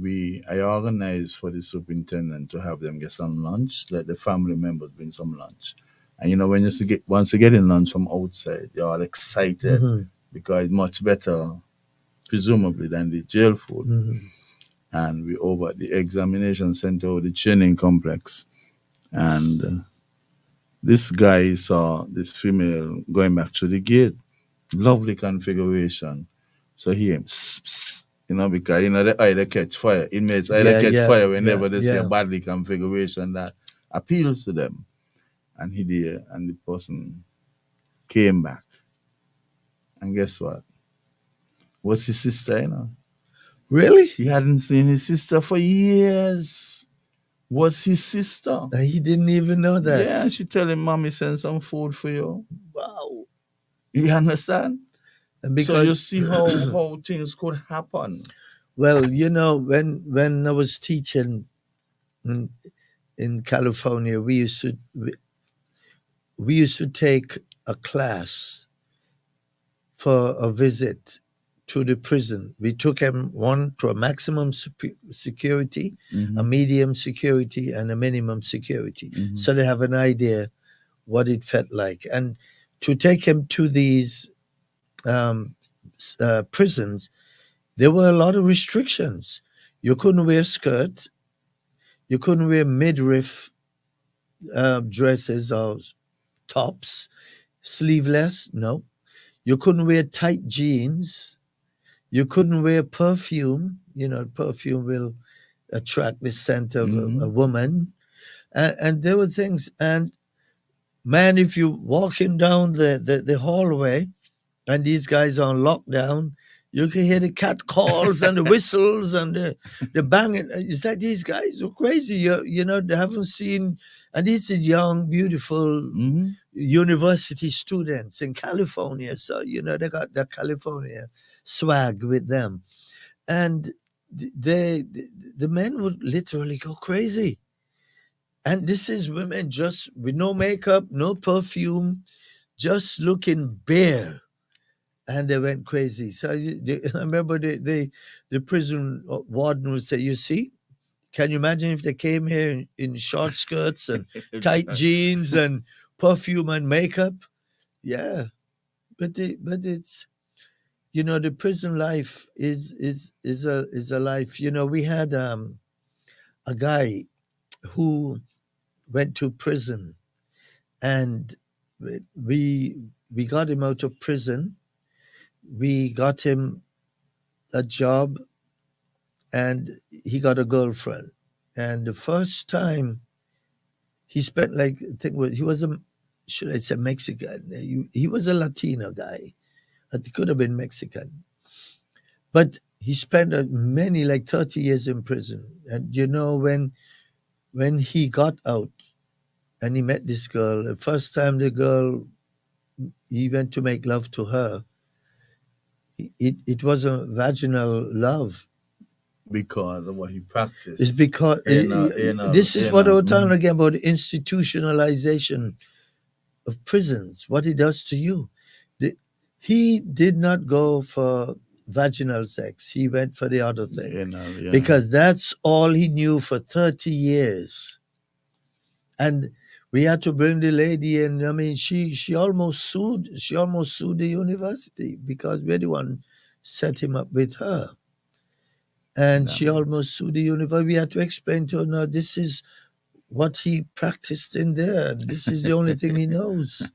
I organized for the superintendent to have them get some lunch, let the family members bring some lunch. And when once you get in lunch from outside, you're all excited
Mhm,
because it's much better, presumably, than the jail food.
mhm.
And we over at the examination center or the training complex. And this guy saw this female going back to the gate. Lovely configuration. So he psst, psst, because they either catch fire. Inmates either catch fire whenever they see a badly configuration that appeals to them. And he did, and the person came back. And guess what? Was his sister,
Really?
He hadn't seen his sister for years. was his sister.
He didn't even know that.
Yeah, and she tell him, "Mommy send some food for you."
Wow.
You understand?
And
So
because,
you see how things could happen.
well, when I was teaching in, in California, we used to take a class for a visit to the prison. We took them one to a maximum security, a
Mm-hmm.
medium security, and a minimum security,
Mm-hmm.
so they have an idea what it felt like. And to take him to these um, prisons, there were a lot of restrictions. You couldn't wear skirts. You couldn't wear midriff dresses or tops, sleeveless. No. You couldn't wear tight jeans. You couldn't wear perfume. Perfume will attract the scent of a
Mm-hmm.
woman. And there were things. And man, if you walking down the hallway and these guys are on lockdown, you can hear the cat calls and the whistles and the banging. Is that these guys are crazy? They haven't seen, and these is young, beautiful
Mm-hmm.
university students in California. So, they got the California swag with them. And the men would literally go crazy. And this is women just with no makeup, no perfume, just looking bare, and they went crazy. So I remember the prison warden would say, "You see, can you imagine if they came here in short skirts and tight jeans and perfume and makeup?" Yeah, but it's the prison life is a life. We had a guy who went to prison, and we we got him out of prison. We got him a job, and he got a girlfriend. And the first time he spent, like, I think he was a, should I say, Mexican? He was a Latino guy. He could have been Mexican, but he spent many, like 30 years in prison. And when he got out and he met this girl, the first time he went to make love to her, it was a vaginal love.
Because of what he
It's
practiced
because
in
this is what I was talking
mhm.
again about, institutionalization of prisons, what it does to you. He did not go for vaginal sex. He went for the other thing
Yeah.
because that's all he knew for 30 years. And we had to bring the lady in. I mean, she almost sued. She almost sued the university because we're the one set him up with her. And she
Damn it.
almost sued the university. We had to explain to her, no, this is what he practiced in there. This is the only thing he knows.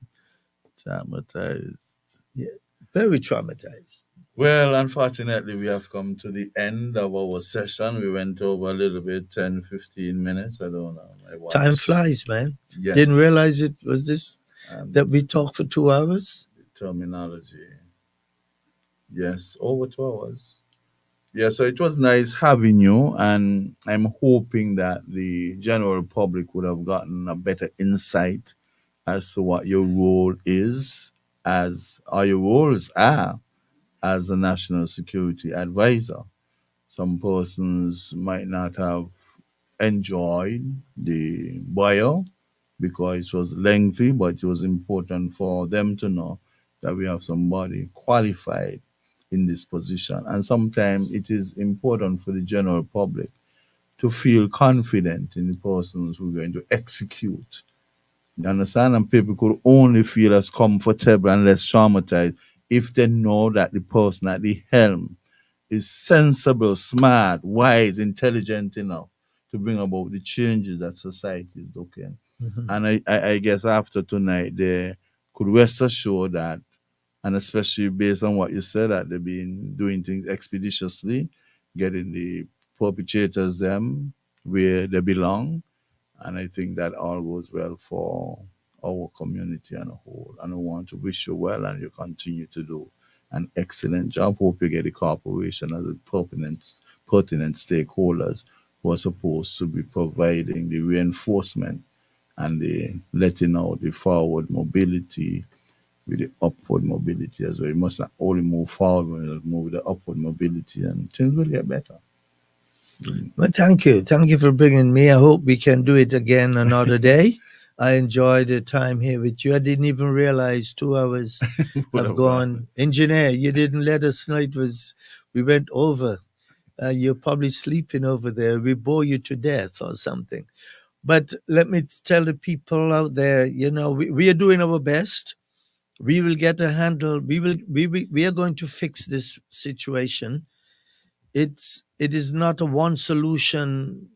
Traumatized.
Yeah, very traumatized.
Well, unfortunately, we have come to the end of our session. We went over a little bit, 10, 15 minutes. I don't know. I
Time
watched.
flies, man. Didn't
Yes.
realize it was this
And
that we talked for 2 hours.
terminology. Yes, over 2 hours. Yeah, so it was nice having you, and I'm hoping that the general public would have gotten a better insight as to what your role is, as or your roles are as a national security advisor. Some persons might not have enjoyed the bio because it was lengthy, but it was important for them to know that we have somebody qualified in this position. And sometimes it is important for the general public to feel confident in the persons who are going to execute. You understand? And people could only feel as comfortable and less traumatized if they know that the person at the helm is sensible, smart, wise, intelligent enough to bring about the changes that society is looking.
Mhm.
And I guess after tonight, they could rest assured that, and especially based on what you said, that they've been doing things expeditiously, getting the perpetrators them where they belong. And I think that all goes well for our community and a whole. And I want to wish you well, and you continue to do an excellent job. Hope you get the corporation as a pertinent stakeholders who are supposed to be providing the reinforcement and the letting out the forward mobility with the upward mobility as well. You must not only move forward, but you must move with the upward mobility, and things will get better.
Well, thank you. Thank you for bringing me. I hope we can do it again another day. I enjoyed the time here with you. I didn't even realize 2 hours
Would
have
have
gone. Engineer, you didn't let us know we went over. You're probably sleeping over there. We bore you to death or something. But let me tell the people out there, we are doing our best. We will get a handle. We are going to fix this situation. It is not a one solution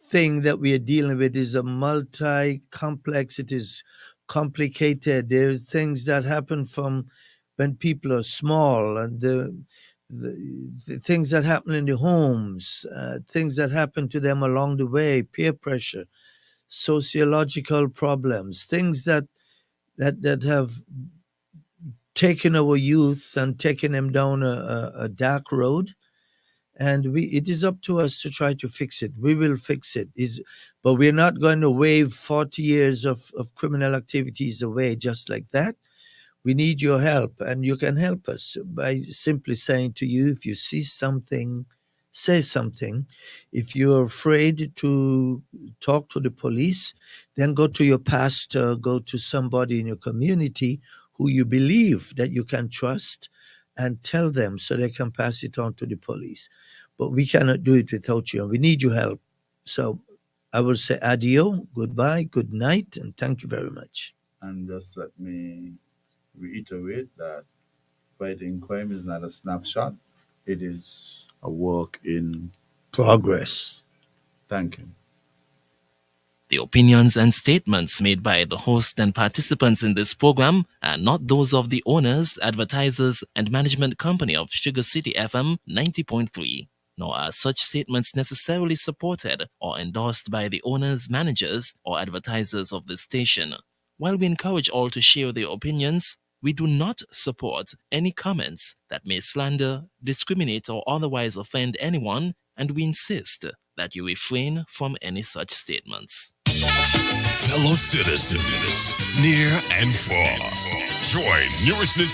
thing that we are dealing with. Is a multi-complex. It is complicated. There's things that happen from when people are small, and the things that happen in the homes, things that happen to them along the way, peer pressure, sociological problems, things that have taken our youth and taken them down a dark road. And it is up to us to try to fix it. We will fix it. But we're not going to wave 40 years of criminal activities away just like that. We need your help, and you can help us by simply saying to you, if you see something, say something. If you're afraid to talk to the police, then go to your pastor, go to somebody in your community who you believe that you can trust, and tell them so they can pass it on to the police. But we cannot do it without you, and we need your help. So I will say adieu, goodbye, good night, and thank you very much.
And just let me reiterate that fighting crime is not a snapshot, it is a work in
Progress.
Thank you.
The opinions and statements made by the host and participants in this program are not those of the owners, advertisers, and management company of Sugar City FM 90.3, nor are such statements necessarily supported or endorsed by the owners, managers, or advertisers of this station. While we encourage all to share their opinions, we do not support any comments that may slander, discriminate, or otherwise offend anyone, and we insist that you refrain from any such statements.
Fellow citizens, near and far, join Newrish Nital